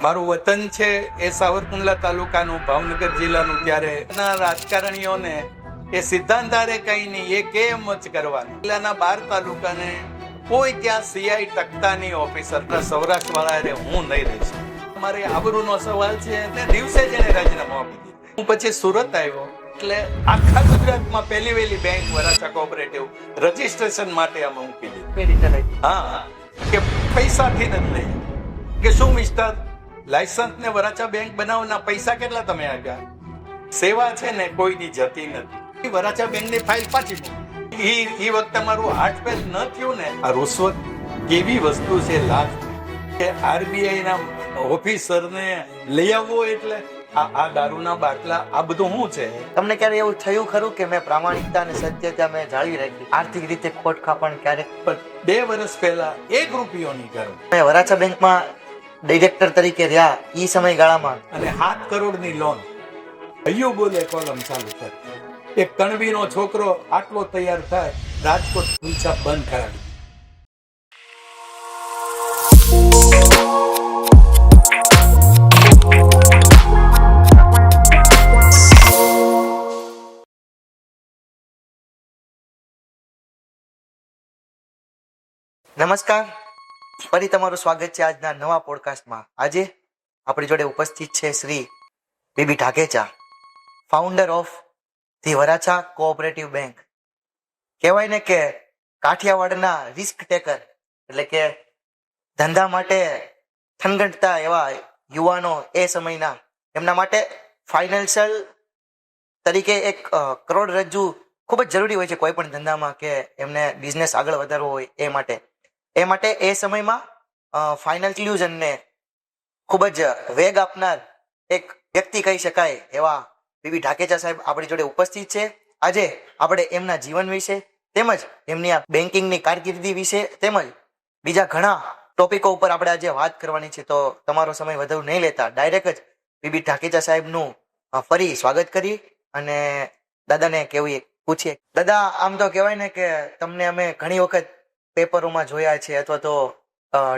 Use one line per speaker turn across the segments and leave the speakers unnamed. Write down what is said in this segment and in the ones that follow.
મારું વતન છે એ સાવરકુંડલા તાલુકાનું ભાવનગર જિલ્લાનું. ત્યારે રાજકારણીઓને એ સિદ્ધાંત આરે કઈ નહીં, એ કેમ જ કરવાનું. જિલ્લાના 12 તાલુકાને કોઈ ત્યાં સીઆઈ ટકતા નહીં ઓફિસર. સૌરાષ્ટ્ર વાળા હું નહીં રહીશ. મારે આબરૂનો સવાલ છે ને દિવસે જ એને રાજીનામું આપી દીધું. હું પછી સુરત આવ્યો એટલે આખા ગુજરાતમાં પહેલી વહેલી બેંક વરાછા કોઓપરેટિવ રજીસ્ટ્રેશન માટે અમે મૂકી દીધી. હા, કે પૈસાથી નથી લઈ કે શું મિસ્ટર લાયસન્સ ને વરાછા બેંક બનાવવાના પૈસા કેટલા તમે આપ્યા? સેવા છે ને કોઈની જતી નથી. વરાછા બેંક ની ફાઇલ પાછી ઈ વખતે મારું હાર્ટ પેજ ન થયું ને. આ રૂશ્વત કેવી વસ્તુ છે, લાખ કે આરબીઆઈ ના ઓફિસર ને લઈ આવવો એટલે આ દારૂના બાટલા, આ બધું શું છે?
તમને ક્યારે એવું થયું ખરું કે મેં પ્રામાણિકતા અને સત્યતા મેં જાળવી રાખી, આર્થિક રીતે ખોટ ખાપણ ક્યારેક?
પણ 2 વર્ષ પહેલા 1 રૂપિયો નહીં કરું.
મેં વરાછા બેંકમાં ડાયરેક્ટર તરીકે રહ્યા ઈ સમયગાળામાં
અને 7 કરોડની લોન હૈયું બોલે કોલમ ચાલુ કરે. એક કણવીનો છોકરો આટલો તૈયાર થાય, રાજકોટ પૂંછા બંધ કરાવી.
નમસ્કાર, ફરી તમારું સ્વાગત છે આજના નવા પોડકાસ્ટમાં. આજે આપણી જોડે ઉપસ્થિત છે Shri B B Dhakecha, founder of the Varachha cooperative bank. કહેવાય ને કે કાઠિયાવાડના રિસ્ક ટેકર, એટલે કે ધંધા માટે થનગંઠતા એવા યુવાનો એ સમયના, એમના માટે ફાઇનાન્શિયલ તરીકે એક કરોડરજ્જુ ખૂબ જ જરૂરી હોય છે કોઈ પણ ધંધામાં, કે એમને બિઝનેસ આગળ વધારવો હોય એ માટે એ સમયમાં ફાઇનાન્શિયલને ખૂબ જ વેગ આપનાર એક વ્યક્તિ કહી શકાય એવા બીબી ઢાકેચા સાહેબ આપણી જોડે ઉપસ્થિત છે. આજે આપણે એમના જીવન વિશે તેમજ એમની આ બેન્કિંગની કારકિર્દી વિશે તેમજ બીજા ઘણા ટોપિકો ઉપર આપણે આજે વાત કરવાની છે. તો તમારો સમય વધુ નહીં લેતા ડાયરેક્ટ જ બીબી ઢાકેચા સાહેબનું ફરી સ્વાગત કરી અને દાદાને કેવું પૂછીએ. દાદા, આમ તો કહેવાય ને કે તમને અમે ઘણી વખત પેપરોમાં જોયા છે અથવા તો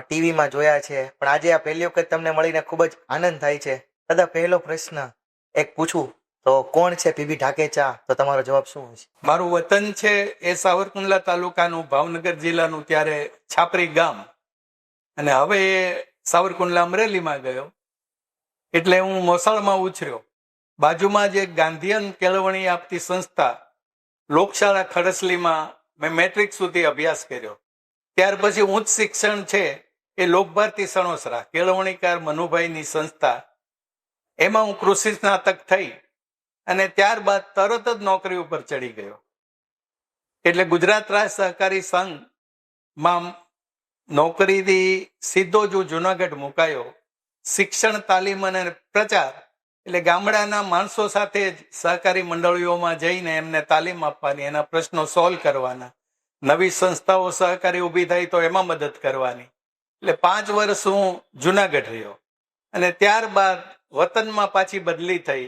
ટીવીમાં જોયા છે, પણ આજે આ પહેલી વખત તમને મળીને ખૂબ જ આનંદ થાય છે. દાદા, પહેલો પ્રશ્ન એક પૂછું તો કોણ છે બીબી ઢાકેચા? તો તમારો જવાબ શું હશે?
મારું વતન છે એ સાવરકુંડલા તાલુકાનું ભાવનગર જિલ્લાનું, ત્યારે છાપરી ગામ, અને હવે સાવરકુંડલા અમરેલીમાં ગયો એટલે હું મોસાળમાં ઉછર્યો. બાજુમાં જ એક ગાંધીયન કેળવણી આપતી સંસ્થા લોકશાળા ખડસલીમાં મેં મેટ્રિક સુધી અભ્યાસ કર્યો. ત્યાર પછી ઉચ્ચ શિક્ષણ છે એ લોકભારતી સણોસરા કેળવણીકાર મનુભાઈની સંસ્થા, એમાં હું કૃષિ સ્નાતક થઈ અને ત્યારબાદ તરત જ નોકરી ઉપર ચડી ગયો. એટલે ગુજરાત રાજ્ય સહકારી સંઘમાં નોકરીથી સીધો જ જુનાગઢ મુકાયો. શિક્ષણ, તાલીમ અને પ્રચાર એટલે ગામડાના માણસો સાથે જ સહકારી મંડળીઓમાં જઈને એમને તાલીમ આપવાની, એના પ્રશ્નો સોલ્વ કરવાના, નવી સંસ્થાઓ સહકારી ઊભી થાય તો એમાં મદદ કરવાની. એટલે 5 વર્ષ હું જુનાગઢ રહ્યો અને ત્યારબાદ વતનમાં પાછી બદલી થઈ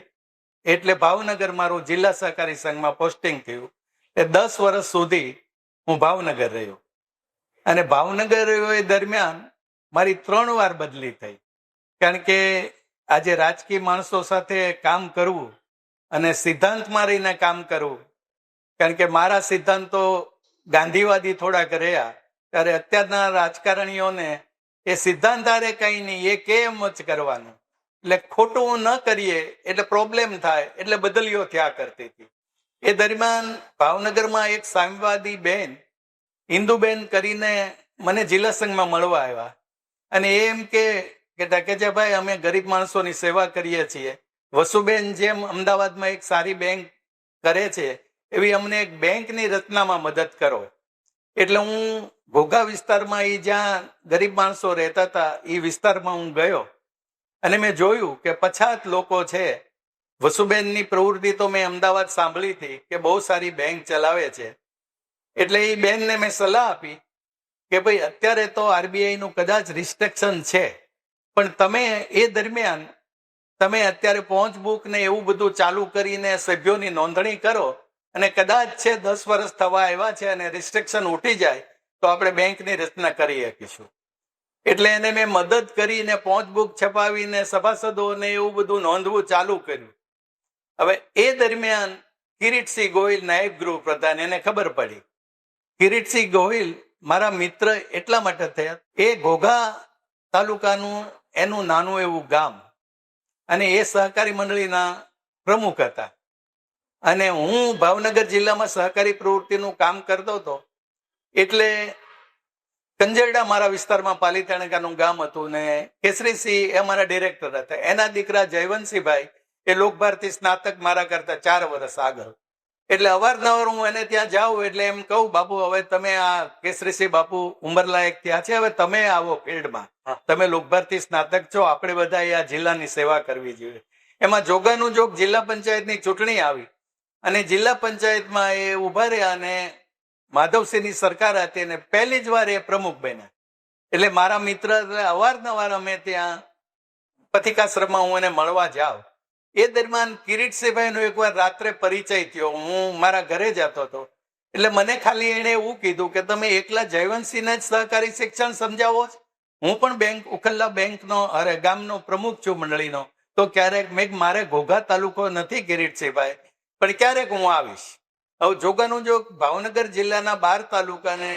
એટલે ભાવનગર મારું જિલ્લા સહકારી સંઘમાં પોસ્ટિંગ થયું. એ 10 વર્ષ સુધી હું ભાવનગર રહ્યો અને ભાવનગર રહ્યો એ દરમિયાન મારી 3 વાર બદલી થઈ. કારણ કે આજે રાજકીય માણસો સાથે કામ કરવું અને સિદ્ધાંતમાં રહીને કામ કરવું, કારણ કે મારા સિદ્ધાંતો ગાંધીવાદી થોડાક રહ્યા, ત્યારે અત્યારના રાજકારણીઓને એ સિદ્ધાંત આરે કઈ નહીં, એ કેમ જ કરવાનું, એટલે ખોટું ન કરીએ એટલે પ્રોબ્લેમ થાય, એટલે બદલીઓ થયા કરતી હતી. એ દરમિયાન ભાવનગરમાં એક સામ્યવાદી બેન ઇન્દુબેન કરીને મને જિલ્લા સંઘમાં મળવા આવ્યા અને એમ કે ઢાકેચાભાઈ, અમે ગરીબ માણસોની સેવા કરીએ છીએ. વસુબેન જેમ અમદાવાદમાં એક સારી બેંક કરે છે એવી અમને એક બેંકની રચનામાં મદદ કરો. એટલે હું ઘોઘા વિસ્તારમાં, એ જ્યાં ગરીબ માણસો રહેતા હતા એ વિસ્તારમાં હું ગયો અને મેં જોયું કે પછાત લોકો છે. વસુબેનની પ્રવૃત્તિ તો મેં અમદાવાદ સાંભળી હતી કે બહુ સારી બેંક ચલાવે છે. એટલે એ બેનને મેં સલાહ આપી કે ભાઈ, અત્યારે તો આરબીઆઈ નું કદાચ રિસ્ટ્રિક્શન છે, પણ તમે એ દરમિયાન તમે અત્યારે પહોંચ બુક ને એવું બધું ચાલુ કરીને સભ્યોની નોંધણી કરો અને કદાચ છે 10 વર્ષ થવા આવ્યા છે અને રિસ્ટ્રિક્શન ઉઠી જાય તો આપણે બેંકની રચના કરી શકીશું. એટલે એને મેં મદદ કરીને પહોંચબુક છપાવીને સભાસદોને એવું બધું નોંધવું ચાલુ કર્યું. હવે એ દરમિયાન કિરીટસિંહ ગોહિલ નાયબ ગૃહ પ્રધાન, એને ખબર પડી. કિરીટસિંહ ગોહિલ મારા મિત્ર એટલા માટે થયા, એ ઘોઘા તાલુકાનું એનું નાનું એવું ગામ, અને એ સહકારી મંડળીના પ્રમુખ હતા. અને હું ભાવનગર જિલ્લામાં સહકારી પ્રવૃત્તિનું કામ કરતો હતો. એટલે કંજરડા મારા વિસ્તારમાં પાલીતાણાનું ગામ હતું ને કેસરીસિંહ એ અમારા ડિરેક્ટર હતા. એના દીકરા જયવંતસિંહભાઈ એ લોકભારતી સ્નાતક મારા કરતા 4 વર્ષ આગળ. એટલે અવારનવાર હું એને ત્યાં જાઉં એટલે એમ કહું, બાપુ હવે તમે આ કેસરીસિંહ બાપુ ઉંમરલાયક ત્યાં છે, હવે તમે આવો ફિલ્ડમાં, તમે લોકભારતી સ્નાતક છો, આપણે બધા આ જિલ્લાની સેવા કરવી જોઈએ. એમાં જોગાનું જોગ જિલ્લા પંચાયતની ચૂંટણી આવી અને જિલ્લા પંચાયતમાં એ ઉભા રહ્યા અને માધવસિંહની સરકાર હતી અને પહેલી જ વાર એ પ્રમુખ બન્યા. એટલે મારા મિત્ર અવારનવાર અમે ત્યાં પથિકાશ્રમમાં હું એને મળવા જાઉં. એ દરમિયાન કિરીટસિંહભાઈનો એકવાર રાત્રે પરિચય થયો. હું મારા ઘરે જતો હતો એટલે મને ખાલી એને એવું કીધું કે તમે એકલા જયવંતસિંહને જ સહકારી શિક્ષણ સમજાવો છો? હું પણ ઉખલ્લા બેંકનો ગામનો પ્રમુખ છું મંડળીનો. તો ક્યારેક મારે ઘોઘા તાલુકો નથી કિરીટસિંહભાઈ, પણ ક્યારેક હું આવીશ. હવે જોગાનું જો ભાવનગર જિલ્લાના 12 તાલુકાને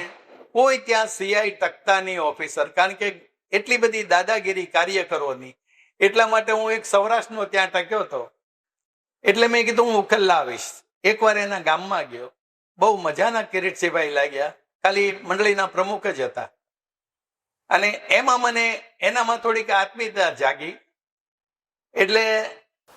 કોઈ ત્યાં સીઆઈ ટકતાની ઓફિસર, કારણ કે એટલી બધી દાદાગીરી કાર્યકરોની, એટલા માટે હું એક સૌરાષ્ટ્રનો ત્યાં ટક્યો હતો. એટલે મેં કીધું હું ઉખલ્લા આવીશ. એકવાર એના ગામમાં ગયો, બહુ મજાના કિરીટસિંહભાઈ લાગ્યા, ખાલી મંડળીના પ્રમુખ જ હતા. અને એમાં મને એનામાં થોડીક આત્મીયતા જાગી. એટલે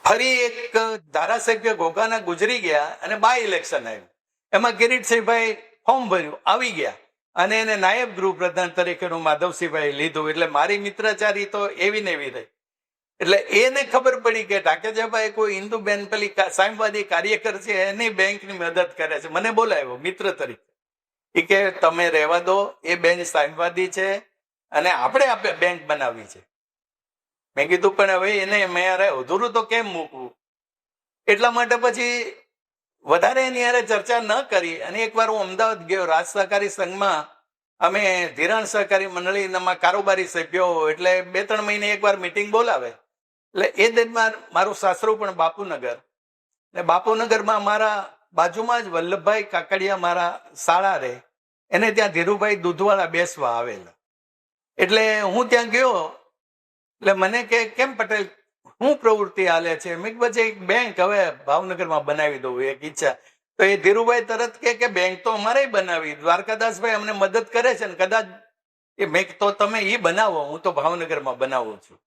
ફરી એક ધારાસભ્ય ઘોઘાના ગુજરી ગયા અને બાય ઇલેક્શન આવ્યું. એમાં કિરીટસિંહભાઈ ફોર્મ ભર્યું, આવી ગયા અને એને નાયબ ગૃહ પ્રધાન તરીકેનું માધવસિંહભાઈ લીધું. એટલે મારી મિત્રચારી તો એવી ને એવી રહી. એટલે એને ખબર પડી કે ઢાકેજાભાઈ કોઈ હિન્દુબેન પેલી સામ્યવાદી કાર્યકર છે, એની બેંકની મદદ કરે છે. મને બોલાવ્યો મિત્ર તરીકે. એ કે તમે રહેવા દો, એ બેંક સામ્યવાદી છે અને આપણે બેંક બનાવવી છે. મેં કીધું પણ હવે એને મેં અધૂરું તો કેમ મૂકવું? એટલા માટે પછી વધારે એની યારે ચર્ચા ન કરી. અને એકવાર હું અમદાવાદ ગયો, રાજ સહકારી સંઘમાં અમે ધિરાણ સહકારી મંડળીમાં કારોબારી સભ્યો, એટલે 2-3 મહિને એકવાર મિટિંગ બોલાવે. એટલે એ દરમિયાન મારું સાસરું પણ બાપુનગર, એટલે બાપુનગરમાં મારા બાજુમાં જ વલ્લભભાઈ કાકડિયા મારા શાળા રહે, એને ત્યાં ધીરુભાઈ દૂધવાળા બેસવા આવેલા. એટલે હું ત્યાં ગયો એટલે મને કે કેમ પટેલ શું પ્રવૃત્તિ હાલે છે? મેં પછી એક બેંક હવે ભાવનગરમાં બનાવી દઉં, એક ઈચ્છા. તો એ ધીરુભાઈ તરત કે બેંક તો અમારે બનાવી, દ્વારકાદાસભાઈ અમને મદદ કરે છે ને કદાચ એ મેં તો તમે એ બનાવો, હું તો ભાવનગરમાં બનાવું છું.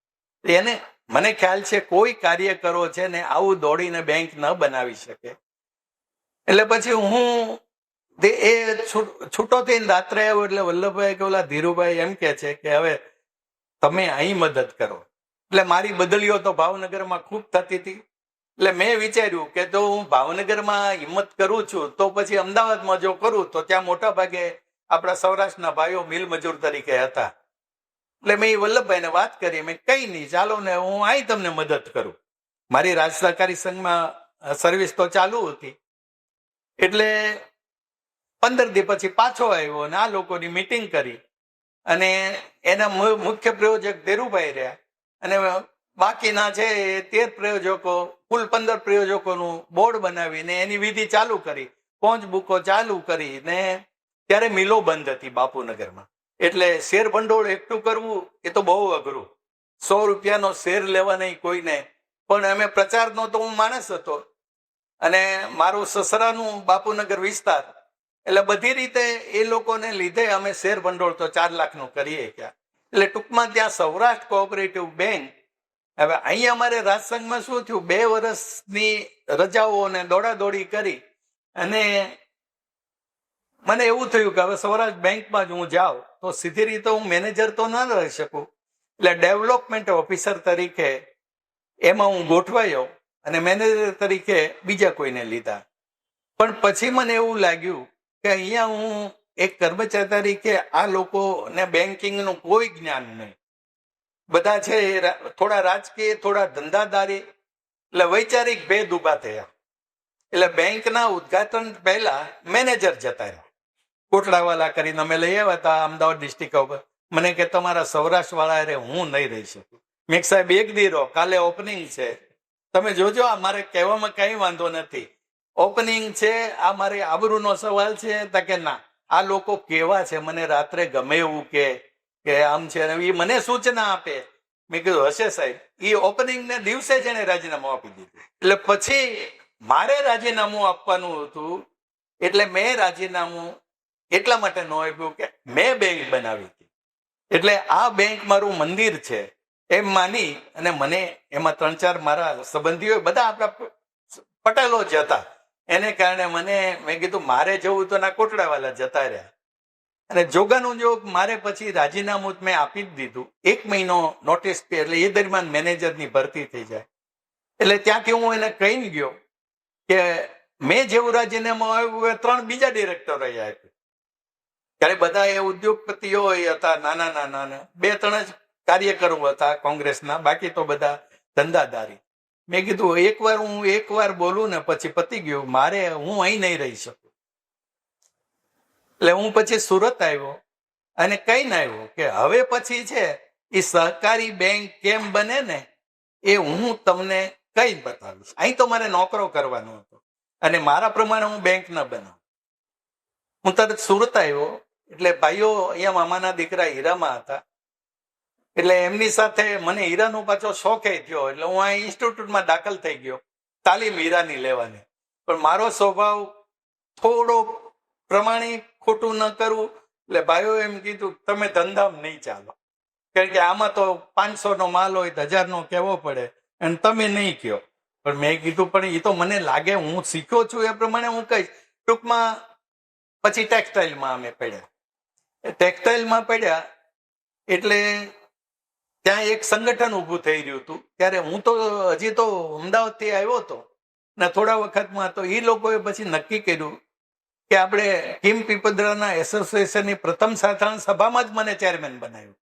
એને મને ખ્યાલ છે કોઈ કાર્યકરો છે ને આવું દોડીને બેંક ન બનાવી શકે. એટલે પછી હું એ છૂટો થઈને રાત્રે આવ્યો એટલે વલ્લભભાઈ કે ઓલા ધીરુભાઈ એમ કે છે કે હવે તમે અહીં મદદ કરો. એટલે મારી બદલીઓ તો ભાવનગરમાં ખૂબ થતી હતી. એટલે મેં વિચાર્યું કે જો હું ભાવનગરમાં હિંમત કરું છું તો પછી અમદાવાદમાં જો કરું તો ત્યાં મોટા ભાગે આપણા સૌરાષ્ટ્રના ભાઈઓ મિલ મજૂર તરીકે હતા. એટલે મેં એ વલ્લભભાઈને વાત કરી, મેં કઈ નહીં, ચાલો ને હું અહીં તમને મદદ કરું. મારી રાજ સહકારી સંઘમાં સર્વિસ તો ચાલુ હતી. એટલે 15 દી પછી પાછો આવ્યો અને આ લોકોની મિટિંગ કરી અને એના મુખ્ય પ્રયોજક ધીરુભાઈ રહ્યા અને બાકીના છે 13 પ્રયોજકો, કુલ 15 પ્રયોજકોનું બોર્ડ બનાવીને એની વિધિ ચાલુ કરી, પહોંચ બુકો ચાલુ કરી. ને ત્યારે મિલો બંધ હતી બાપુનગરમાં, એટલે શેર ભંડોળ એકઠું કરવું એ તો બહુ અઘરું. 100 રૂપિયાનો શેર લેવા નહીં કોઈને. પણ અમે પ્રચારનો તો હું માણસ હતો અને મારું સસરાનું બાપુનગર વિસ્તાર, એટલે બધી રીતે એ લોકોને લીધે અમે શેર ભંડોળ તો 4 લાખનું કરીએ ગયા. એટલે ટૂંકમાં ત્યાં સૌરાષ્ટ્ર કોઓપરેટિવ બેંક. હવે અહીંયા અમારે રાજસંઘમાં શું થયું, 2 વર્ષની રજાઓને દોડાદોડી કરી અને મને એવું થયું કે હવે સૌરાષ્ટ્ર બેંકમાં જ હું જાઉં તો સીધી રીતે હું મેનેજર તો ન રહી શકું. એટલે ડેવલપમેન્ટ ઓફિસર તરીકે એમાં હું ગોઠવાયો અને મેનેજર તરીકે બીજા કોઈને લીધા. પણ પછી મને એવું લાગ્યું કે અહીંયા હું એક કર્મચારી તરીકે આ લોકોને બેન્કિંગનું કોઈ જ્ઞાન નહીં. બધા છે થોડા રાજકીય, થોડા ધંધાદારી, એટલે વૈચારિક ભેદ ઉભા થયા. એટલે બેંકના ઉદઘાટન પહેલા મેનેજર જતા રહ્યા, કોટડાવાલા કરીને અમે લઈ આવ્યા હતા અમદાવાદ ડિસ્ટ્રિક્ટ ઉપર. મને કે તમારા સૌરાષ્ટ્ર વાળા અરે હું નહીં રહી શકું. મેં કીધું, સાહેબ એક દી રહો, કાલે ઓપનિંગ છે, તમે જોજો. આ મારે કહેવામાં કઈ વાંધો નથી, ઓપનિંગ છે, આ મારી આબરૂનો સવાલ છે. તા કે ના, આ લોકો કેવા છે, મને રાત્રે ગમે એવું કે આમ છે, એ મને સૂચના આપે. મેં કીધું હશે સાહેબ. એ ઓપનિંગ ને દિવસે જ એને રાજીનામું આપી દીધું. એટલે પછી મારે રાજીનામું આપવાનું હતું, એટલે મેં રાજીનામું એટલા માટે ન આપ્યું કે મેં બેંક બનાવી હતી, એટલે આ બેંક મારું મંદિર છે એમ માની અને મને એમાં 3-4 મારા સંબંધીઓ બધા આપણા પટેલો જ હતા. એને કારણે મેં કીધું મારે જવું તો ના કોટડાવાલા જતા રહ્યા. અને જોગાનું જોગ મારે પછી રાજીનામું મેં આપી જ દીધું. 1 મહિનો નોટિસ પી, એટલે એ દરમિયાન મેનેજરની ભરતી થઈ જાય. એટલે ત્યાંથી હું એને કહીને ગયો કે મેં જેવું રાજીનામું આવ્યું 3 બીજા ડિરેક્ટરો આપ્યું. ત્યારે બધા એ ઉદ્યોગપતિઓ હતા, નાના નાના 2-3 જ કાર્યકરો હતા કોંગ્રેસના, બાકી તો બધા ધંધાદારી. મેં કીધું એકવાર બોલું ને પછી પતી ગયું, હું અહીં નહીં રહી શકું. એટલે હું પછી સુરત આવ્યો અને કહીને આવ્યો કે હવે પછી છે એ સહકારી બેંક કેમ બને ને એ હું તમને કઈ બતાવીશ. અહીં તો મારે નોકરો કરવાનો હતો અને મારા પ્રમાણે હું બેંક ન બનાવું. હું તરત સુરત આવ્યો. એટલે ભાઈઓ અહીંયા મામાના દીકરા હીરામાં હતા, એટલે એમની સાથે મને હીરાનો પાછો શોખ થયો. એટલે હું આ ઇન્સ્ટિટ્યૂટમાં દાખલ થઈ ગયો તાલીમ હીરાની લેવાની. પણ મારો સ્વભાવ થોડો પ્રમાણિક, ખોટું ન કરવું. એટલે ભાઈઓ એમ કીધું તમે ધંધામાં નહીં ચાલો, કારણ કે આમાં તો 500નો માલ હોય, 1000નો કહેવો પડે અને તમે નહીં કહો. પણ મેં કીધું પણ એ તો મને લાગે હું શીખ્યો છું એ પ્રમાણે હું કહીશ. ટૂંકમાં પછી ટેક્સટાઇલમાં અમે પડ્યા. ટેક્સટાઇલમાં પડ્યા એટલે ત્યાં એક સંગઠન ઊભું થઈ રહ્યું હતું. ત્યારે હું તો હજી તો અમદાવાદથી આવ્યો હતો ને થોડા વખતમાં તો એ લોકોએ પછી નક્કી કર્યું કે આપણે કિમ પીપદરાના એસોસિએશનની પ્રથમ સાધારણ સભામાં જ મને ચેરમેન બનાવ્યો.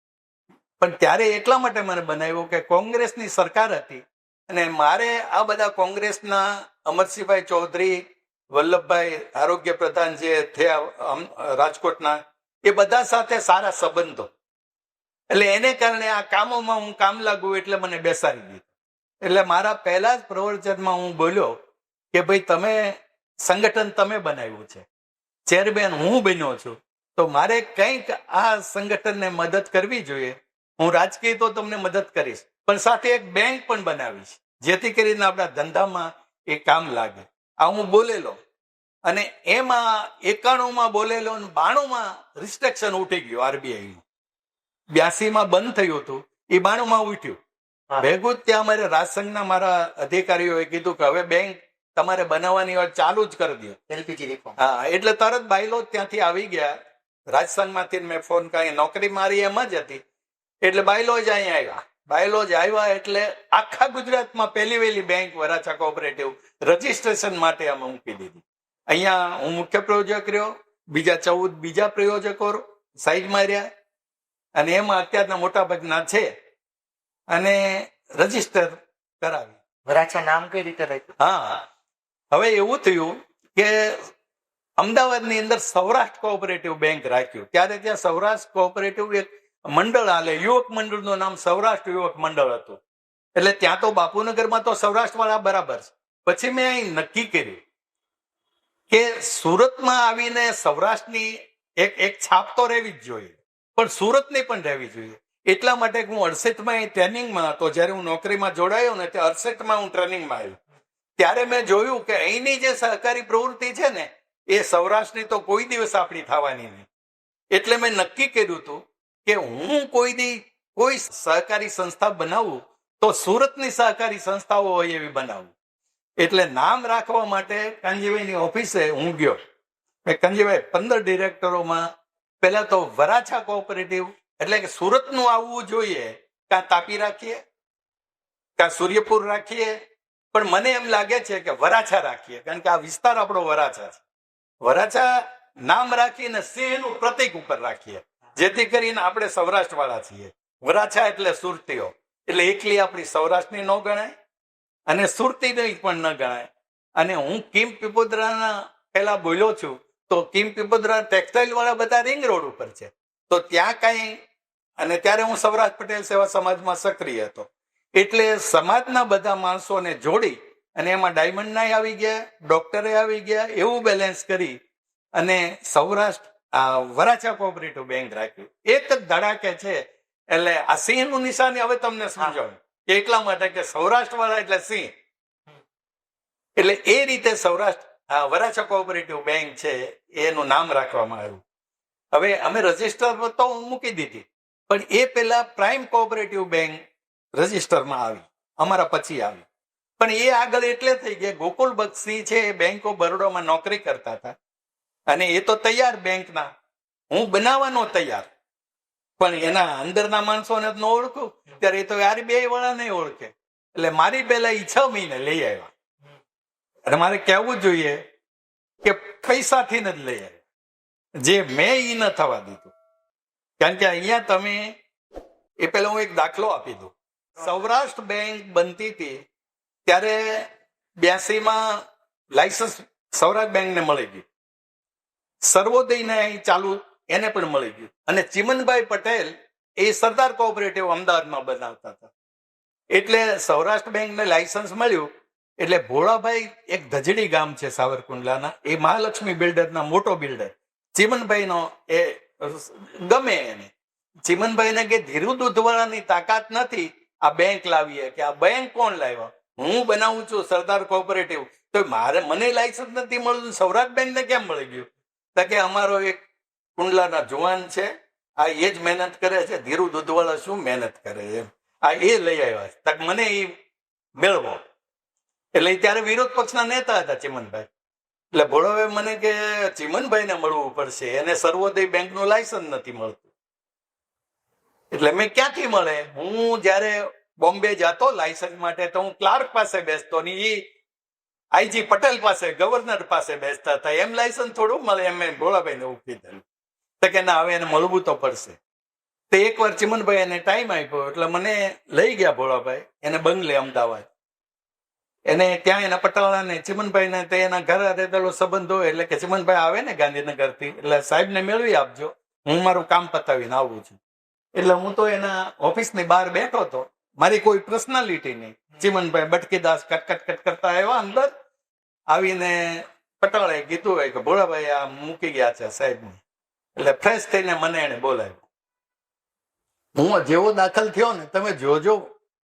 પણ ત્યારે એટલા માટે મને બનાવ્યો કે કોંગ્રેસની સરકાર હતી અને મારે આ બધા કોંગ્રેસના અમરસિંહભાઈ ચૌધરી, વલ્લભભાઈ આરોગ્ય પ્રધાન જે થયા રાજકોટના, એ બધા સાથે સારા સંબંધો. એટલે એને કારણે આ કામોમાં હું કામ લાગુ એટલે મને બેસાડી દીધો. એટલે મારા પહેલા જ પ્રવચનમાં હું બોલ્યો કે ભાઈ તમે સંગઠન તમે બનાવ્યું છે, ચેરમેન હું બન્યો છું, તો મારે કંઈક આ સંગઠનને મદદ કરવી જોઈએ. હું રાજકીય તો તમને મદદ કરીશ, પણ સાથે એક બેંક પણ બનાવીશ જેથી કરીને આપણા ધંધામાં એ કામ લાગે. આ હું બોલેલો અને એમાં 91માં બોલેલો, 92માં રિસ્ટ્રિક્શન ઉઠી ગયું આરબીઆઈ. 82માં બંધ થયું હતું, એ 92માં ઉઠ્યું. ભેગું જ ત્યાં અમારે રાજસંઘના મારા અધિકારીઓએ કીધું કે હવે બેંક તમારે બનાવવાની વાત ચાલુ જ કરી દો,
એલપીજી રિફોર્મ.
હા, એટલે તરત બાયલો ત્યાંથી આવી ગયા રાજસંઘમાંથી. મેં ફોન કરી, નોકરી મારી એમ જ હતી એટલે બાયલો જ અહીંયા આવ્યા. બાયલો જ આવ્યા એટલે આખા ગુજરાતમાં પહેલી વહેલી બેંક વરાછા કોઓપરેટિવ રજીસ્ટ્રેશન માટે અમે મૂકી દીધી. અહીંયા હું મુખ્ય પ્રયોજક રહ્યો, બીજા 14 બીજા પ્રયોજકો સાઈડમાં રહ્યા અને એમાં અત્યારના મોટા ભાગના છે અને રજીસ્ટર કરાવી.
વરાછા નામ કઈ રીતે રાખ્યું?
હા, હવે એવું થયું કે અમદાવાદની અંદર સૌરાષ્ટ્ર કોઓપરેટિવ બેંક રાખ્યું. ત્યારે ત્યાં સૌરાષ્ટ્ર કોઓપરેટિવ એક મંડળ હાલે, યુવક મંડળનું નામ સૌરાષ્ટ્ર યુવક મંડળ હતું. એટલે ત્યાં તો બાપુનગરમાં તો સૌરાષ્ટ્ર વાળા બરાબર છે. પછી મેં અહીં નક્કી કર્યું કે સુરતમાં આવીને સૌરાષ્ટ્રની એક છાપ તો રહેવી જ જોઈએ, પણ સુરતની પણ રહેવી જોઈએ. એટલા માટે હું 68માં ટ્રેનિંગમાં હતો. જયારે હું નોકરીમાં જોડાયો ને તે 68માં હું ટ્રેનિંગમાં આવ્યો. ત્યારે મેં જોયું કે અહીંની જે સહકારી પ્રવૃત્તિ છે ને એ સૌરાષ્ટ્રની તો કોઈ દિવસ આપણી થવાની નહીં. એટલે મેં નક્કી કર્યું હતું કે હું કોઈ સહકારી સંસ્થા બનાવું તો સુરતની સહકારી સંસ્થાઓ હોય એવી બનાવું. એટલે નામ રાખવા માટે કાનજીભાઈની ઓફિસે હું ગયો. કાનજીભાઈ 15 ડિરેક્ટરોમાં પહેલા તો વરાછા કોઓપરેટિવ એટલે કે સુરતનું આવવું જોઈએ, કાં તાપી રાખીએ કાં સૂર્યપુર રાખીએ, પણ મને એમ લાગે છે કે વરાછા રાખીએ, કારણ કે આ વિસ્તાર આપણો વરાછા છે. વરાછા નામ રાખીને સિંહનું પ્રતીક ઉપર રાખીએ, જેથી કરીને આપણે સૌરાષ્ટ્ર વાળા છીએ. વરાછા એટલે સુરતીઓ, એટલે એકલી આપણી સૌરાષ્ટ્રની ન ગણાય અને સુરતીની પણ ન ગણાય. અને હું કિમ પીપોદરાના પહેલા બોલ્યો છું, તો કિમ પીપોદરા ટેક્સટાઇલ વાળા બધા રિંગ રોડ ઉપર છે, તો ત્યાં કઈ અને ત્યારે હું સૌરાષ્ટ્ર પટેલ સેવા સમાજમાં સક્રિય હતો. એટલે સમાજના બધા માણસોને જોડી અને એમાં ડાયમંડના આવી ગયા, ડોક્ટરે આવી ગયા, એવું બેલેન્સ કરી અને સૌરાષ્ટ્ર વરાછા કોઓપરેટિવ બેંક રાખ્યું. એક જ ધડાકે છે. એટલે આ સિંહનું નિશાની હવે તમને સમજાવું કે એટલા માટે કે સૌરાષ્ટ્ર વાળા એટલે સિંહ. એટલે એ રીતે સૌરાષ્ટ્ર વરાછા કોઓપરેટિવ બેંક છે એનું નામ રાખવામાં આવ્યું. હવે અમે રજીસ્ટર તો મૂકી દીધી, પણ એ પેલા પ્રાઇમ કોઓપરેટિવ બેંક રજીસ્ટરમાં આવી, અમારા પછી આવી. પણ એ આગળ એટલે થઈ ગયા, ગોકુલ બક્ષી છે એ બેંક ઓફ બરોડામાં નોકરી કરતા હતા અને એ તો તૈયાર બેંકના, હું બનાવવાનો તૈયાર, પણ એના અંદરના માણસોને ન ઓળખું ત્યારે એ તો RBI વાળા નહીં ઓળખે. એટલે મારી પેલા એ 6 મહિને લઈ આવ્યા. અને મારે કહેવું જોઈએ કે પૈસાથી જ લઈ આવ્યા, જે મેં એ ન થવા દીધું. કારણ કે અહીંયા તમે એ પેલા હું એક દાખલો આપી દઉં. સૌરાષ્ટ્ર બેંક બનતી હતી ત્યારે 82માં લાયસન્સ સૌરાષ્ટ્ર બેંકને મળી ગયું, સર્વોદયને અહીં ચાલુ એને પણ મળી ગયું. અને ચિમનભાઈ પટેલ એ સરદાર કોઓપરેટિવ અમદાવાદમાં બનાવતા હતા. એટલે સૌરાષ્ટ્ર બેંકને લાયસન્સ મળ્યું એટલે ભોળાભાઈ, એક ધજડી ગામ છે સાવરકુંડલાના, એ મહાલક્ષ્મી બિલ્ડરના મોટો બિલ્ડર, ચિમનભાઈનો એ ગમે એને. ચિમનભાઈને કે ધીરુ દૂધવાળાની તાકાત નથી આ બેંક લાવીએ, કે આ બેંક કોણ લાવ્યો? હું બનાવું છું સરદાર કોઓપરેટિવ, તો મને લાયસન્સ નથી મળતું, સૌરાષ્ટ્ર બેંકને કેમ મળી ગયું? તો કે અમારો એક કુંડલાના જુવાન છે, આ એ જ મહેનત કરે છે, ધીરુ દૂધવાળા શું મહેનત કરે એમ, આ એ લઈ આવ્યા છે, તક મને એ મેળવો. એટલે ત્યારે વિરોધ પક્ષના નેતા હતા ચિમનભાઈ. એટલે ભોળાભાઈ મને કે ચિમનભાઈને મળવું પડશે, એને સર્વોદય બેંકનું લાયસન્સ નથી મળતું. એટલે મેં ક્યાંથી મળે? હું જયારે બોમ્બે જતો લાયસન્સ માટે તો હું ક્લાર્ક પાસે બેસતો ને એ IG પટેલ પાસે, ગવર્નર પાસે બેસતા હતા. એમ લાયસન્સ થોડું મળે, એમ મેં ભોળાભાઈને એવું કીધેલું. તો કે ના, હવે એને મળવું તો પડશે. તો એકવાર ચિમનભાઈ એને ટાઈમ આપ્યો એટલે મને લઈ ગયા ભોળાભાઈ એને બંગલે અમદાવાદ. એને ત્યાં એના પટાવાળાને ચિમનભાઈને તે એના ઘરે રહેલો સંબંધ હોય એટલે કે ચિમનભાઈ આવે ને ગાંધીનગરથી, એટલે સાહેબને મેળવી આપજો, હું મારું કામ પતાવીને આવું છું. એટલે હું તો એના ઓફિસની બહાર બેઠો હતો, મારી કોઈ પર્સનાલિટી નહીં. ચિમનભાઈ બટકીદાસ કટકટ કટ કરતા આવ્યા અંદર, આવીને પટાવાળાએ કીધું હોય કે ભોળાભાઈ આ મૂકી ગયા છે સાહેબને. એટલે ફ્રેશ થઈને મને એને બોલાવ્યો. હું જેવો દાખલ થયો ને, તમે જોજો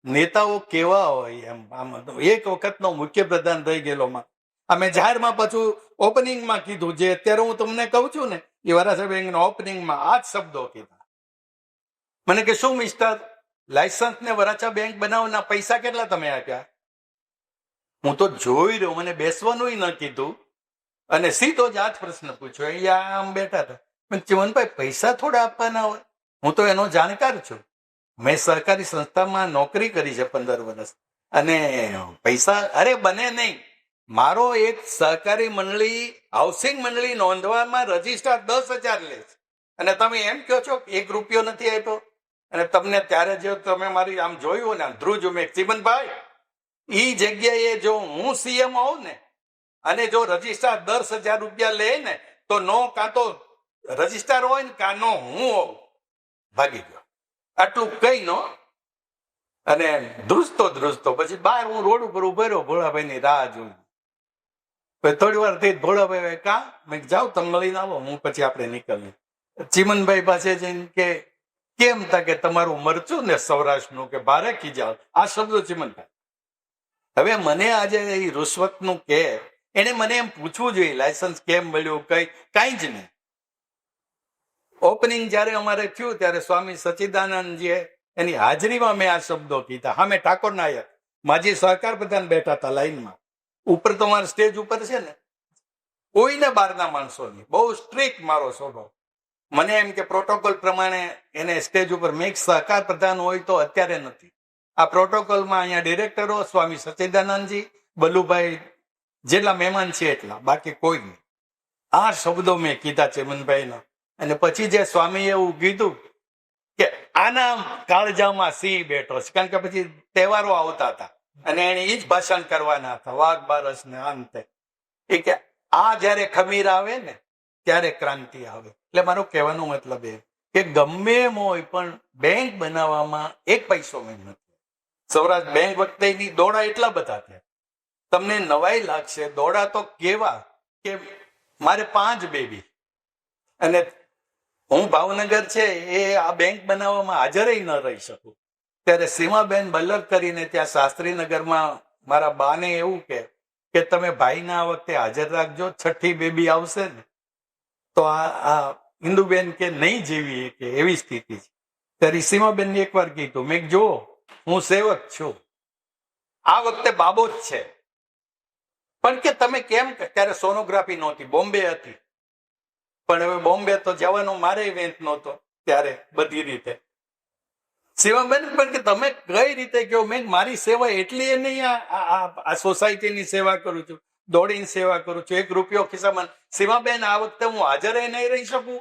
નેતાઓ કેવા હોય એમ. આમાં એક વખતનો મુખ્ય પ્રધાન રહી ગયેલો માં, અમે જાહેરમાં પાછું ઓપનિંગમાં કીધું, જે અત્યારે હું તમને કહું છું ને, એ વરાછા બેંકના ઓપનિંગમાં આ જ શબ્દો કીધા. મને કે શું મિસ્ટર, લાયસન્સ ને વરાછા બેંક બનાવવાના પૈસા કેટલા તમે આપ્યા? હું તો જોઈ રહ્યો, મને બેસવાનું ન કીધું અને સીધો જ આ જ પ્રશ્ન પૂછ્યો. અહીંયા આમ બેઠા હતા. ચિમનભાઈ પૈસા થોડા આપવાના હોય? હું તો એનો જાણકાર છું, મેં સહકારી સંસ્થામાં નોકરી કરી છે 15 વર્ષ, અને પૈસા અરે બને નહીં. મારો એક સહકારી મંડળી, હાઉસિંગ મંડળી નોંધવામાં રજીસ્ટર 10,000 લે છે, અને તમે એમ કહો છો ₹1 નથી આપ્યો. અને તમને ત્યારે જો તમે મારી આમ જોયું ને, ધ્રુજ મેં ચિમનભાઈ ઈ જગ્યાએ જો હું CM હોઉં ને, અને જો રજીસ્ટર 10,000 રૂપિયા લે ને, તો નો કાં તો રજીસ્ટર હોય ને કાં નો હું હોઉં. ભાગી ગયો. આટલું કઈ નો, અને ધ્રુજતો પછી બહાર હું રોડ ઉપર ઉભો રહ્યો, ભોળાભાઈ ની રાહ જોઈ. થોડી વાર થઈ ભોળાભાઈ કા, મેં જાઓ તમે મળીને આવો, હું પછી આપણે નીકળીએ. ચિમનભાઈ પાસે જઈને કે કેમ? તા કે તમારું મરચું ને સૌરાષ્ટ્રનું કે ભારે ખીજાવ. આ શબ્દો ચિમનભાઈ. હવે મને આજે એ રૂશ્વતનું કે એને મને એમ પૂછવું જોઈએ લાયસન્સ કેમ મળ્યું, કઈ જ નહીં. ઓપનિંગ જયારે અમારે થયું ત્યારે સ્વામી સચ્ચિદાનંદજીએ એની હાજરીમાં મેં આ શબ્દો કીધા. હા, મેં ઠાકોર નાયક માજી સહકાર પ્રધાન બેઠા હતા લાઈનમાં. ઉપર તો મારા સ્ટેજ ઉપર છે ને, કોઈને બહારના માણસોની, બહુ સ્ટ્રિક્ટ મારો સ્વભાવ. મને એમ કે પ્રોટોકોલ પ્રમાણે એને સ્ટેજ ઉપર, મેં સહકાર પ્રધાન હોય તો અત્યારે નથી, આ પ્રોટોકોલમાં અહીંયા ડિરેક્ટરો સ્વામી સચ્ચિદાનંદજી, બલ્લુભાઈ જેટલા મહેમાન છે એટલા, બાકી કોઈ નહીં. આ શબ્દો મેં કીધા ચિમનભાઈના. અને પછી જે સ્વામીએ એવું કીધું કે આના કાળજામાં સિંહ બેઠો છે, કારણ કે પછી તહેવારો આવતા હતા અને એને એ જ ભાષણ કરવાના હતા, વાઘ બારસ ને અંતે. એ કે આ જયારે ખમીર આવે ને ત્યારે ક્રાંતિ આવે. એટલે મારો કહેવાનો મતલબ એ કે ગમે એમ હોય પણ બેંક બનાવવામાં એક પૈસો મહેનત નથી. સૌરાષ્ટ્ર બેંક વખતેની દોડા એટલા બધા થયા, તમને નવાઈ લાગશે. દોડા તો કેવા કે મારે 5 બેબી અને હું ભાવનગર છે એ આ બેંક બનાવવામાં હાજર ન રહી શકું. ત્યારે સીમાબેન બલ્લર કરીને ત્યાં શાસ્ત્રીનગરમાં મારા બાને એવું કે તમે ભાઈના આ વખતે હાજર રાખજો, 6ઠ્ઠી બેબી આવશે ને તો આ ઇન્દુબેન કે નહીં જેવી કે એવી સ્થિતિ છે. ત્યારે સીમાબેન એકવાર કીધું, મેં જો હું સેવક છું, આ વખતે બાબો જ છે, પણ કે તમે કેમ, ત્યારે સોનોગ્રાફી નહોતી, બોમ્બે હતી. પણ હવે બોમ્બે તો જવાનો મારે વેંત નહોતો ત્યારે બધી રીતે. સેવાબેન પણ કે તમે કઈ રીતે કહો? મેં મારી સેવા એટલી એ નહીં, આ સોસાયટીની સેવા કરું છું, દોડીને સેવા કરું છું, 1 રૂપિયો ખિસ્સામાં. સીમાબેન આ વખતે હું હાજર નહીં રહી શકું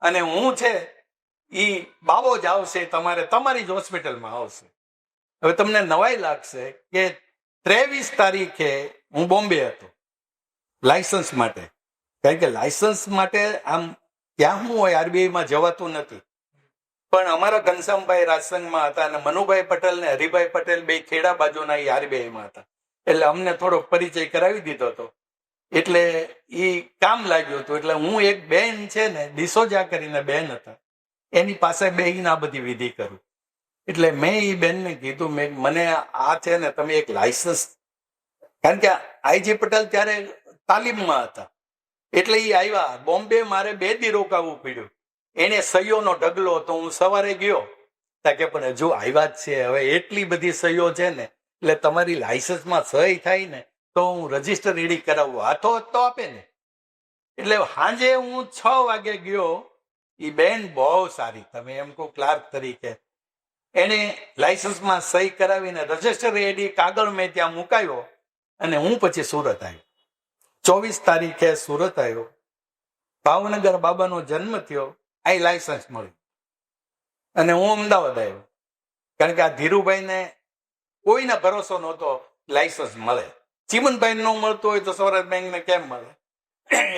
અને હું છે ઈ બાબો જ આવશે, તમારી જ હોસ્પિટલમાં આવશે. હવે તમને નવાઈ લાગશે કે 23 તારીખે હું બોમ્બે હતો લાયસન્સ માટે. કારણ કે લાયસન્સ માટે આમ ત્યાં શું હોય, આરબીઆઈમાં જવાતું નથી. પણ અમારા ઘનશ્યામભાઈ રાજસંઘમાં હતા અને મનુભાઈ પટેલ ને હરિભાઈ પટેલ બે ખેડા બાજુના એ આરબીઆઈમાં હતા. એટલે અમને થોડોક પરિચય કરાવી દીધો હતો, એટલે એ કામ લાગ્યું હતું. એટલે હું એક બેન છે ને, ડિસોજા કરીને બેન હતા, એની પાસે બેહીને આ બધી વિધિ કરું. એટલે મેં એ બેનને કીધું, મને આ છે ને તમે એક લાયસન્સ, કારણ કે આઈજી પટેલ ત્યારે તાલીમમાં હતા, એટલે એ આવ્યા બોમ્બે. મારે 2 દી રોકાવું પડ્યું. એને સહીઓનો ઢગલો હતો. હું સવારે ગયો કે પણ હજુ આવ્યા જ છે, હવે એટલી બધી સહીઓ છે ને, એટલે તમારી લાયસન્સમાં સહી થાય ને તો હું રજીસ્ટર ઈડી કરાવવું, હાથો તો આપે ને. એટલે સાંજે હું 6 વાગે ગયો. એ બેન બહુ સારી, તમે એમ કહો ક્લાર્ક તરીકે, એને લાયસન્સમાં સહી કરાવીને રજીસ્ટર ઈડી કાગળ મેં ત્યાં મુકાયો અને હું પછી સુરત આવ્યો. 24 તારીખે સુરત આવ્યો. ભાવનગર બાબાનો જન્મ થયો, આ લાયસન્સ મળ્યું અને હું અમદાવાદ આવ્યો. કારણ કે આ ધીરુભાઈને કોઈના ભરોસો નહોતો લાયસન્સ મળે. ચીમનભાઈ ન મળતું હોય તો સૌરાષ્ટ્ર બેંકને કેમ મળે?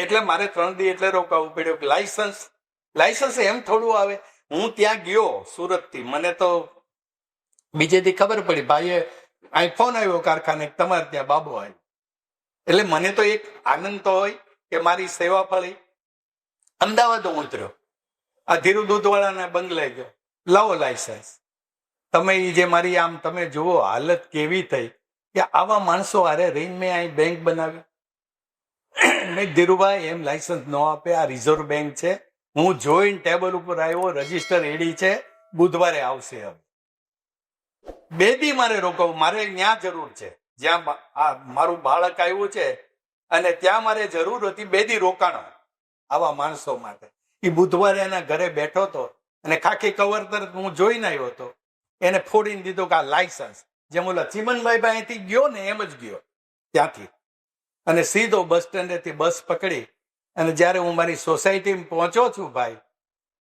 એટલે મારે 3 દી એટલે રોકાવું પડ્યું કે લાયસન્સ એમ થોડું આવે. હું ત્યાં ગયો સુરતથી, મને તો બીજે દી ખબર પડી, ભાઈએ અહીં ફોન આવ્યો કારખાને, તમારે ત્યાં બાબો આવ્યો. એટલે મને તો એક આનંદ તો હોય કે મારી સેવા ફળી. અમદાવાદ ઉતર્યો, આ ધીરુ દૂધવાળાના બંગલે ગયો, લાવો લાયસન્સ. તમે જે મારી આમ તમે જુઓ હાલત કેવી થઈ કે આવા માણસો હારે રહીને મેં અહીં બેંક બનાવ્યું. મેં ધીરુભાઈ એમ લાયસન્સ ન આપે, આ રિઝર્વ બેંક છે. હું જોઈને ટેબલ ઉપર આવ્યો, રજીસ્ટર એડી છે, બુધવારે આવશે. હવે 2 દી મારે રોકાવું, મારે ત્યાં જરૂર છે, જ્યાં મારું બાળક આવ્યું છે અને ત્યાં મારે જરૂર હતી. 2 દી રોકાણો આવા માણસો માટે. એ બુધવારે એના ઘરે બેઠો હતો અને ખાખી કવર તરત હું જોઈને આવ્યો હતો. એને ફોડીને દીધું કે આ લાયસન્સ. જેમ ઓલા ચીમનભાઈ અહીંથી ગયો ને એમ જ ગયો ત્યાંથી, અને સીધો બસ સ્ટેન્ડેથી બસ પકડી અને જયારે હું મારી સોસાયટીમાં પહોંચ્યો છું ભાઈ,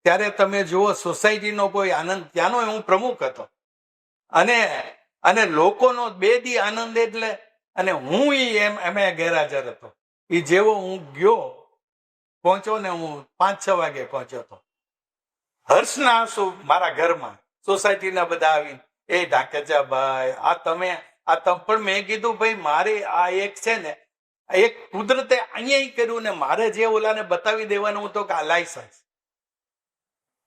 ત્યારે તમે જુઓ સોસાયટીનો કોઈ આનંદ. ત્યાંનો હું પ્રમુખ હતો અને લોકોનો 2 દી આનંદ. એટલે અને હું એમ ગેરહાજર હતો. એ જેવો હું ગયો પહોંચ્યો ને, હું 5-6 વાગે પહોંચ્યો હતો. હર્ષના આંસુ મારા ઘરમાં, સોસાયટીના બધા આવીને, એ ઢાકેચા ભાઈ આ પણ મેં કીધું ભાઈ મારે આ એક છે ને, એક કુદરતે અહીંયા કર્યું ને મારે જે ઓલાને બતાવી દેવાનું હતું કે આ લાયસન્સ.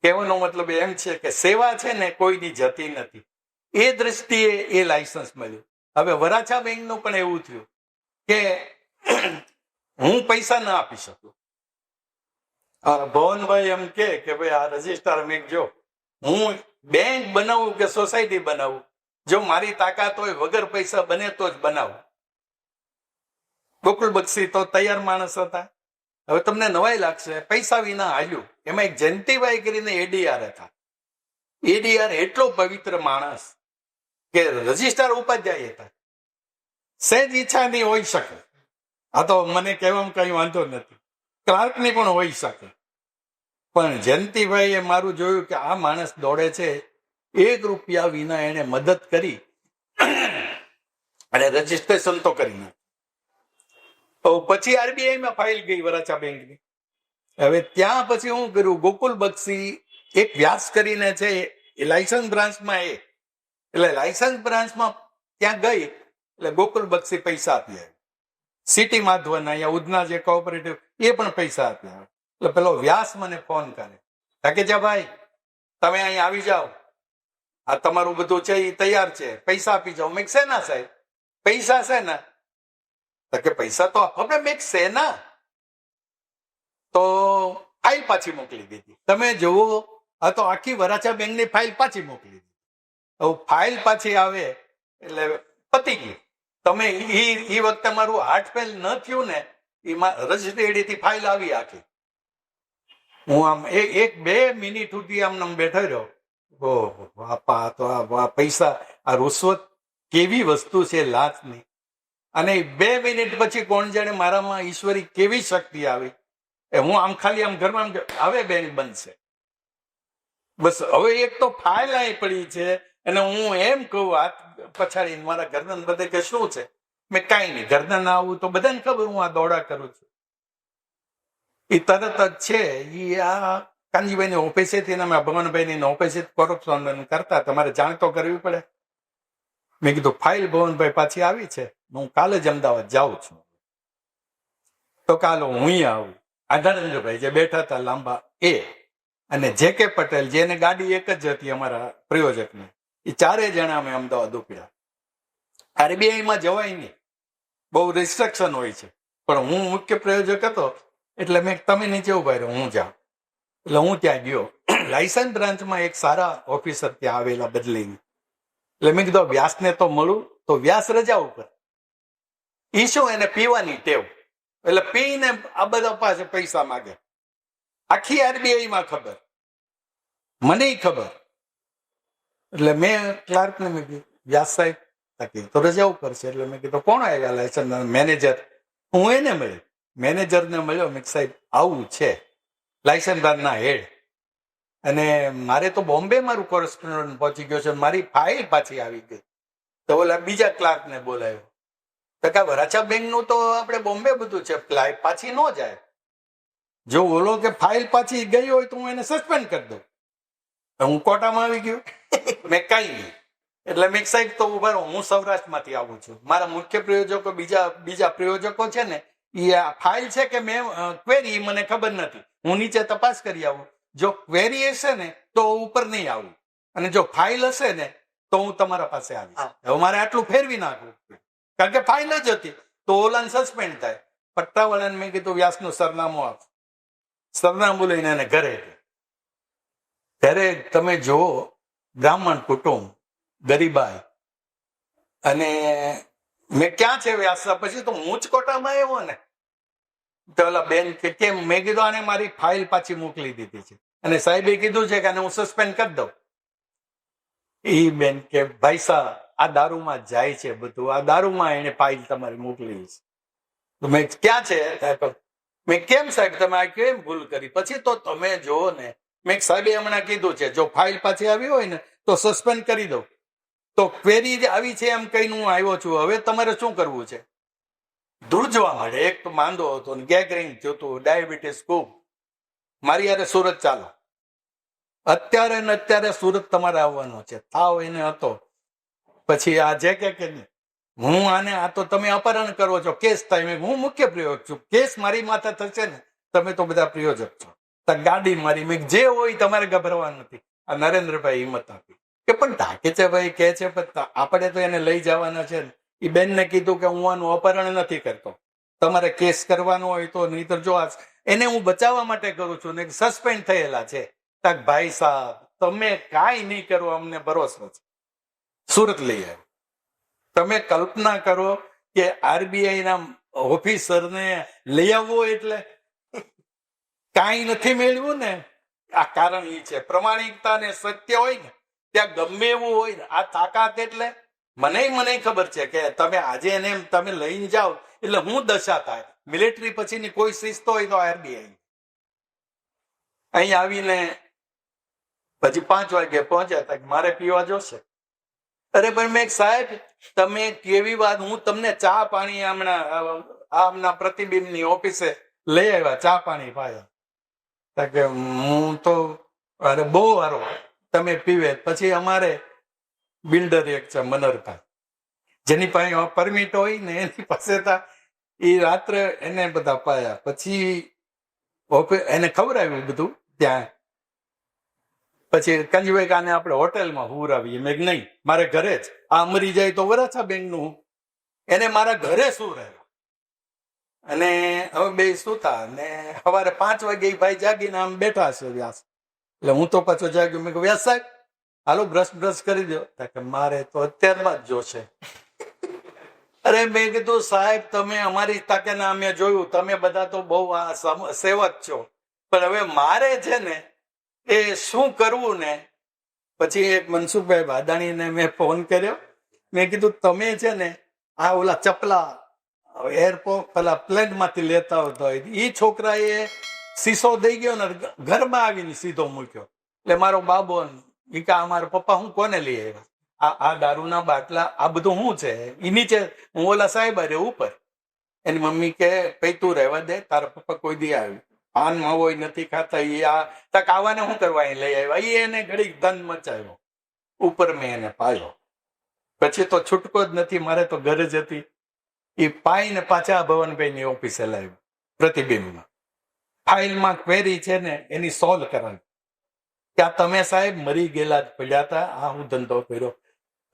કહેવાનો મતલબ એમ છે કે સેવા છે ને કોઈની જતી નથી. એ દ્રષ્ટિએ એ લાયસન્સ મળ્યું. હવે વરાછા બેંકનું પણ એવું થયું કે હું પૈસા ના આપી શકું. ભવનભાઈ એમ કે ભાઈ આ રજીસ્ટર મેં જો હું બેંક બનાવું કે સોસાયટી બનાવું, જો મારી તાકાત હોય વગર પૈસા બને તો જ બનાવું. ગોકુલ બક્ષી તો તૈયાર માણસ હતા. હવે તમને નવાઈ લાગશે, પૈસા વિના હાલ્યું. એમાં એક જયંતિભાઈ કરીને એડીઆર હતા. એડીઆર એટલો પવિત્ર માણસ કે રજીસ્ટ્રાર ઉપાધ્યાય હતા. સહેજ ઈચ્છા નહીં હોઈ શકે, આ તો મને કહેવામાં કઈ વાંધો નથી, ક્લાર્કની પણ હોઈ શકે. પણ જયંતિભાઈએ મારું જોયું કે આ માણસ દોડે છે, 1 રૂપિયા વિના એને મદદ કરી અને રજીસ્ટ્રેશન તો કરી નાખ્યું. પછી આરબીઆઈમાં ફાઇલ ગઈ વરાછા બેંકની. હવે ત્યાં પછી હું કર્યું, ગોકુલ બક્ષી એક વ્યાસ કરીને છે એ લાયસન્સ બ્રાન્ચમાં એટલે લાયસન્સ બ્રાન્ચમાં ત્યાં ગઈ એટલે ગોકુલ બક્ષી પૈસા આપી આવી. સિટી માધવન અહીંયા ઉધના જે કોઓપરેટિવ એ પણ પૈસા આપ્યા. એટલે પેલો વ્યાસ મને ફોન કરે, ધાકેજા ભાઈ તમે અહીં આવી જાઓ, આ તમારું બધું છે એ તૈયાર છે, પૈસા આપી જાઓ. મેં શેના સાહેબ પૈસા છે ને? તો કે પૈસા તો આપણે મેં શેના? તો ફાઇલ પાછી મોકલી દીધી. તમે જુઓ, આ તો આખી વરાછા બેંકની ફાઇલ પાછી મોકલી દીધી. હવે ફાઇલ પાછી આવે એટલે પતી ગયું. તમે એ વખતે મારું હાર્ટ ફેલ ન થયું ને, એમાં રજડેડીથી ફાઇલ આવી આખી. હું આમ 1-2 મિનિટ સુધી આમ બેઠો રહ્યો. ઓહો બાપા, તો આ પૈસા, આ રૂશ્વત કેવી વસ્તુ છે લાચની. અને 2 મિનિટ પછી કોણ જાણે મારામાં ઈશ્વરી કેવી શક્તિ આવી. હું આમ ખાલી આમ ઘરમાં હવે બેંક બનશે બસ. હવે એક તો ફાઇલ અહીં પડી છે અને હું એમ કહું હાથ પછાડીને મારા ઘરના બધે કે શું છે? મેં કાંઈ નહીં, ઘરના ના આવું તો બધાને ખબર હું આ દોડા કરું છું. એ તરત જ છે એ આ કાનજીભાઈની ઓફિસેથી ને ભવનભાઈની ઓફિસે કોરસ્પોન્ડન્ટ કરતા, તમારે જાણ તો કરવી પડે. મેં કીધું ફાઇલ ભવનભાઈ પાછી આવી છે, હું કાલે જ અમદાવાદ જાઉં છું. તો કાલે હું આવું. આ નરેન્દ્રભાઈ જે બેઠા હતા લાંબા એ, અને જે કે પટેલ જેને ગાડી એક જ હતી અમારા પ્રયોજકની, એ 4 જણા અમે અમદાવાદ ઉપડ્યા. આરબીઆઈમાં જવાય નહીં, બહુ રિસ્ટ્રિક્શન હોય છે, પણ હું મુખ્ય પ્રયોજક હતો એટલે મેં તમે નીચે ઉભા રહ્યો, હું જાઉં. એટલે હું ત્યાં ગયો. લાયસન્સ બ્રાન્ચમાં એક સારા ઓફિસર ત્યાં આવેલા બદલીને. એટલે મેં કીધું વ્યાસને તો મળું. તો વ્યાસ રજા ઉપર. ઈ શું, એને પીવાની ટેવ, એટલે પીને આ બધા પાસે પૈસા માગે. આખી આરબીઆઈમાં ખબર, મને ખબર. એટલે મેં ક્લાર્કને મેં કીધું વ્યાસ સાહેબ તો રજા ઉપર છે. એટલે મેં કીધું કોણ આવ્યા? Licence manager. હું એને મળ્યો, મેનેજરને મળ્યો. મેં સાહેબ આવું છે, લાયસન્સ બ્રાન્ચના હેડ, અને મારે તો બોમ્બે મારું કોરેસ્પોન્ડન્ટ પહોંચી ગયો છે, મારી ફાઇલ પાછી આવી ગઈ. તો ઓલા બીજા ક્લાર્કને બોલાવ્યો. તો કે વરાછા બેંકનું તો આપણે બોમ્બે બધું છે, ફ્લાઇટ પાછી ન જાય. જો ઓલો કે ફાઇલ પાછી ગઈ હોય તો હું એને સસ્પેન્ડ કરી દઉં. હું કોટામાં આવી ગયો. મેં કઈ નહીં. એટલે મેં સાહેબ તો ઉભા રહો, હું સૌરાષ્ટ્રમાંથી આવું છું, મારા મુખ્ય પ્રયોજકો બીજા પ્રયોજકો છે ને, એ ફાઇલ છે કે મેં ક્વેરી મને ખબર નથી, હું નીચે તપાસ કરી આવું. જો ક્વેરી હશે ને તો ઉપર નહીં આવું, અને જો ફાઇલ હશે ને તો હું તમારા પાસે આવીશ. હવે મારે આટલું ફેરવી નાખવું, કારણ કે ફાઇલ જ હતી. તો ઓલાને સસ્પેન્ડ થાય. પટ્ટાવાળાને મેં કીધું વ્યાસનું સરનામું આપ. સરનામું લઈને એને ઘરે તમે જુઓ, બ્રાહ્મણ કુટુંબ, ગરીબાઈ, અને મેં ક્યાં છે વ્યાસ? પછી તો હું જ કોટામાં આવ્યો ને. તો ઓલા બેન કે કેમ? મેં કીધું આને મારી ફાઇલ પાછી મોકલી દીધી છે, અને સાહેબે કીધું છે કે આને હું સસ્પેન્ડ કરી દઉં. એ બેન કે ભાઈ સાહેબ આ દારૂમાં જાય છે બધું, આ દારૂમાં એને ફાઇલ તમારી મોકલી છે. તો મેં ક્યાં છે? મેં કેમ સાહેબ તમે આ કેમ ભૂલ કરી? પછી તો તમે જુઓ ને, મેં સાહેબે હમણાં કીધું છે જો ફાઇલ પાછી આવી હોય ને તો સસ્પેન્ડ કરી દઉં. તો ક્વેરી આવી છે એમ કહીને હું આવ્યો છું. હવે તમારે શું કરવું છે? ધ્રુજવા માંડે. એક તો માંદો હતો, ગેંગરીન થયું હતું, ડાયાબિટીસ ખૂબ. મારી યારે સુરત ચાલો, અત્યારે ને અત્યારે સુરત તમારે આવવાનો છે, તાવ એને હતો. પછી આ જે કે નહીં, હું આને આ તો તમે અપહરણ કરો છો, કેસ થાય. હું મુખ્ય પ્રયોજક છું, કેસ મારી માથે થશે ને, તમે તો બધા પ્રયોજક છો. ગાડી મારી મેં જે હોય તમારે ગભરવાનું નથી. આ નરેન્દ્રભાઈ હિંમત આપી કે પણ ઢાકે છે ભાઈ કે છે, પણ આપણે તો એને લઈ જવાના છે ને. એ બેનને કીધું કે હું આનું અપહરણ નથી કરતો, તમારે કેસ કરવાનો હોય તો, નહીતર જો એને હું બચાવવા માટે કરું છું ને સસ્પેન્ડ થયેલા છે. તક ભાઈ સાહેબ તમે કાંઈ નહીં કરો, અમને ભરોસો છે. સુરત લઈ આવ્યો. તમે કલ્પના કરો કે આરબીઆઈ ના ઓફિસરને લઈ આવવો એટલે કાંઈ નથી મેળવ્યું ને. આ કારણ એ છે, પ્રમાણિકતા ને સત્ય હોય ને ત્યાં ગમે એવું હોય ને, આ તાકાત. એટલે મને ખબર છે કે તમે આજે એને તમે લઈને જાઓ એટલે હું દશા થાય. મિલિટરી પછીની કોઈ શિસ્ત હોય તો આરબીઆઈ. અહીં આવીને પછી 5 વાગે પહોંચ્યા હતા, મારે પીવા જોશે. અરે પણ મેં સાહેબ તમે કેવી વાત, હું તમને ચા પાણી હમણાં પ્રતિબિંબની ઓફિસે લઈ આવ્યા, ચા પાણી પાયા. કે હું તો અરે બહુ સારો, તમે પીવે. પછી અમારે બિલ્ડર એક છે મનરભાઈ, જેની પાસે પરમિટ હોય ને એની પાસે એ રાત્રે એને બધા પાયા. પછી એને ખવડાવ્યું બધું ત્યાં. પછી કંજુભાઈ કાને આપણે હોટેલમાં હુરાવીએ. મેં કીધું નહીં, મારે ઘરે જ. આ મરી જાય તો વરાછા બેંકનું, એને મારા ઘરે શું રહ્યો. અને હવે બે સુતા ને સવારે 5 વાગે ભાઈ જાગીને આમ બેઠા છે વ્યાસ. એટલે હું તો પાછો જાગ્યો. મેં કહ્યું વ્યાસ સાહેબ હાલો બ્રશ કરી દો. કે મારે તો અત્યારમાં જ જોશે. અરે મેં કીધું સાહેબ તમે અમારી તાકેના અમે જોયું, તમે બધા તો બહુ સેવક છો, પણ હવે મારે છે ને એ શું કરવું ને. પછી એક મનસુખભાઈ વાદાણીને મેં ફોન કર્યો. મેં કીધું તમે છે ને આ ઓલા ચપલા એરપોર્ટ પેલા પ્લેનમાંથી લેતા આવતા હોય, એ છોકરાએ શીશો દઈ ગયો ને ઘરમાં આવીને સીધો મૂક્યો. એટલે મારો બાબો એ કે મારા પપ્પા હું કોને લઈ આવ્યા, આ દારૂના બાટલા આ બધું શું છે. એ નીચે હું ઓલા સાહેબ અરે ઉપર. એની મમ્મી કે પૈ તું રહેવા દે, તારા પપ્પા કોઈ દી આવ્યું પાનમાં હોય નથી ખાતા. એ આ તક આવાને શું કરવા અહીં લઈ આવ્યા. એ એને ઘડીક ધન મચાવ્યો. ઉપર મેં એને પાયો. પછી તો છૂટકો જ નથી, મારે તો ઘર જ હતી. એ પાઈને પાછા ભવનભાઈની ઓફિસે લાવ્યો. પ્રતિબિંબમાં ફાઇલમાં ક્વેરી છે ને એની સોલ્વ કરાવી. ત્યાં તમે સાહેબ મરી ગયેલા જ પડ્યા હતા, આ હું ધંધો કર્યો.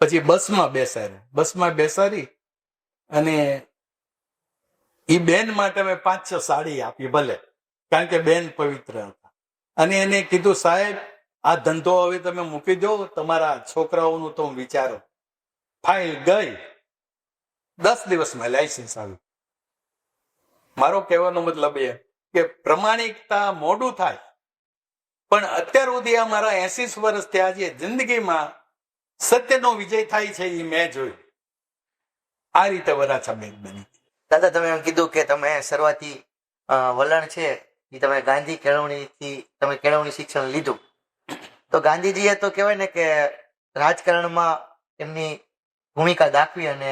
પછી બસમાં બેસાડી અને એ બેન માટે મેં 5-6 સાડી આપી ભલે, કારણ કે બેન પવિત્ર હતા. અને એને કીધું સાહેબ આ ધંધો હવે તમે મૂકી દો, તમારા છોકરાઓનું તો વિચારો. ફાઇલ ગઈ, 10 દિવસમાં લાયસન્સ આવ્યું. મારો કહેવાનો મતલબ એ કે પ્રમાણિકતા મોડું થાય, પણ અત્યાર સુધી આ મારા 80 વર્ષ થયા છે જિંદગીમાં સત્યનો વિજય થાય છે એ મેં જોયું. આ રીતે વરાછા બેંક બની.
દાદા તમે એમ કીધું કે તમે શરૂઆતી વલણ છે એ તમે ગાંધી કેળવણીથી તમે કેળવણી શિક્ષણ લીધું. તો ગાંધીજીએ તો કહેવાય ને કે રાજકારણમાં એમની ભૂમિકા દાખવી અને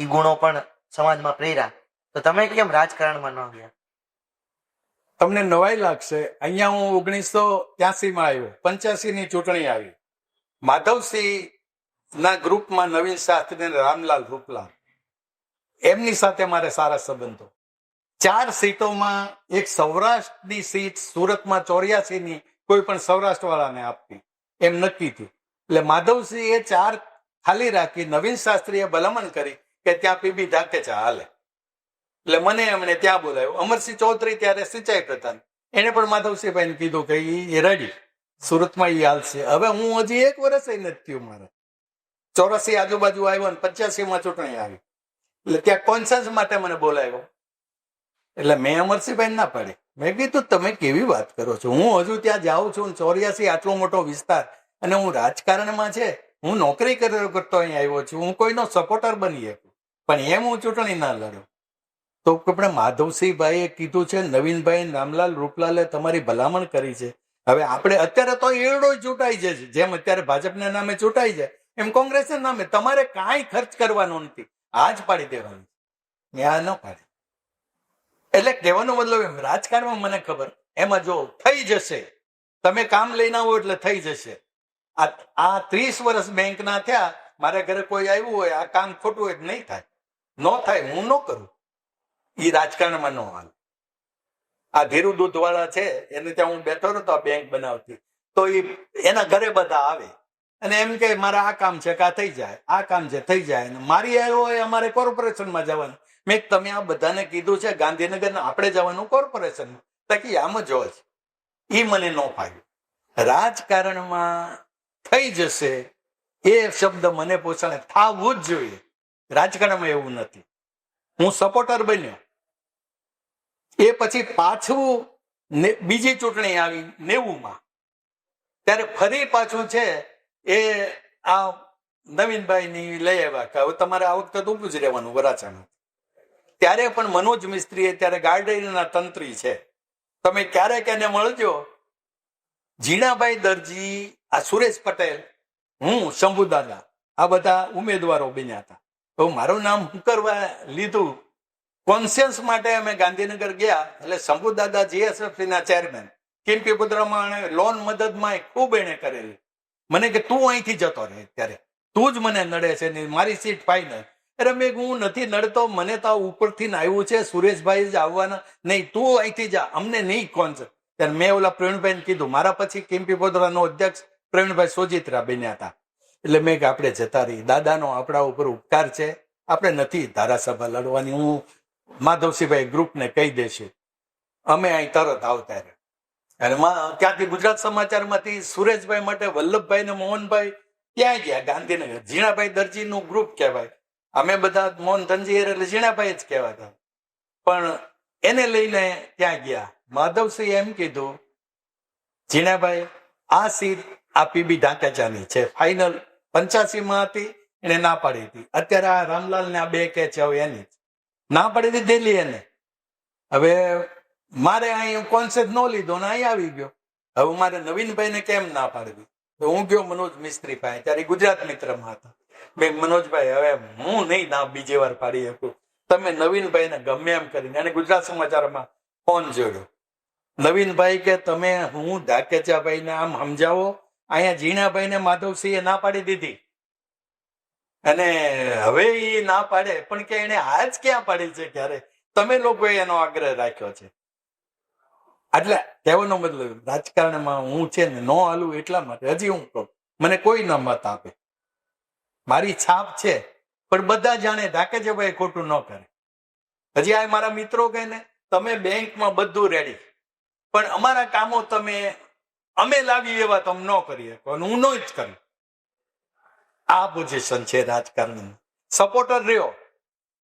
એ ગુણો પણ સમાજમાં પ્રેર્યા. તો તમે કેમ રાજકારણમાં ન ગયા?
તમને નવાઈ લાગશે, અહીંયા હું 1983માં આવ્યો, 85 ની ચૂંટણી આવી. માધવસિંહ ના ગ્રુપમાં નવીન શાસ્ત્રી અને રામલાલ રૂપલાલ, એમની સાથે મારે સારા સંબંધો. 4 સીટોમાં એક સૌરાષ્ટ્રની સીટ સુરતમાં 84 ની કોઈ પણ સૌરાષ્ટ્ર વાળાને આપવી એમ નક્કી થયું. એટલે માધવસિંહ એ 4 ખાલી રાખી. નવીન શાસ્ત્રીએ ભલામણ કરી કે ત્યાં પીબી ઢાકેચા હાલે. એટલે મને એમણે ત્યાં બોલાવ્યો. અમરસિંહ ચૌધરી ત્યારે સિંચાઈ પ્રધાન, એને પણ માધવસિંહભાઈને કીધું કે એ રેડી, સુરતમાં એ હાલશે. હવે હું હજી 1 વર્ષ નથી થયું મારે. 84 આજુબાજુ આવ્યો ને 85માં ચૂંટણી આવી. એટલે ત્યાં કોન્સન્સ માટે મને બોલાવ્યો. એટલે મેં અમરસિંહભાઈ ના પાડી. મેં કીધું તમે કેવી વાત કરો છો, હું હજુ ત્યાં જાઉં છું. 84 આટલો મોટો વિસ્તાર, અને હું રાજકારણમાં છે, હું નોકરી કરતો અહીં આવ્યો છું, હું કોઈનો સપોર્ટર બની શકું, પણ એમ હું ચૂંટણી ના લડ્યો. તો આપણે માધવસિંહભાઈએ કીધું છે, નવીનભાઈ રામલાલ રૂપલાલે તમારી ભલામણ કરી છે. હવે આપણે અત્યારે તો એરડો ચૂંટાઈ જાય છે, જેમ અત્યારે ભાજપના નામે ચૂંટાઈ જાય એમ કોંગ્રેસના નામે તમારે કાંઈ ખર્ચ કરવાનો નથી, આ જ પાડી દેવાનું. મેં ન પાડી. એટલે કહેવાનો મતલબ એમ, રાજકારણમાં મને ખબર એમાં જો થઈ જશે, તમે કામ લઈને આવો એટલે થઈ જશે. આ 30 વર્ષ બેંકના થયા, મારા ઘરે કોઈ આવ્યું હોય આ કામ ખોટું હોય નહીં થાય, ન થાય, હું ન કરું. એ રાજકારણમાં ન હાલ. આ ધીરુ દૂધ વાળા છે એને ત્યાં હું બેઠો નતો બેંક બનાવતી, તો એના ઘરે બધા આવે અને એમ કે મારે આ કામ છે કે આ થઈ જાય, આ કામ છે થઈ જાય. મારી આવ્યો હોય અમારે કોર્પોરેશનમાં જવાનું. મેં તમે આ બધાને કીધું છે ગાંધીનગર આપણે જવાનું કોર્પોરેશનમાં, તાકી આમ જ હોય. એ મને ન ફાવ્યું. રાજકારણમાં થઈ જશે એ શબ્દ મને પોષણે થવું જ જોઈએ. રાજકારણમાં એવું નથી. હું સપોર્ટર બન્યો. એ પછી પાછું બીજી ચૂંટણી આવી 90માં, ત્યારે ફરી પાછું છે એ આ નવીનભાઈની લઈ આવ્યા કે હવે તમારે આ વખતે ઊભું જ રહેવાનું વરાછામાં. ત્યારે પણ મનોજ મિસ્ત્રી ત્યારે ગાર્ડનના તંત્રી છે, તમે ક્યારેક એને મળજો. જીણાભાઈ દરજી, આ સુરેશ પટેલ, હું, શંભુદાદા, આ બધા ઉમેદવારો બન્યા હતા. તો મારું નામ હું કરવા લીધું કોન્શિયન્સ માટે અમે ગાંધીનગર ગયા. એટલે શંભુદાદા જીએસએફસી ના ચેરમેન, કેમ્પી પુત્રમાં લોન મદદમાં ખૂબ એને કરેલી. મને કે તું અહીંથી જતો રહે ત્યારે તું જ મને નડે છે ને મારી સીટ ફાઈનલ. અરે મેં હું નથી નડતો, મને તો ઉપરથી આવ્યું છે, સુરેશભાઈ જ આવવાના, નહીં તું અહીંથી જા, અમને નહીં કોણ છે. ત્યારે મેં ઓલા પ્રવીણભાઈને કીધું, મારા પછી કેમ્પી પોદરાનો અધ્યક્ષ પ્રવીણભાઈ સોજિત્રા બન્યા હતા. એટલે મેં કે આપણે જતા રહી, દાદાનો આપણા ઉપર ઉપકાર છે, આપણે નથી ધારાસભા લડવાની. હું માધવસિંહભાઈ ગ્રુપને કહી દેશું, અમે અહીં તરત આવતા રહે. અને ત્યાંથી ગુજરાત સમાચારમાંથી સુરેશભાઈ માટે વલ્લભભાઈ ને મોહનભાઈ ત્યાં ગયા ગાંધીનગર. ઝીણાભાઈ દરજીનું ગ્રુપ કહેવાય, અમે બધા મોહન ધનજી એટલે ઝીણાભાઈ જ કહેવાતા. પણ એને લઈને ત્યાં ગયા. માધવસિંહ એમ કીધું, ઝીણાભાઈ આ સીટ આ પીબી ઢાકેચાની છે, ફાઇનલ 85 હતી, એને ના પાડી હતી. અત્યારે આ રામલાલ ને આ બે કે છે હવે એની ના પાડી દીધેલી એને. હવે મારે અહીં કોન્સેપ્ટ ન લીધો ને અહીં આવી ગયો. હવે મારે નવીનભાઈ ને કેમ ના પાડવી? હું ગયો મનોજ મિસ્ત્રી પાસે, ત્યારે ગુજરાત મિત્રમાં હતા. મેં મનોજભાઈ હવે હું નહીં ના બીજી વાર પાડી શકું, તમે નવીનભાઈ ને ગમે એમ કરીને. અને ગુજરાત સમાચારમાં ફોન જોડ્યો. નવીનભાઈ કે તમે હું ધાકેચાભાઈ ને આમ સમજાવો, અહીંયા ઝીણાભાઈ ને માધવસિંહે ના પાડી દીધી અને હવે એ ના પાડે, પણ કે એને આજ ક્યાં પાડી છે? ક્યારે તમે લોકોએ એનો આગ્રહ રાખ્યો છે. એટલે કહેવાનો મતલબ રાજકારણમાં હું છે ને નો હાલું એટલા માટે. હજી હું કહું, મને કોઈ ન મત આપે, મારી છાપ છે, પણ બધા જાણે ધાકેચાભાઈ ખોટું ન કરે. હજી આ મારા મિત્રો કહે ને, તમે બેંકમાં બધું રેડી, પણ અમારા કામો તમે અમે લાવી એવા તમે ન કરી શકો, અને હું ન જ કરું. આ પોઝિશન છે રાજકારણ. સપોર્ટર રહ્યો,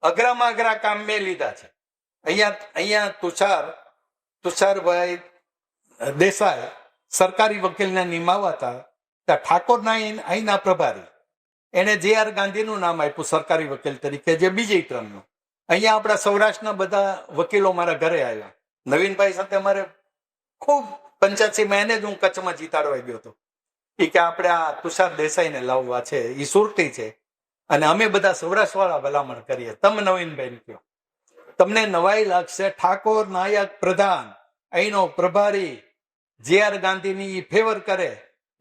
અઘરામાં અઘરા કામ મેં લીધા છે. અહીંયા તુષારભાઈ દેસાઈ સરકારી વકીલને નિમાવાતા, ત્યાં ઠાકોરના અહીંના પ્રભારી, એને JR ગાંધીનું નામ આપ્યું સરકારી વકીલ તરીકે, જે બીજી ક્રમનું. અહીંયા આપણા સૌરાષ્ટ્રના બધા વકીલો મારા ઘરે આવ્યા. નવીનભાઈ સાથે મારે ખૂબ 85માં એને જ હું કચ્છમાં જીતાડવા ગયો હતો. એ કે આપણે આ તુષાર દેસાઈને લાવવા છે, એ સુરતી છે, અને અમે બધા સૌરાષ્ટ્ર વાળા ભલામણ કરીએ. તમે નવીનભાઈ કહો, તમને નવાઈ લાગશે. ઠાકોર નાયક પ્રધાન અહીંનો પ્રભારી JR ગાંધીની ફેવર કરે,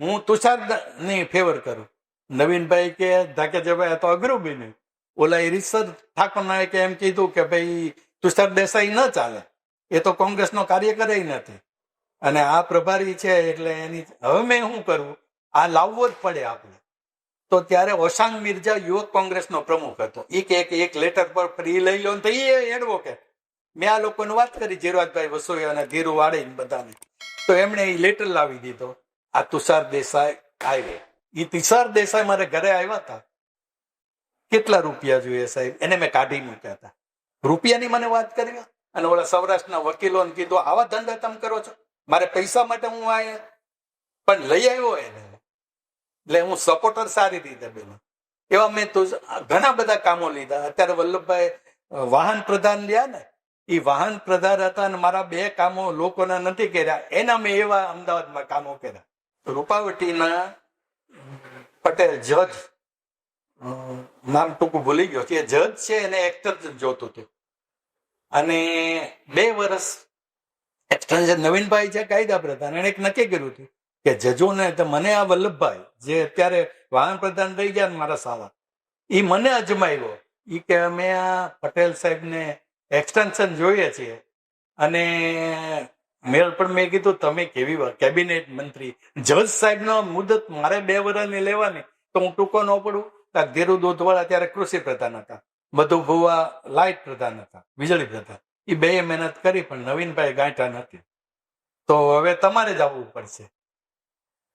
હું તુષારની ફેવર કરું. નવીનભાઈ કે ધાકેચાભાઈ આ તો અઘરું બન્યું. ઓલા એ રિસર્ચ ઠાકોર નાયકે એમ કીધું કે ભાઈ તુષાર દેસાઈ ન ચાલે, એ તો કોંગ્રેસનો કાર્યકર નથી, અને આ પ્રભારી છે એટલે એની. હવે મેં શું કરવું? આ લાવવો જ પડે આપણે. તો ત્યારે ઓશાંગ મિર્ઝા યુવક કોંગ્રેસનો પ્રમુખ હતો. એક લેટર પર ફ્રી લઈ લો તો એ એડવોકેટ. મેં આ લોકોને વાત કરી, જીરવાજભાઈ વસોયા અને ધીરુ વાડે બધાને, તો એમણે એ લેટર લાવી દીધો. આ તુષાર દેસાઈ આવ્યા. એ તુષાર દેસાઈ મારે ઘરે આવ્યા હતા. કેટલા રૂપિયા જોઈએ સાહેબ? એને મેં કાઢી મૂક્યા હતા. રૂપિયાની મને વાત કરી. અને ઓલા સૌરાષ્ટ્રના વકીલોને કીધું, આવા ધંધા તમે કરો છો? મારે પૈસા માટે હું આ પણ લઈ આવ્યો એને. એટલે હું સપોર્ટર સારી રીતે બન્યો. એવા મેં તો ઘણા બધા કામો લીધા. અત્યારે વલ્લભભાઈ વાહન પ્રધાન લ્યા ને, એ વાહન પ્રધાન હતા, અને મારા 2 કામો લોકોના નથી કર્યા, એના મેં એવા અમદાવાદમાં કામો કર્યા. રૂપાવટીના પટેલ જજ, નામ ટૂંકું ભૂલી ગયો છે, જજ છે, એને એક્ટર જોતું હતું, અને 2 વર્ષ એક્સટેન્શન. નવીનભાઈ છે કાયદા પ્રધાન, એને એક નક્કી કર્યું હતું કે જજોને, તો મને આ વલ્લભભાઈ જે અત્યારે વાહન પ્રધાન રહી ગયા મારા સાલા, એ મને અજમાવ્યો. એ કે અમે આ પટેલ સાહેબને એક્સટેન્શન જોઈએ છીએ. અને મેલ પણ મેં કીધું, તમે કેવી કેબિનેટ મંત્રી, જજ સાહેબનો મુદત મારે 2 વર્ષની લેવાની, તો હું ટૂંકો ન પડું. ધીરુ દૂધવાળા ત્યારે કૃષિ પ્રધાન હતા, મધુ ભુવા લાઇટ પ્રધાન હતા, વીજળી પ્રધાન. એ 2 મહેનત કરી, પણ નવીનભાઈ ગાંઠા નથી. તો હવે તમારે જ આવવું પડશે.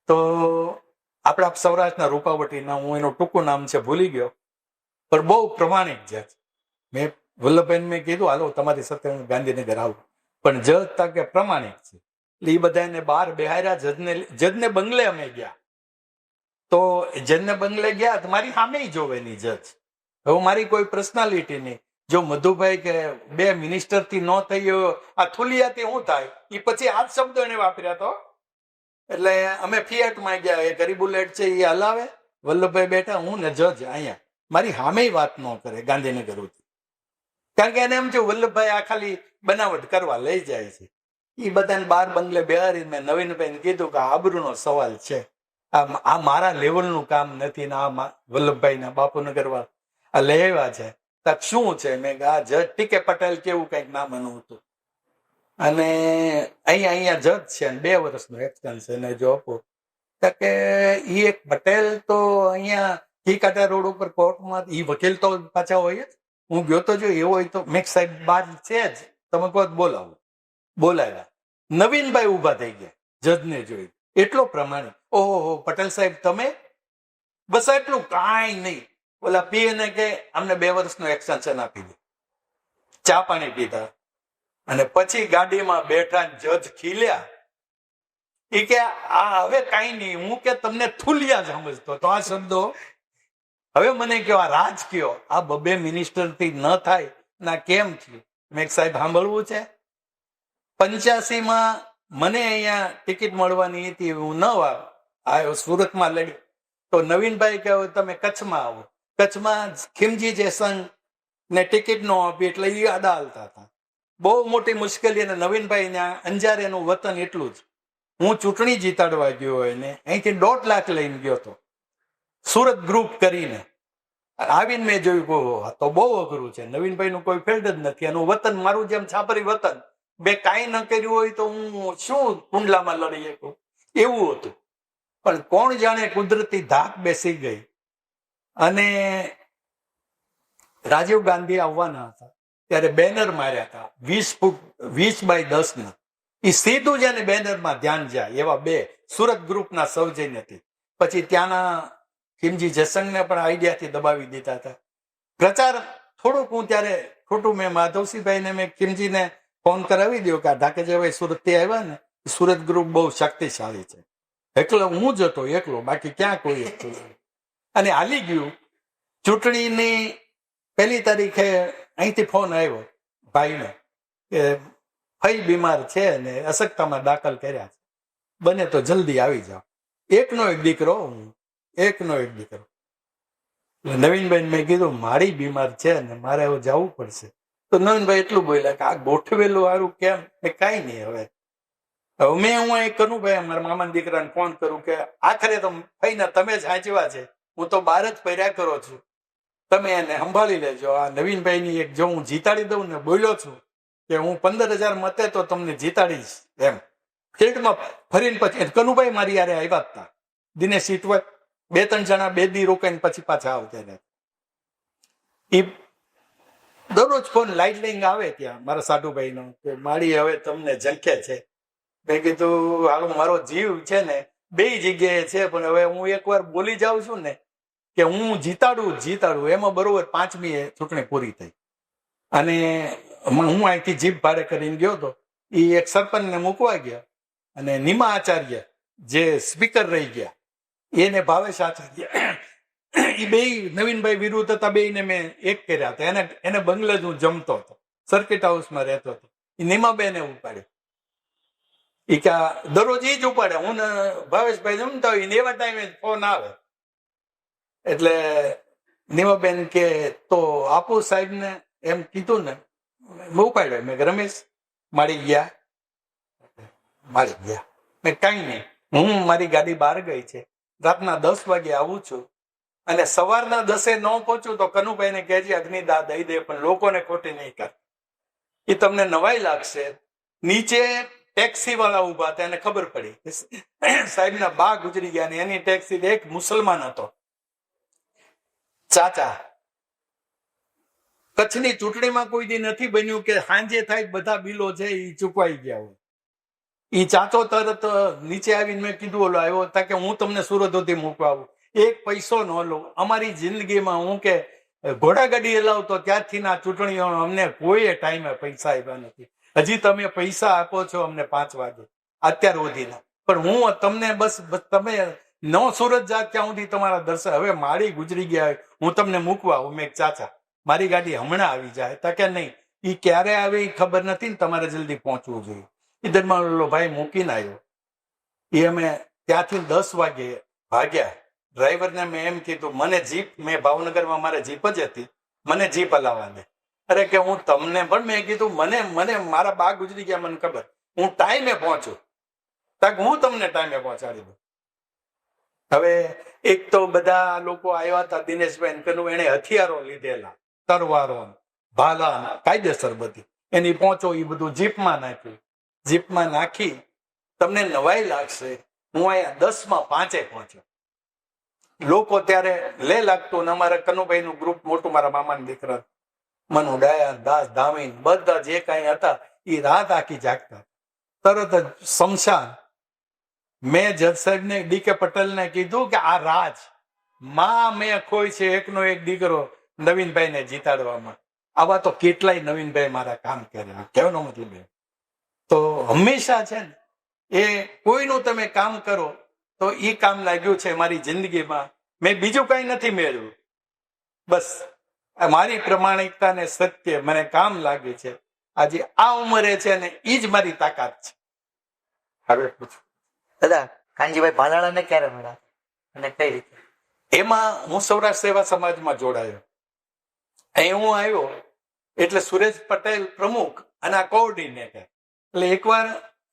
તો આપણા સૌરાષ્ટ્રના રૂપાવટીના, હું એનું ટૂંકું નામ છે ભૂલી ગયો, પણ બહુ પ્રમાણિક જજ. મેં વલ્લભભાઈને મેં કીધું, હાલો તમારી સાથે હું ગાંધીનગર આવું, પણ જજ તાકે પ્રમાણિક છે. એટલે એ બધા એને બહાર બેહાર્યા. જજને બંગલે અમે ગયા. તો જજને બંગલે ગયા તો મારી સામે જોવેની જજ. હવે મારી કોઈ પર્સનાલિટી નહીં. જો મધુભાઈ કે 2 મિનિસ્ટરથી ન થયો, આ થુલિયાથી શું થાય, એ પછી આ જ શબ્દો એને વાપર્યા તો. એટલે અમે ફિયાટમાં ગયા, એ ગરીબ બુલેટ છે એ હલાવે, વલ્લભભાઈ બેઠા, હું ને જજ અહીંયા. મારી સામે વાત ન કરે ગાંધીનગર. કારણ કે એને એમ છે વલ્લભભાઈ આ ખાલી બનાવટ કરવા લઈ જાય છે. એ બધાને બાર બંગલે બેહારી મેં નવીનભાઈને કીધું કે આબરૂનો સવાલ છે, આ મારા લેવલનું કામ નથી ને આ વલ્લભભાઈના બાપુનગર વાળા આ લેવા છે. તક શું છે? મેં આ જજ ટીકે પટેલ કેવું કઈક નામ એનું હતું, અને અહીંયા જજ છે અને 2 વર્ષનો એક્સટેન્શન જો આપો કે ઈ એક પટેલ તો અહીંયા ઘીકાટા રોડ ઉપર કોર્ટમાં ઈ વકીલ તો પાછા હોય જ. હું ગયો તો જો એવો હોય તો મેક સાહેબ બાર છે જ, તમે કહો બોલાવો. બોલાવ્યા, નવીનભાઈ ઉભા થઈ ગયા જજને જોઈ, એટલો પ્રમાણે ઓહો પટેલ સાહેબ તમે, બસ એટલું કાંઈ નહીં. ઓલા પીએને કે અમને 2 વર્ષનું એક્સટેન્શન આપી દે. ચા પાણી પીધા અને પછી ગાડીમાં બેઠા જજ ખીલ્યા. એ કે આ હવે કાંઈ નહીં, હું કે તમને થુલિયા સમજતો તો આ શબ્દો હવે મને કયો આ રાજ કયો, આ 2 મિનિસ્ટર થી ન થાય ના કેમ થયું? મેં સાહેબ સાંભળવું છે. 85માં મને અહીંયા ટિકિટ મળવાની હતી, હું ન આવ્યો, સુરતમાં લડી તો નવીનભાઈ કહે તમે કચ્છમાં આવો. કચ્છમાં ખીમજી જયસંગ ને ટિકિટ નો આપી એટલે એ આડા હાલતા હતા, બહુ મોટી મુશ્કેલી. અને નવીનભાઈ ત્યાં અંજાર એનું વતન એટલું જ. હું ચૂંટણી જીતાડવા ગયો હોય ને અહીંથી 1.5 લાખ લઈને ગયો હતો સુરત ગ્રુપ કરીને. આવીને મેં જોયું તો બહુ અઘરું છે, નવીનભાઈ નું કોઈ ફિલ્ડ જ નથી, એનું વતન મારું જેમ છાપરી વતન, બે કાંઈ ન કર્યું હોય તો હું શું કુંડલામાં લડી શકું, એવું હતું. પણ કોણ જાણે કુદરતી ધાક બેસી ગઈ અને રાજીવ ગાંધી આવવાના હતા ત્યારે બેનર માર્યા હતા 20 ફૂટ 20 બાય 10 ના. એ સીધું જ એને બેનરમાં ધ્યાન જાય એવા 2 સુરત ગ્રુપના સૌજન્યથી. પછી ત્યાંના ખીમજી જયસંગને પણ આઈડિયાથી દબાવી દીધા હતા. પ્રચાર થોડુંક હું ત્યારે ખોટું મેં માધવસિંહભાઈને મેં ખીમજીને ફોન કરાવી દો કે આ ઢાકેજાભાઈ સુરતથી આવ્યા ને, સુરત ગ્રુપ બહુ શક્તિશાળી છે. એકલો હું જ હતો, એકલો, બાકી ક્યાં કોઈ હતું. અને હાલી ગયું. ચૂંટણીની 1 તારીખે અહીંથી ફોન આવ્યો ભાઈને કે ભાઈ બીમાર છે ને અશક્તામાં દાખલ કર્યા છે, બને તો જલ્દી આવી જાઓ. એકનો એક દીકરો, એકનો એક દીકરો. નવીનભાઈ મેં કીધું મારી બીમાર છે ને મારે હવે જવું પડશે. તો નવીનભાઈ એટલું બોલ્યા કે આ ગોઠવેલું સારું કેમ? કાંઈ નહીં, હવે મેં હું અહીં કરું ભાઈ મારા મામાના દીકરાને ફોન કરું કે આખરે તો ભાઈ તમે જ સાચવા છે, હું તો બહાર જ ફર્યા કરો છું, તમે એને સંભાળી લેજો. આ નવીનભાઈની એક જો હું જીતાડી દઉં ને, બોલ્યો છું કે હું 15,000 મતે તો તમને જીતાડીશ એમ. ફિલ્ડમાં ફરીને પછી કનુભાઈ મારી યારે આવ્યા હતા, દિનેશ સીટવા 2-3 જણા 2 દી રોકાઈને પછી પાછા આવતા. એ દરરોજ ફોન લાઈટ લઈને આવે ત્યાં મારા સાધુભાઈ નો કે મારી હવે તમને ઝંખે છે. મેં કીધું હાલો મારો જીવ છે ને 2 જગ્યાએ છે, પણ હવે હું એકવાર બોલી જાઉં છું ને કે હું જીતાડું એમાં બરોબર 5મી ચૂંટણી પૂરી થઈ અને હું અહીંથી જીપ ભાડે કરીને ગયો હતો. એ એક સરપંચને મૂકવા ગયા અને નિમા આચાર્ય જે સ્પીકર રહી ગયા એને ભાવેશ આચાર્ય, એ 2 નવીનભાઈ વિરુદ્ધ હતા, 2ને મેં એક કર્યા હતા. એને બંગલે જ હું જમતો હતો, સર્કિટ હાઉસમાં રહેતો હતો. એ નિમાબેને ઉપાડ્યો. એ કે દરરોજ એ જ ઉપાડે, હું ને ભાવેશભાઈ જમતા હોય ને એવા ટાઈમે ફોન આવે. એટલે નિમાબેન કે તો આપો સાહેબને એમ કીધું ને, ઉપાડ્યો. મેં રમેશ મારી ગયા. મેં કાંઈ નહીં, હું મારી ગાડી બહાર ગઈ છે, રાતના 10 વાગે આવું છું અને સવારના 10 ન પહોંચું તો કનુભાઈને કહેજે અગ્નિદાહ દઈ દે, પણ લોકોને ખોટી નહીં કર. એ તમને નવાઈ લાગશે. નીચે ટેક્સી વાળા ઉભા હતા, એને ખબર પડી સાહેબના બા ગુજરી ગયા ને એની ટેક્સી એક મુસલમાન હતો, ચાચા. કચ્છની ચૂંટણીમાં કોઈ દી નથી બન્યું કે સાંજે થાય બધા બિલો છે એ ચૂકવાઈ ગયા હોય. એ ચાચો તરત નીચે આવીને મેં કીધું ઓલો આવ્યો હતા કે હું તમને સુરતથી મૂકવા આવું, 1 પૈસો ન લો. અમારી જિંદગીમાં હું કે ઘોડાગાડી હલાવતો ત્યારથી ના ચૂંટણીઓ અમને કોઈ ટાઈમે પૈસા આપ્યા નથી. હજી તમે પૈસા આપો છો અમને 5 વાગે અત્યાર સુધીના, પણ હું તમને બસ તમે ન સુરત જાત ત્યાં સુધી તમારા દર્શન. હવે મારી ગુજરી ગયા, હું તમને મૂકવા આવું. મેં ચાચા મારી ગાડી હમણાં આવી જાય તા કે નહીં, એ ક્યારે આવે એ ખબર નથી ને તમારે જલ્દી પહોંચવું જોઈએ. ઇધરમાં ભાઈ મૂકીને આવ્યો. એ અમે ત્યાંથી 10 વાગે ભાગ્યા. ડ્રાઈવરને મેં એમ કીધું મને જીપ, મેં ભાવનગરમાં મારે જીપ જ હતી, મને જીપ હલાવવા દે. અરે કે હું તમને પણ મેં કીધું મને મારા બા ગુજરી ગયા મને ખબર, હું ટાઈમે પહોંચું. તક હું તમને ટાઈમે પહોંચાડી દઉં. હવે એક તો બધા લોકો આવ્યા હતા, દિનેશભાઈ પેલું એને હથિયારો લીધેલા, તરવારો, ભાલા, કાયદેસર બધી, એની પહોંચો એ બધું જીપમાં નાખ્યું. જીપમાં નાખી તમને નવાઈ લાગશે, હું અહીંયા 10:05 પહોંચ્યો. લોકો ત્યારે લે લાગતું, ને અમારા કનુભાઈ નું ગ્રુપ મોટું, મારા મામાના દીકરા મનુ ડાયા, દાસ ધામીન, બધા જે કાંઈ હતા એ રાત આખી જાગતા. તરત જ શમશાન. મેં જજ સાહેબને, ડીકે પટેલને કીધું કે આ રાજ માં મેં ખોઈ છે એકનો એક દીકરો નવીનભાઈને જીતાડવામાં. આવા તો કેટલાય નવીનભાઈ મારા કામ કર્યા. કહેવાનો મતલબ એ તો હંમેશા છે ને, એ કોઈનું તમે કામ કરો તો એ કામ લાગ્યું છે મારી જિંદગીમાં. મેં બીજું કઈ નથી મેળવ્યું, બસ મારી પ્રમાણિકતા ને સત્ય મને કામ લાગે છે. આજે આ ઉંમરે છે ને એ જ મારી તાકાત છે. હવે પૂછું
દાદા, કાનજીભાઈ ભાલાળાને ક્યારે મળ્યા અને કઈ રીતે?
એમાં હું સૌરાષ્ટ્ર સેવા સમાજમાં જોડાયો. અહીં હું આવ્યો એટલે સુરેશ પટેલ પ્રમુખ અને આ કોઓર્ડિનેટર. એટલે એકવાર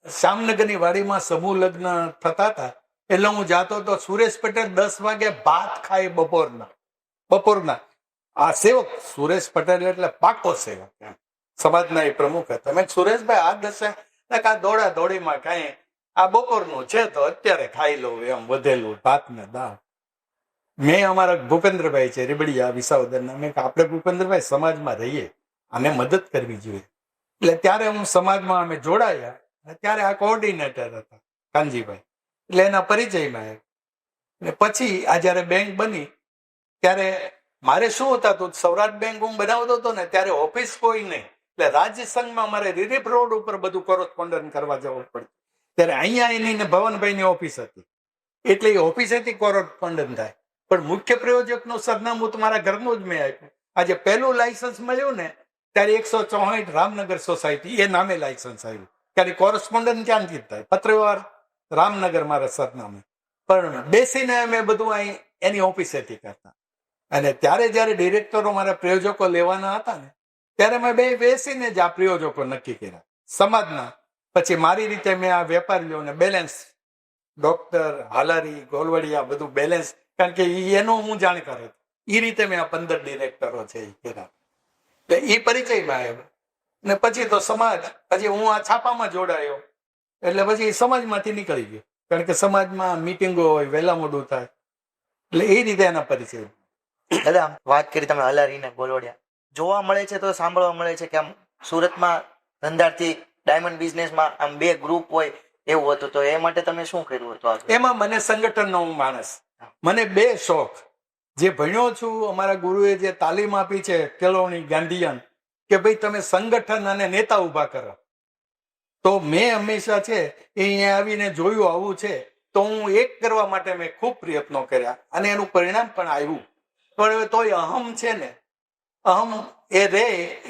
શ્યામનગરની વાડીમાં સમૂહ લગ્ન થતા હતા, એટલે હું જાતો તો સુરેશ પટેલ 10 વાગે ભાત ખાય બપોરના. આ સેવક સુરેશ પટેલ એટલે પાકો સેવક, સમાજના એ પ્રમુખ હતા. મેં સુરેશભાઈ આ દશે આ દોડા દોડીમાં કાંઈ આ બપોરનું છે તો અત્યારે ખાઈ લઉં એમ, વધેલું ભાત ને દાળ. મેં અમારા ભૂપેન્દ્રભાઈ છે રીબડિયા વિસાવદરના, મેં આપણે ભૂપેન્દ્રભાઈ સમાજમાં રહીએ અને મદદ કરવી જોઈએ. એટલે ત્યારે હું સમાજમાં અમે જોડાયા. ત્યારે આ કોઓર્ડિનેટર હતા કાનજીભાઈ, એટલે એના પરિચયમાં આવ્યા. અને પછી આ જયારે બેંક બની ત્યારે મારે શું હતું, સૌરાષ્ટ્ર બેંક હું બનાવતો હતો ને ત્યારે ઓફિસ કોઈ નહીં, એટલે રાજ્ય સંઘમાં મારે રીરીફ રોડ ઉપર બધું કોરસ્પોન્ડન્ટ કરવા જવું પડતું. ત્યારે અહીંયા એની ભવનભાઈની ઓફિસ હતી, એટલે એ ઓફિસેથી કોરસ્પોન્ડન્ટ થાય. પણ મુખ્ય પ્રયોજકનું સરનામું તો મારા ઘરનું જ મેં આપ્યું. આજે પહેલું લાયસન્સ મળ્યું ને ત્યારે 164 રામનગર સોસાયટી એ નામે લાયસન્સ આવ્યું. ત્યારે કોરસ્પોન્ડન્ટ ત્યાંથી જ થાય, પત્રવ્યવહાર રામનગર મારા સરનામે. પણ બેસીને અમે બધું અહીં એની ઓફિસેથી કરતા. અને ત્યારે જયારે ડિરેક્ટરો મારા પ્રયોજકો લેવાના હતા ને ત્યારે મેં બે બેસીને જ આ પ્રયોજકો નક્કી કર્યા સમાજના. પછી મારી રીતે મેં આ વેપારીઓને બેલેન્સ, ડોક્ટર હાલારી, ગોલવડિયા બધું બેલેન્સ, કારણ કે એનો હું જાણકાર હતો. એ રીતે મેં આ 15 ડિરેક્ટરો છે એ કર્યા. એટલે એ પરિચયમાં આવ્યો. ને પછી તો સમાજ, પછી હું આ છાપામાં જોડાયો એટલે પછી સમાજમાંથી નીકળી ગયો, કારણ કે સમાજમાં મિટિંગો હોય, વહેલા મોડું થાય, એટલે એ રીતે એના પરિચય.
દાદા, વાત કરી તમે હલારી ને ગોલવડિયા, જોવા મળે છે તો સાંભળવા મળે છે કે આમ સુરતમાં ધંધાર્થી ડાયમંડ બિઝનેસમાં આમ બે ગ્રુપ હોય એવું હતું, તો એ માટે તમે શું કર્યું હતું?
એમાં મને સંગઠનનો હું માણસ, મને બે શોખ. જે ભણ્યો છું, અમારા ગુરુએ જે તાલીમ આપી છે કેળવણી ગાંધીયન, કે ભાઈ તમે સંગઠન અને નેતા ઉભા કરો. તો મેં હંમેશા છે એ અહીંયા આવીને જોયું આવું છે તો હું એક કરવા માટે મેં ખૂબ પ્રયત્નો કર્યા અને એનું પરિણામ પણ આવ્યું. પણ તોય અહમ છે ને, અહમ એ રે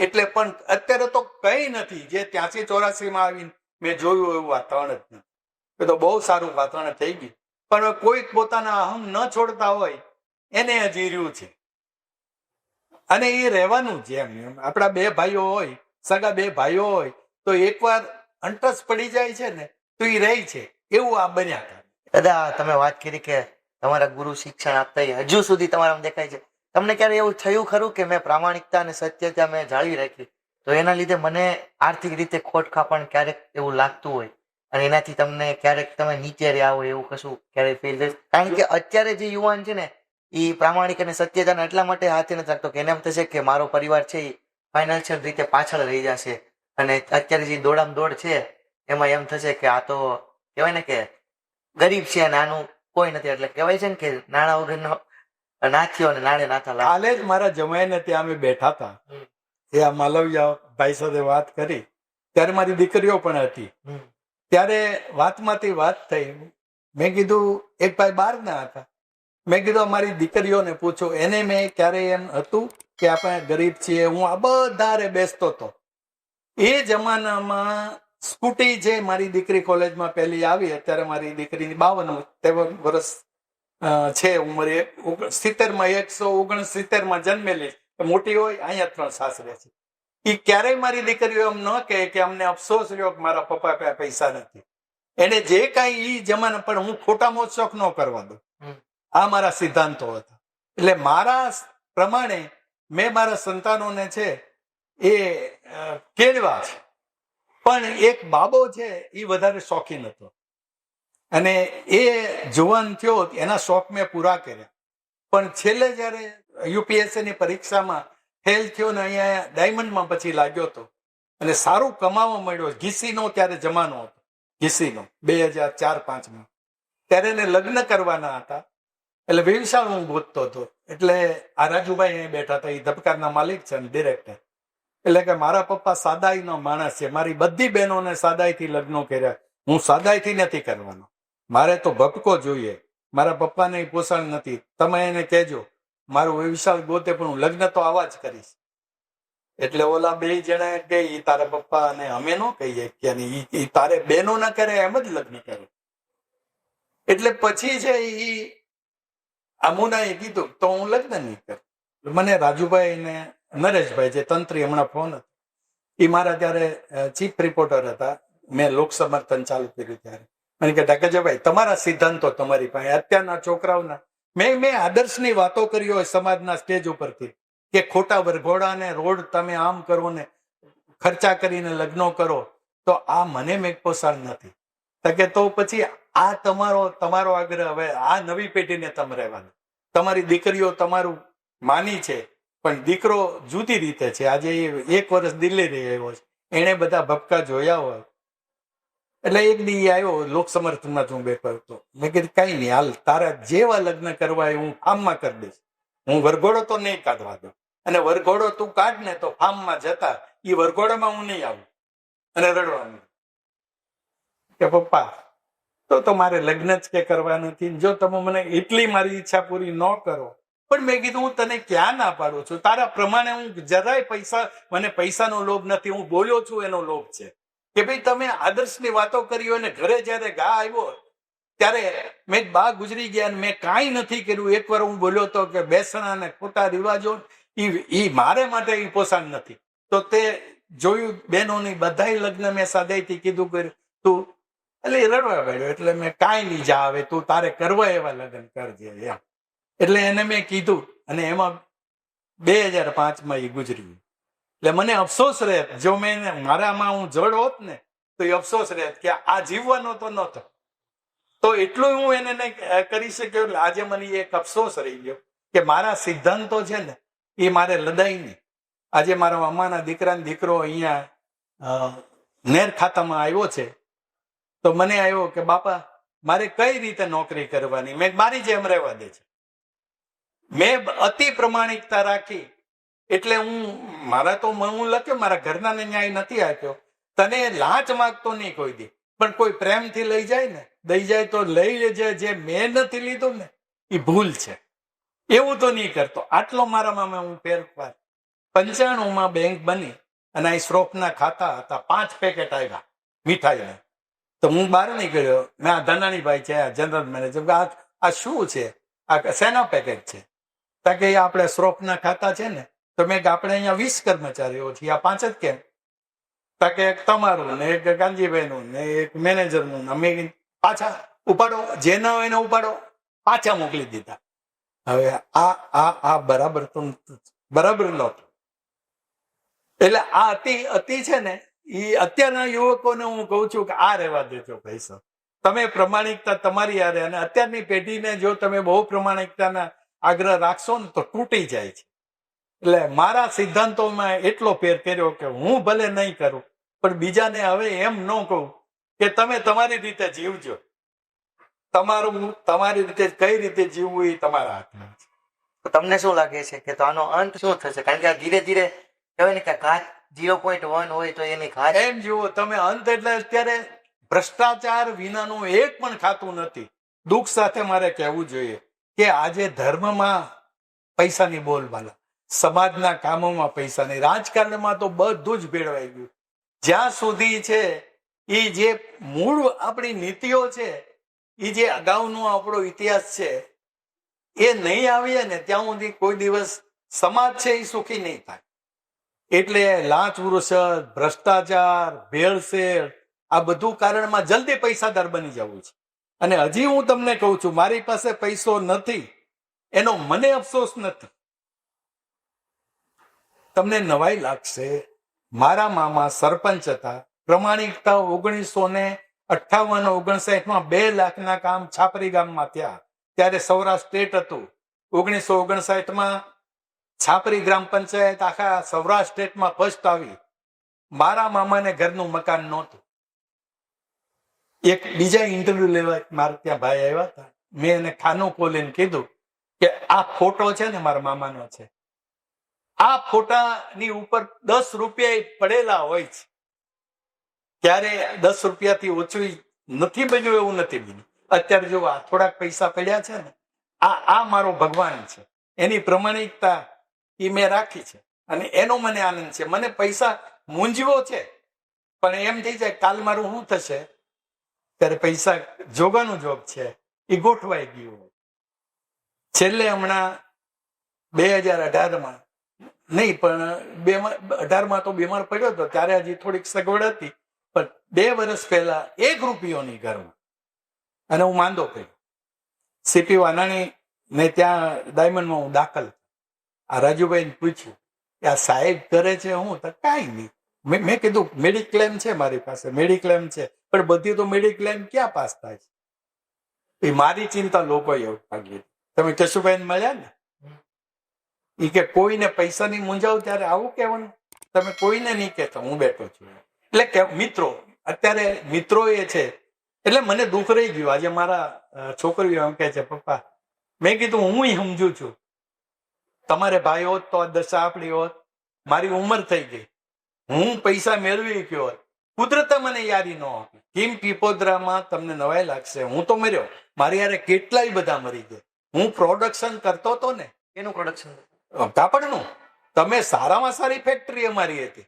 એટલે. પણ અત્યારે તો કઈ નથી. જે 83-84 આવીને મેં જોયું એવું વાતાવરણ જ નથી. એ તો બહુ સારું વાતાવરણ થઈ ગયું. પણ કોઈ પોતાના અહમ ન છોડતા હોય એને હજી રહ્યું છે, અને એ રહેવાનું જ. એમ આપણા બે ભાઈઓ હોય, સગા બે ભાઈઓ હોય, તો એકવાર અંટસ પડી જાય છે ને તો એ રહી છે. એવું આ બન્યા કરે.
દાદા, તમે વાત કરી કે તમારા ગુરુ શિક્ષણ આપતા હજુ સુધી તમારામાં દેખાય છે. તમને ક્યારે એવું થયું ખરું કે મેં પ્રામાણિકતા અને સત્યતા મેં જાળવી રાખી, તો એના લીધે મને આર્થિક રીતે ખોટ ખાપણ ક્યારેક એવું લાગતું હોય અને એનાથી તમને ક્યારેક તમે નીચે રહ્યા હોય એવું કશું ક્યારેક ફીલ થાય? કારણ કે અત્યારે જે યુવાન છે ને એ પ્રામાણિક અને સત્યતાને એટલા માટે હાથે નથી રાખતો કે એને એમ થશે કે મારો પરિવાર છે એ ફાઇનાન્શિયલ રીતે પાછળ રહી જશે, અને અત્યારે જે દોડામ દોડ છે એમાં એમ થશે કે આ તો કહેવાય ને કે ગરીબ છે અને આનું કોઈ નથી. એટલે કહેવાય છે ને કે નાણાં વગરનો નાથ્યો અને નાણે નાથા લાગે.
કાલે જ મારા જમાઈને ત્યાં અમે બેઠા હતા, એ આ માલવિયા ભાઈ સાથે વાત કરી, ત્યારે મારી દીકરીઓ પણ હતી. ત્યારે વાતમાંથી વાત થઈ. મેં કીધું એક ભાઈ બહાર ના હતા, મેં કીધું અમારી દીકરીઓને પૂછો. એને મેં ક્યારે એમ હતું કે આપણે ગરીબ છીએ, હું આ બધા બેસતો હતો. એ જમાનામાં સ્કૂટી છે, મારી દીકરી કોલેજમાં પહેલી આવી, અત્યારે મારી દીકરીની 52 વર્ષ છે ઉંમરે. 70 માં 169 માં જન્મેલી, મોટી હોય. અહીંયા 3 સાસરે છે. એ ક્યારેય મારી દીકરીઓ એમ ન કહે કે અમને અફસોસ રહ્યો કે મારા પપ્પા પાસે પૈસા નથી. એને જે કાંઈ ઈ જમાના પણ હું ખોટા મોજ ન કરવા દઉં. આ મારા સિદ્ધાંતો હતા. એટલે મારા પ્રમાણે મેં મારા સંતાનોને છે એ કેળવા છે. પણ એક બાબો છે એ વધારે શોખીન હતો અને એ જુવાન થયો એના શોખ મેં પૂરા કર્યા. પણ છેલ્લે જયારે યુપીએસસી ની પરીક્ષામાં ફેલ થયો ને અહીંયા ડાયમંડમાં પછી લાગ્યો હતો અને સારું કમાવા મળ્યો. ઘીસીનો ત્યારે જમાનો હતો, ઘીસીનો 2004-5 ત્યારે એને લગ્ન કરવાના હતા. એટલે વ્યવસાય હું ગોતતો હતો. એટલે આ રાજુભાઈ અહીં બેઠા હતા, એ ધબકારના માલિક છે ડિરેક્ટર. એટલે કે મારા પપ્પા સાદાઈનો માણસ છે, મારી બધી બહેનોને સાદાઈથી લગ્નો કર્યા, હું સાદાઈથી નથી કરવાનો, મારે તો ભપકો જોઈએ, મારા પપ્પાને પોષણ નથી, તમે એને કહેજો મારું વ્યવસાય ગોતે પણ હું લગ્ન તો આવા જ કરીશ. એટલે ઓલા બે જણા કે ઈ તારા પપ્પા અને અમે ન કહીએ કે ઈ તારે બહેનો ના કરે એમ જ લગ્ન કરે. એટલે પછી છે ઈ અમુનાએ કીધું તો હું લગ્ન નહીં કરું. મને રાજુભાઈ ને નરેશભાઈ જે તંત્રી હમણાં ફોન હતો, એ મારા ત્યારે ચીફ રિપોર્ટર હતા, મેં લોક સમર્થન ચાલુ કર્યું ત્યારે મને કે ઢાકેજાભાઈ તમારા સિદ્ધાંતો તમારી પાસે, અત્યારના છોકરાઓના મેં આદર્શની વાતો કરી હોય સમાજના સ્ટેજ ઉપરથી કે ખોટા વરઘોડાને રોડ તમે આમ કરો ને ખર્ચા કરીને લગ્નો કરો, તો આ મને મેં પોસાણ નથી. તો પછી આ તમારો આગ્રહ હવે આ નવી પેઢીને તમે રહેવા દો. તમારી દીકરીઓ તમારું માની છે પણ દીકરો જુદી રીતે છે. આજે 1 વર્ષ દિલ્હી રહ્યો છે, એને બધા ભપકા જોયા હોય. એટલે એક દી આવ્યો લોક સમર્થનમાં હું બેઠો હતો. મેં કીધું કઈ નહીં, હાલ તારા જેવા લગ્ન કરવા હું ફાર્મમાં કરી દઈશ, હું વરઘોડો તો નહીં કાઢવા દઉં, અને વરઘોડો તું કાઢ ને તો ફાર્મમાં જતા એ વરઘોડામાં હું નહીં આવું. અને રડવાનું કે પપ્પા તો મારે લગ્ન જ કે કરવા નથી, જો તમે મને એટલી મારી ઈચ્છા પૂરી ન કરો. પણ મેં કીધું હું તને ક્યાં ના પાડું છું, તારા પ્રમાણે હું જરાય મને પૈસાનો લોભ નથી, હું બોલ્યો છું એનો લોભ છે કે ભાઈ તમે આદર્શની વાતો કરી હોય ને ઘરે જયારે ઘા આવ્યો ત્યારે મેં બા ગુજરી ગયા મેં કાંઈ નથી કર્યું. એકવાર હું બોલ્યો હતો કે બેસણા ને ખોટા રિવાજો ઈ મારે માટે ઈ પોષણ નથી. તો તે જોયું બહેનોની બધાય લગ્ન મેં સાદાઈથી કીધું કર્યું તું, એટલે રડવા પડ્યો. એટલે મેં કાંઈ નહીં, જા આવે તું તારે કરવા એવા લગ્ન કરજે એમ. એટલે એને મેં કીધું અને એમાં 2005 એ ગુજરી. એટલે મને અફસોસ રહે જો મેં મારામાં હું જડ હોત ને તો એ અફસોસ રહે કે આ જીવવાનો તો નહોતો. તો એટલું હું એને કરી શક્યો. એટલે આજે મને એક અફસોસ રહી ગયો કે મારા સિદ્ધાંતો છે ને એ મારે લદાઈ નહીં. આજે મારા મામાના દીકરાનો દીકરો અહીંયા નેર ખાતામાં આવ્યો છે તો મને આવ્યો કે બાપા મારે કઈ રીતે નોકરી કરવાની, મેં મારી જેમ રહેવા દે છે. મેં અતિ પ્રમાણિકતા રાખી. એટલે મારા તો હું લખ્યો મારા ઘરનાને ન્યાય નથી આપ્યો. તને લાંચ માંગતો નહીં કોઈ દી, પણ કોઈ પ્રેમથી લઈ જાય ને દઈ જાય તો લઈ લેજે. જે મેં નથી લીધું ને એ ભૂલ છે, એવું તો નહીં કરતો. આટલો મારામાં હું ફેરફાર. 95 બેંક બની અને આ શ્રોફના ખાતા હતા, 5 પેકેટ આવ્યા મીઠાઈના. તો હું બહાર નીકળ્યો, મેં આ ધનાણીભાઈ છે જનરલ મેનેજર, આ શું છે, આ શેના પેકેટ છે? કે આપણે શ્રોફના ખાતા છે ને, તો મેં આપણે અહીંયા 20 કર્મચારીઓ છીએ, આ 5 જ કેમ? કે એક તમારું ને એક ગાંધીભાઈનું ને એક મેનેજરનું. અમે પાછા ઉપાડો, જે ન હોય એને ઉપાડો, પાછા મોકલી દીધા. હવે આ બરાબર નહોતું. એટલે આ અતિ છે ને એ અત્યારના યુવકોને હું કહું છું કે આ રહેવા દેજો પૈસા. તમે પ્રમાણિકતા તમારી આરે, અને અત્યારની પેઢીને જો તમે બહુ પ્રમાણિકતાના આગ્રહ રાખશો ને તો તૂટી જાય છે. એટલે મારા સિદ્ધાંતોમાં એટલો ફેર કર્યો કે હું ભલે નહીં કરું પણ બીજાને હવે એમ ન કહું કે તમે તમારી રીતે જીવજો. તમારી રીતે કઈ રીતે જીવવું એ તમારા હાથમાં છે.
તમને શું લાગે છે કે તો આનો અંત શું થશે? કારણ કે આ ધીરે ધીરે કહેવાય ને કે ઘાત 0.1 હોય તો એની ઘાત
એમ જુઓ તમે. અંત એટલે અત્યારે ભ્રષ્ટાચાર વિનાનું એક પણ ખાતું નથી. દુઃખ સાથે મારે કહેવું જોઈએ કે આજે ધર્મમાં પૈસાની બોલબાલા, સમાજના કામોમાં પૈસાની, રાજકારણમાં તો બધું જ ભેળવાઈ ગયું. જ્યાં સુધી છે એ જે મૂળ આપણી નીતિઓ છે, એ જે અગાઉનો આપણો ઇતિહાસ છે એ નહીં આવીએ ને ત્યાં સુધી કોઈ દિવસ સમાજ છે એ સુખી નહીં થાય. એટલે લાંચ વૃષદ, ભ્રષ્ટાચાર, ભેળસેળ આ બધું કારણમાં જલ્દી પૈસાદાર બની જવું છે. અને હજી હું તમને કહું છું, મારી પાસે પૈસો નથી એનો મને અફસોસ નથી. તમને નવાઈ લાગશે, મારા મામા સરપંચ હતા, પ્રમાણિકતા 1958-59 2 લાખના કામ છાપરી ગામમાં થયા. ત્યારે સૌરાષ્ટ્ર સ્ટેટ હતું. 1959 છાપરી ગ્રામ પંચાયત આખા સૌરાષ્ટ્ર સ્ટેટમાં ફર્સ્ટ આવી. મારા મામાને ઘરનું મકાન નહોતું. એક બીજા ઇન્ટરવ્યુ લેવા મારે ત્યાં ભાઈ આવ્યા હતા. મેં એને ખાનું ખોલીને કીધું કે આ ફોટો છે ને મારા મામાનો છે, આ ફોટાની ઉપર 10 રૂપિયા પડેલા હોય છે. ત્યારે 10 રૂપિયાથી ઓછું નથી બન્યું એવું નથી બન્યું. અત્યારે જો આ થોડાક પૈસા પડ્યા છે ને, આ મારો ભગવાન છે, એની પ્રમાણિકતા એ મેં રાખી છે અને એનો મને આનંદ છે. મને પૈસા મૂંઝવો છે, પણ એમ થઈ જાય કાલ મારું શું થશે, ત્યારે પૈસા જોગાનું જોગ છે એ ગોઠવાઈ ગયું. છેલ્લે હમણાં 2018 નહીં પણ 2018 તો બીમાર પડ્યો હતો, ત્યારે હજી થોડીક સગવડ હતી, પણ 2 વર્ષ પહેલા 1 રૂપિયોની ઘરમાં અને હું માંદો પડ્યો. સીપી વાનાણી ને ત્યાં ડાયમંડમાં હું દાખલ. આ રાજુભાઈને પૂછ્યું કે આ સાહેબ કરે છે હું તો કાંઈ નહીં. મેં કીધું મેડિક્લેમ છે મારી પાસે, મેડિક્લેમ છે, પણ બધી તો મેડિક્લેમ ક્યાં પાસ થાય છે. એ મારી ચિંતા લોકોએ ઉઠાવી. તમે કેશુભાઈને મળ્યા ને, એ કે કોઈને પૈસાની મૂંઝાવ ત્યારે આવું કહેવાનું, તમે કોઈને નહીં કહેતો, હું બેઠો છું. એટલે કે મિત્રો, અત્યારે મિત્રો એ છે એટલે મને દુઃખ રહી ગયું. આજે મારા છોકરીઓ એમ કહે છે પપ્પા, મેં કીધું હું સમજુ છું, તમારે ભાઈ હોત તો દશા આપણી હોત, મારી ઉંમર થઈ ગઈ, હું પૈસા મેળવી ગયો હોત, કુદરતે મને યારી ન આપી. કિમ પીપોદરામાં તમને નવાઈ લાગશે, હું તો મર્યો, મારી યારે કેટલાય બધા મરી ગયા. હું પ્રોડક્શન કરતો હતો ને,
એનું પ્રોડક્શન
કાપડનું. તમે સારામાં સારી ફેક્ટરી અમારી હતી,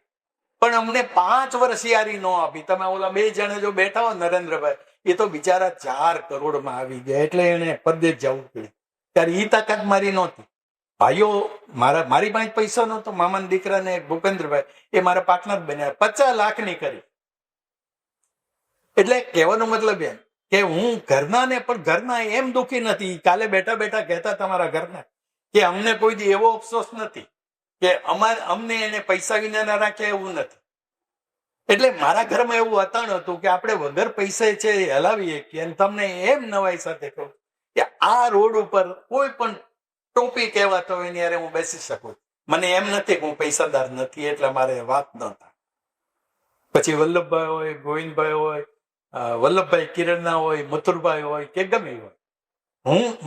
પણ અમને 5 વર્ષ યારી ન આપી. તમે ઓલા 2 જણા જો બેઠા હો, નરેન્દ્રભાઈ, એ તો બિચારા 4 કરોડમાં આવી ગયા, એટલે એને પરદેશ જવું પડ્યું. ત્યારે એ તાકાત મારી નહોતી. ભાઈઓ મારી પાસે પૈસા નહોતો. મામાના દીકરાને ભૂપેન્દ્રભાઈ, એ મારા પાર્ટનર બન્યા, 50 લાખની કરી. એટલે કહેવાનો મતલબ એમ કે હું ઘરના ને, પણ ઘરના એમ દુઃખી નથી. કાલે બેઠા બેઠા કહેતા તમારા ઘરના કે અમને કોઈ દી એવો અફસોસ નથી કે અમને એને પૈસા વિના ના રાખ્યા, એવું નથી. એટલે મારા ઘરમાં એવું અતાણ હતું કે આપણે વગર પૈસા છે હલાવીએ કે. તમને એમ નવાઈ સાથે કહું કે આ રોડ ઉપર કોઈ પણ ટોપી કહેવાતો હોય એની યારે હું બેસી શકું. મને એમ નથી કે હું પૈસાદાર નથી એટલે મારે વાત ન થાય. પછી વલ્લભભાઈ હોય, ગોવિંદભાઈ હોય, વલ્લભભાઈ કિરણના હોય, મથુરભાઈ હોય કે ગમે હોય,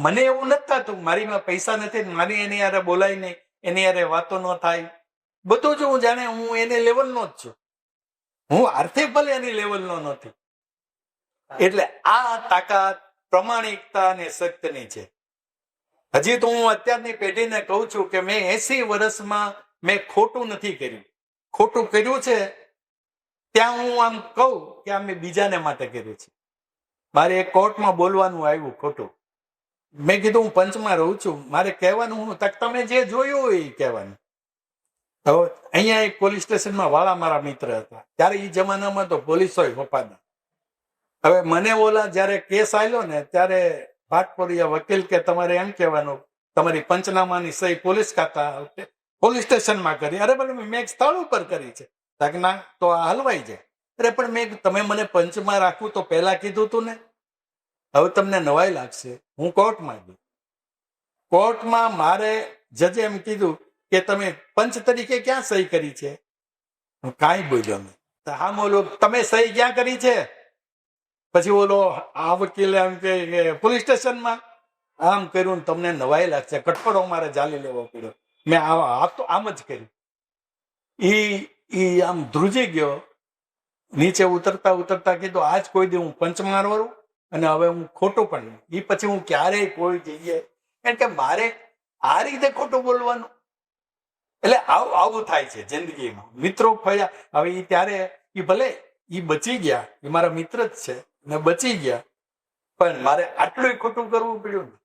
મને એવું નથી થતું મારીમાં પૈસા નથી, મારી એની યારે બોલાય નહીં, એની યારે વાતો ન થાય. બધું જ હું જાણે હું એને લેવલનો જ છું, હું આર્થિક ભલે એની લેવલનો નથી. એટલે આ તાકાત પ્રમાણિકતા અને સત્યની છે. હજી તો હું અત્યારની પેઢીને કહું છું કે મેં 80 વર્ષમાં મેં ખોટું નથી કર્યું. ખોટું કર્યું છે ત્યાં હું આમ કહું કે આ મેં બીજાને માટે કર્યું છે. મારે એક કોર્ટમાં બોલવાનું આવ્યું ખોટું. મેં કીધું હું પંચમાં રહું છું, મારે કહેવાનું હું તક તમે જે જોયું હોય એ કહેવાનું. હવે અહીંયા એક પોલીસ સ્ટેશનમાં વાળા મારા મિત્ર હતા, ત્યારે એ જમાનામાં તો પોલીસ હોય વફાદાર. હવે મને ઓલા જયારે કેસ આવ્યો ને ત્યારે ભાટપોરિયા વકીલ કે તમારે એમ કહેવાનું તમારી પંચનામાની સહી પોલીસ ખાતા પોલીસ સ્ટેશનમાં કરી. અરે પણ મેં સ્થળ ઉપર કરી છે. ના તો આ હલવાઈ જાય. અરે પણ તમે મને પંચમાં રાખવું તો પહેલા કીધું તું ને. હવે તમને નવાઈ લાગશે, હું કોર્ટમાં ગઈ. કોર્ટમાં મારે જજે એમ કીધું કે તમે પંચ તરીકે ક્યાં સહી કરી છે? હું કાંઈ બોલ્યો નહીં. હા બોલો તમે સહી ક્યાં કરી છે? પછી ઓલો આ વકીલે એમ કે પોલીસ સ્ટેશનમાં આમ કર્યું. તમને નવાઈ લાગશે, કટપડો મારે ચાલી લેવો પડ્યો. મેં આમ જ કર્યું. ઈ આમ ધ્રુજી ગયો. નીચે ઉતરતા ઉતરતા કીધું આજ કોઈ દી હું પંચ મારવાનું અને હવે હું ખોટું પણ નહીં. એ પછી હું ક્યારેય કોઈ જગ્યાએ, કારણ કે મારે આ રીતે ખોટું બોલવાનું. એટલે આવું થાય છે જિંદગીમાં. મિત્રો ફર્યા. હવે એ ત્યારે એ ભલે એ બચી ગયા, એ મારા મિત્ર જ છે ને બચી ગયા, પણ મારે આટલું ખોટું કરવું પડ્યું ને.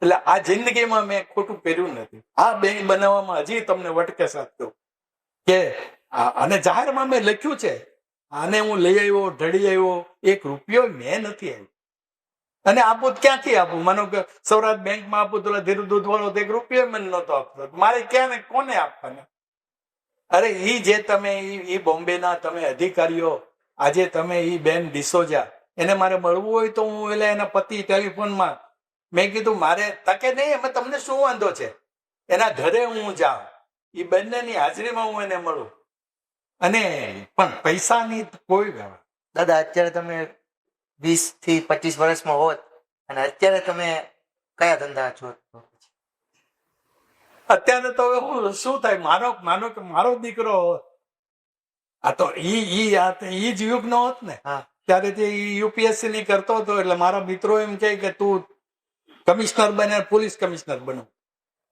એટલે આ જિંદગીમાં મેં ખોટું કર્યું નથી. આ બેંક બનાવવામાં હજી તમને વટકે સાથ દઉં. કે અને જાહેરમાં મેં લખ્યું છે, આને હું લઈ આવ્યો, ઢળી આવ્યો, 1 રૂપિયો મેં નથી આવ્યો. અને આપું તો ક્યાંથી આપું? માનો કે સૌરાષ્ટ્ર બેંકમાં આપું તો ધીરુ દૂધ વાળો 1 રૂપિયો મને નહોતો આપતો. મારે ક્યાં ને કોને આપવાના? અરે ઈ જે તમે ઈ બોમ્બેના તમે અધિકારીઓ, આજે તમે ઈ બેન ડિસોજા, એને મારે મળવું હોય તો હું એના પતિ ટેલિફોનમાં મેં કીધું મારે તકે નહીં, એમાં તમને શું વાંધો છે? એના ઘરે હું જાઉં, એ બંનેની હાજરીમાં હું એને મળું. અને પણ પૈસાની કોઈ વ્યવહાર.
દાદા, અત્યારે તમે 20 થી 25 વર્ષમાં હોત અને અત્યારે તમે કયા ધંધા છો?
અત્યારે તો હું શું થાય, માનો કે મારો દીકરો હોત, આ તો ઈ જ યુગ નો હોત ને. ત્યારે જે યુપીએસસી ની કરતો હતો, એટલે મારા મિત્રો એમ કે તું કમિશનર બને, પોલીસ કમિશનર બનો.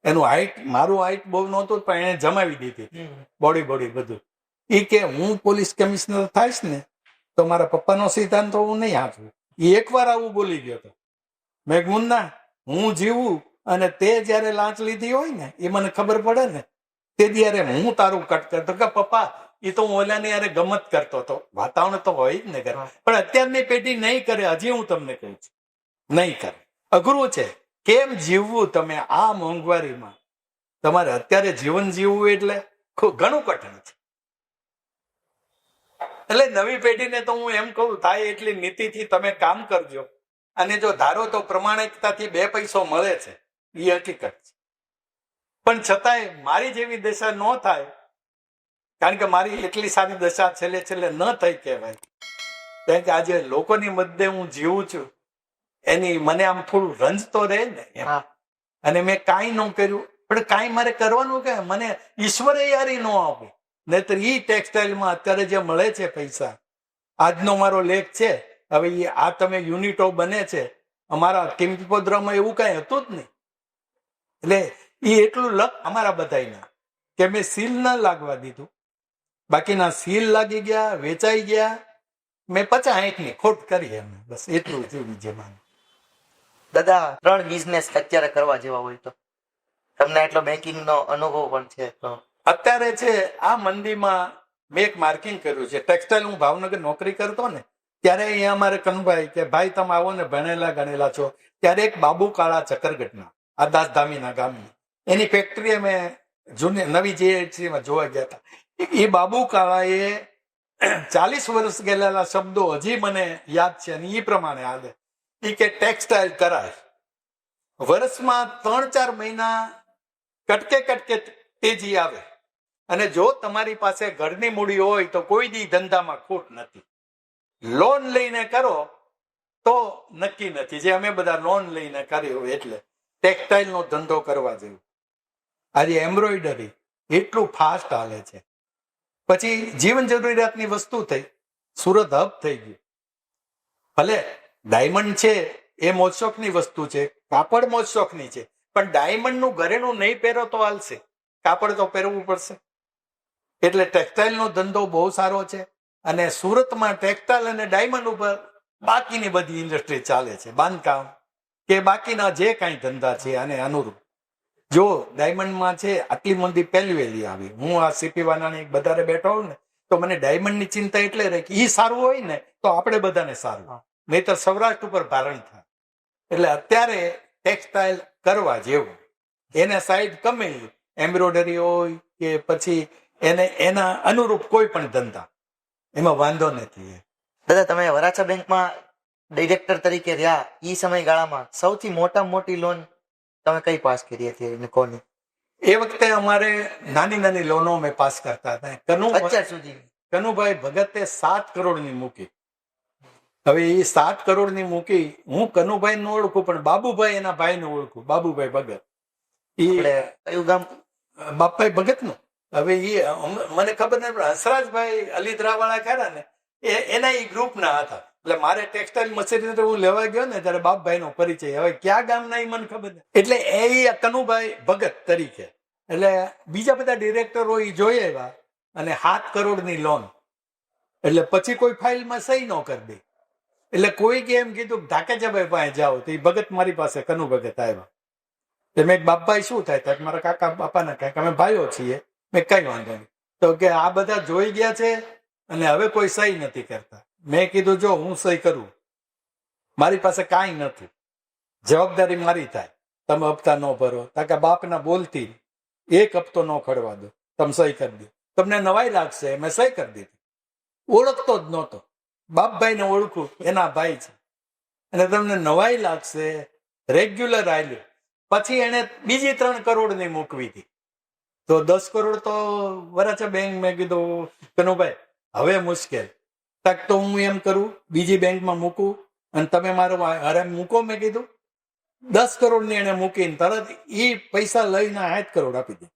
એનું હાઈટ, મારું હાઈટ બહુ નહોતું, પણ એને જમાવી દીધી બોડી બધું. એ કે હું પોલીસ કમિશનર થાઈશ ને તો મારા પપ્પાનો સિદ્ધાંત તો હું નહીં આપું. એ એકવાર આવું બોલી ગયો હતો. મેં કીધું ના, હું જીવું અને તે જયારે લાંચ લીધી હોય ને એ મને ખબર પડે ને, તે ત્યારે હું તારું કટ કરતો. કે પપ્પા, એ તો હું ઓલાની યારે ગમત કરતો હતો. વાતાવરણ તો હોય જ ને ઘર, પણ અત્યારની પેઢી નહીં કરે. હજી હું તમને કહું છું, નહીં કરે. અઘરું છે. કેમ જીવવું તમે આ મોંઘવારીમાં? તમારે અત્યારે જીવન જીવવું એટલે ઘણું કઠિન છે. એટલે નવી પેઢીને તો હું એમ કહું, થાય એટલી નીતિથી તમે કામ કરજો. અને જો ધારો તો પ્રમાણિકતાથી 2 પૈસો મળે છે, એ હકીકત છે. પણ છતાંય મારી જેવી દશા ન થાય, કારણ કે મારી એટલી સારી દશા છેલ્લે ન થઈ કહેવાય. કારણ કે આજે લોકોની મધ્યે હું જીવું છું, એની મને આમ થોડું રંજ તો રહે ને એમ. અને મેં કાંઈ ન કર્યું, પણ કાંઈ મારે કરવાનું કે મને ઈશ્વરે યારી ન આપે. નહીતર ઈ ટેક્સટાઇલમાં અત્યારે જે મળે છે પૈસા, આજનો મારો લેખ છે. હવે આ તમે યુનિટો બને છે, અમારા કિંમતપદ્રમાં એવું કઈ હતું જ નહીં. એટલે એ એટલું લક અમારા બધાના કે મેં સીલ ન લાગવા દીધું. બાકીના સીલ લાગી ગયા, વેચાઈ ગયા. મેં 50-60 ખોટ કરી એમ, બસ એટલું થયું. જેમાં
દાદા, 3 બિઝનેસ અત્યારે કરવા જેવા હોય તો તમને એટલો બેંકિંગ નો અનુભવ પણ છે તો
અત્યારે છે આ મંદીમાં મેં એક માર્કિંગ કર્યું છે. ટેક્સટાઇલ હું ભાવનગર નોકરી કરતો ને ત્યારે અહીંયા અમારે કનુભાઈ કે ભાઈ તમે આવો ને, ભણેલા ગણેલા છો. ત્યારે એક બાબુ કાળા ચક્કરગઢના, આ દાસધામીના ગામની, એની ફેક્ટરી અમે જૂની નવી જીઆઈડીસીમાં જોવા ગયા હતા. એ બાબુ કાળાએ 40 વર્ષ ગયેલા શબ્દો હજી મને યાદ છે અને એ પ્રમાણે હાલે. એ કે ટેક્સટાઇલ કરાય, વર્ષમાં 3-4 મહિના કટકે તેજી આવે, અને જો તમારી પાસે ઘરની મૂડી હોય તો કોઈ દી ધંધામાં ખોટ નથી. લોન લઈને કરો તો નક્કી નથી, જે અમે બધા લોન લઈને કર્યો. એટલે ટેક્સટાઇલ નો ધંધો કરવા જેવું. આજે એમ્બ્રોઇડરી એટલું ફાસ્ટ હાલે છે. પછી જીવન જરૂરિયાતની વસ્તુ થઈ, સુરત હબ થઈ ગયું. ભલે ડાયમંડ છે એ મોજશોખની વસ્તુ છે, કાપડ મોજશોખની છે, પણ ડાયમંડનું ઘરેણું નહીં પહેરો તો હાલશે, કાપડ તો પહેરવું પડશે. એટલે ટેક્સટાઇલનો ધંધો બહુ સારો છે. અને સુરતમાં ટેક્સટાઇલ અને ડાયમંડ ઉપર બાકીની બધી ઇન્ડસ્ટ્રી ચાલે છે, બાંધકામ કે બાકીના જે કાંઈ ધંધા છે અને અનુરૂપ. જો ડાયમંડમાં છે આટલી મંદી પહેલી વહેલી આવી. હું આ સીપી વાનાની વધારે બેઠો હોઉં ને તો મને ડાયમંડની ચિંતા એટલે રહે કે એ સારું હોય ને તો આપણે બધાને સારું, નહીતર સૌરાષ્ટ્ર ઉપર ભારણ થાય. એટલે અત્યારે ટેક્સટાઇલ કરવા જેવું. એને સાઈડ ગમે એમ્બ્રોઇડરી હોય કે પછી એના અનુરૂપ કોઈ પણ ધંધા, એમાં વાંધો નથી.
દાદા, તમે વરાછા બેંકમાં ડિરેક્ટર તરીકે રહ્યા, એ સમયગાળામાં સૌથી મોટી લોન તમે કઈ પાસ કરી હતી અને કોની?
એ વખતે અમારે નાની લોનો અમે પાસ કરતા હતા.
અત્યાર સુધી
કનુભાઈ ભગતે 7 કરોડની મૂકી. હવે એ 7 કરોડની મૂકી. હું કનુભાઈ ને ઓળખું, પણ બાબુભાઈ એના ભાઈને ઓળખું, બાબુભાઈ ભગત.
કયું ગામ?
બાપભાઈ ભગત નું. હવે એ મને ખબર નથી, પણ હસરાજભાઈ અલીદરા વાળા ખરા ને એના એ ગ્રુપ ના હતા. એટલે મારે ટેક્સટાઇલ મશીનરી હું લેવા ગયો ને ત્યારે બાપભાઈ નો પરિચય. હવે ક્યાં ગામના એ મને ખબર નથી. એટલે એ કનુભાઈ ભગત તરીકે. એટલે બીજા બધા ડિરેક્ટરો એ જોઈ આવ્યા અને 7 કરોડની લોન. એટલે પછી કોઈ ફાઇલમાં સહી ન કરી દે. એટલે કોઈ કે એમ કીધું ઢાકેજાભાઈ પાસે જાઓ, તો એ ભગત મારી પાસે કનુ ભગત આવ્યા. મેં બાપભાઈ શું થાય? મારા કાકા બાપાના કાંઈક અમે ભાઈઓ છીએ. મેં કઈ વાંધો નહીં. તો કે આ બધા જોઈ ગયા છે અને હવે કોઈ સહી નથી કરતા. મેં કીધું જો હું સહી કરું, મારી પાસે કાંઈ નથી, જવાબદારી મારી થાય, તમે હપ્તા ન ભરો, તાકે બાપના બોલતી એક હપ્તો ન ખડવા દો, તમે સહી કરી દો. તમને નવાઈ લાગશે, મેં સહી કરી દીધી. ઓળખતો જ નહોતો, બાપભાઈને ઓળખું, એના ભાઈ છે, અને તમને નવાઈ લાગશે, રેગ્યુલર આલ્યું. પછી એને બીજી 3 કરોડની મૂકવી હતી. તો 10 કરોડ તો વરાછા બેંક. મેં કીધું કનુભાઈ હવે મુશ્કેલ. તક તો હું એમ કરું, બીજી બેંકમાં મૂકું અને તમે મારો અરે મૂકો. મેં કીધું 10 કરોડની એને મૂકીને તરત એ પૈસા લઈને 8 કરોડ આપી દે.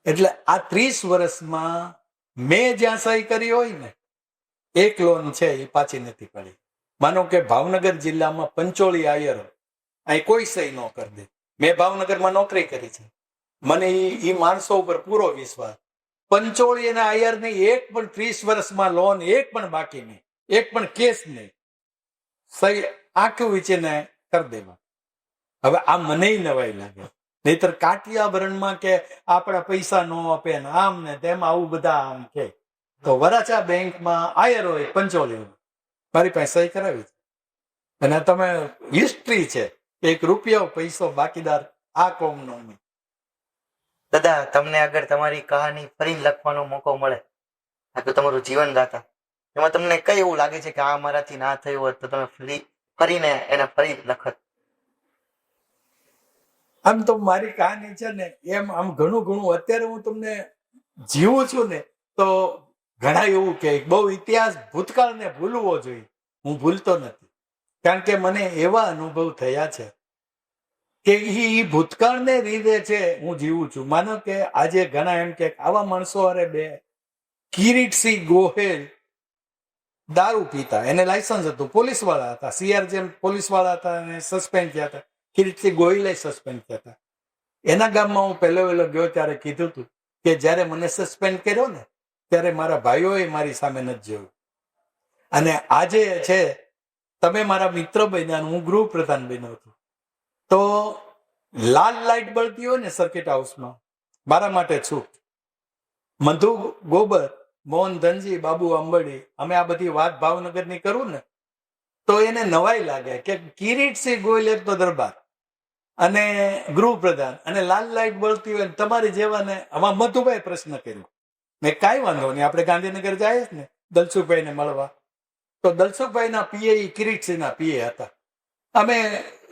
એટલે આ 30 વર્ષમાં મેં જ્યાં સહી કરી હોય ને, એક લોન છે એ પાછી નથી પડી. માનો કે ભાવનગર જિલ્લામાં પંચોળી આયર અહીં કોઈ સહી ન કરી દે. મેં ભાવનગરમાં નોકરી કરી છે, મને એ માણસો ઉપર પૂરો વિશ્વાસ. પંચોળી અને આયરની એક પણ 30 વર્ષમાં લોન એક પણ બાકી નહીં, એક પણ કેસ નહીં, સહી આંખું વીચીને કરી દેવા. હવે આ મને નવાઈ લાગે. નહીતર કાઠિયાભરણમાં કે આપણા પૈસા ન આપે ને આમ ને તેમ આવું બધા આમ કે, તો વરાછા બેંકમાં આયર હોય, પંચોળી હોય, મારી પાસે સહી કરાવી છે. અને તમે હિસ્ટ્રી છે, એક રૂપિયો પૈસો બાકીદાર આ કોમનો નહીં.
દાદા, તમને અગર તમારી કહાની ફરી લખવાનો મોકો મળે, આ તો તમારું જીવન ગાથા, એમાં તમને કઈ એવું લાગે છે કે આ મારાથી ના થયું હોત તો તમે ફરીને એને ફરી લખત?
આમ તો મારી કહાની છે ને એમ આમ ઘણું ઘણું અત્યારે હું તમને જીવું છું ને તો ઘણા એવું કે બહુ ઇતિહાસ ભૂતકાળને ભૂલવો જોઈએ. હું ભૂલતો નથી, કારણ કે મને એવા અનુભવ થયા છે કે એ ભૂતકાળને લીધે છે હું જીવું છું. માનો કે આજે ઘણા એમ કે આવા માણસો અરે બે કિરીટસિંહ ગોહેલ દારૂ પીતા, એને લાયસન્સ હતું, પોલીસ વાળા હતા, CRGM પોલીસ વાળા હતા, અને સસ્પેન્ડ થયા હતા. કિરીટસિંહ ગોહિલે સસ્પેન્ડ થયા હતા. એના ગામમાં હું પહેલો ગયો ત્યારે કીધું હતું કે જયારે મને સસ્પેન્ડ કર્યો ને ત્યારે મારા ભાઈઓએ મારી સામે નથી જોયું. અને આજે છે તમે મારા મિત્ર બન્યા, હું ગૃહ પ્રધાન બન્યો છું. તો લાલ લાઈટ બળતી હોય ને સર્કિટ હાઉસમાં, મારા માટે છૂટ. મધુ ગોબર, મોહન ધનજી, બાબુ અંબડી, અમે આ બધી વાત ભાવનગરની કરું ને તો એને નવાઈ લાગે કે કિરીટસિંહ ગોહિલ એક તો દરબાર અને ગૃહપ્રધાન અને લાલ લાઈટ બળતી હોય તમારી જેવાને. આમાં મધુભાઈ પ્રશ્ન કર્યો. મેં કાંઈ વાંધો નહીં, આપણે ગાંધીનગર જાય ને દલસુખભાઈને મળવા. તો દલસુખભાઈના પીએ કિરીટસિંહના પીએ હતા. અમે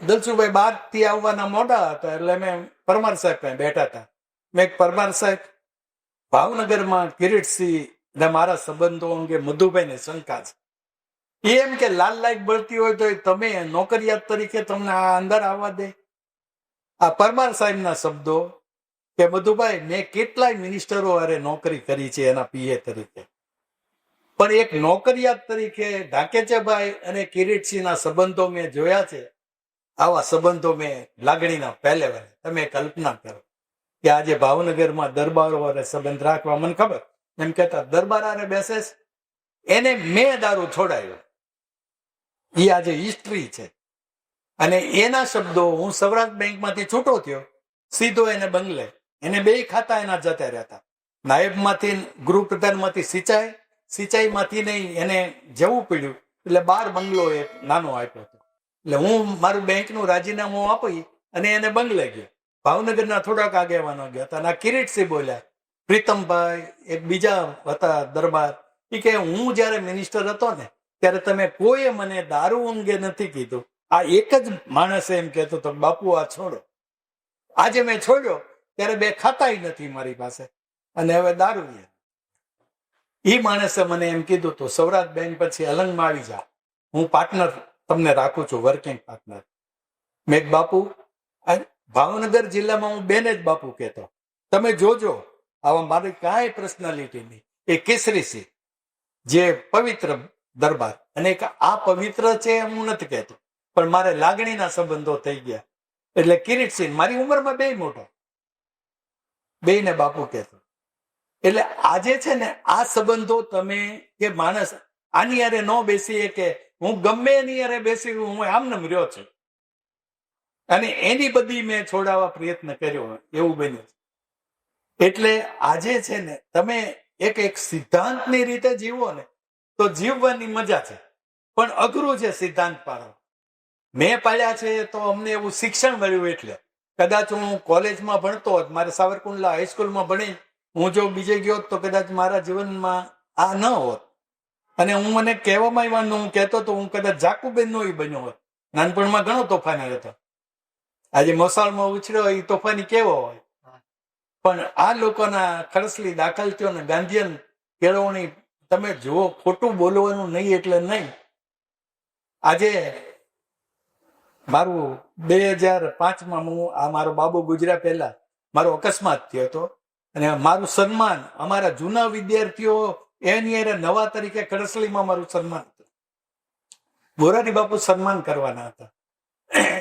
દલસુખભાઈ 12 થી આવવાના મોડા હતા એટલે અમે પરમાર સાહેબ પાસે બેઠા હતા. મેં પરમાર સાહેબ, ભાવનગરમાં કિરીટસિંહ ને મારા સંબંધો અંગે મધુભાઈને શંકા છે. એમ કે લાલ લાઈટ બળતી હોય તો તમે નોકરિયાત તરીકે તમને આ અંદર આવવા દે? આ પરમાર સાહેબના શબ્દો કે મધુભાઈ મેં કેટલાય મિનિસ્ટરો અરે નોકરી કરી છે એના પીએ તરીકે, પણ એક નોકરિયાત તરીકે ઢાકેચાભાઈ અને કિરીટસિંહના સંબંધો મેં જોયા છે. આવા સંબંધો મેં લાગણીના પહેલે વરે. તમે કલ્પના કરો કે આજે ભાવનગરમાં દરબારો વાળે સંબંધ રાખવા, મને ખબર એમ કહેતા દરબાર આરે બેસે એને મેં દારૂ છોડાયો. એ આજે હિસ્ટ્રી છે. અને એના શબ્દો, હું સૌરાષ્ટ્ર બેંકમાંથી છૂટો થયો, સીધો એને બંગલે, એને 2 ખાતા એના જતા રહેતા. નાયબમાંથી ગૃહપ્રધાનમાંથી સિંચાઈમાંથી નહીં એને જવું પડ્યું એટલે 12 બંગલો એક નાનો આપ્યો હતો. એટલે હું મારું બેંકનું રાજીનામું આપી અને એને બંગલે ગયો. ભાવનગરના થોડાક આગેવાનો ગયા હતા. અને કિરીટસિંહ બોલ્યા, પ્રીતમભાઈ એક બીજા હતા દરબાર, એ કે હું જયારે મિનિસ્ટર હતો ને ત્યારે તમે કોઈએ મને દારૂ અંગે નથી કીધું. આ એક જ માણસે એમ કહેતો હતો બાપુ આ છોડો. આજે મેં છોડ્યો ત્યારે 2 ખાતાય નથી મારી પાસે અને હવે દારૂ. એ માણસે મને એમ કીધું તો સૌરાષ્ટ્ર બેંક પછી અલંગમાં આવી જા, હું પાર્ટનર તમને રાખું છું, વર્કિંગ પાર્ટનર. મેં બાપુ, ભાવનગર જિલ્લામાં હું બેને જ બાપુ કહેતો. તમે જોજો, આવા મારી કાંઈ પર્સનાલિટી નહીં. એ કેસરીસિંહ જે પવિત્ર દરબાર, અને આ પવિત્ર છે હું નથી કહેતો, પણ મારે લાગણીના સંબંધો થઈ ગયા. એટલે કિરીટસિંહ મારી ઉંમરમાં 2 મોટા, 2 ને બાપુ કહેતો. એટલે આજે છે ને આ સંબંધો તમે કે માણસ આની યારે ન બેસીએ કે હું ગમે એની યારે બેસી, હું આમને રહ્યો છું અને એની બધી મેં છોડાવવા પ્રયત્ન કર્યો, એવું બન્યું. એટલે આજે છે ને તમે એક સિદ્ધાંતની રીતે જીવો ને તો જીવવાની મજા છે, પણ અઘરું છે સિદ્ધાંત પાડો. મેં પાડ્યા છે તો અમને એવું શિક્ષણ મળ્યું. એટલે કદાચ હું કોલેજમાં ભણતો હોત, મારે સાવરકુંડલા હાઈસ્કૂલમાં ભણી હું જો બીજે ગયો હોત તો કદાચ મારા જીવનમાં આ ન હોત. અને હું મને કહેવામાં આવ્યું, હું કહેતો તો હું કદાચ જાકુબેન નો બન્યો હોત. નાનપણમાં ઘણો તોફાની હતો. આજે મોસાળમાં ઉછર્યો એ તોફાની કેવો હોય, પણ આ લોકોના ખડસલી દાખલ થયો ને ગાંધીયન કેળવણી તમે જુઓ. ખોટું બોલવાનું નહીં એટલે નહીં. આજે મારું 2005માં હું આ મારો બાબુ ગુજર્યા પહેલા મારો અકસ્માત થયો હતો, અને મારું સન્માન અમારા જૂના વિદ્યાર્થીઓ એની અરે નવા તરીકે ખડસલીમાં મારું સન્માન હતું. મોરારી બાપુ સન્માન કરવાના હતા.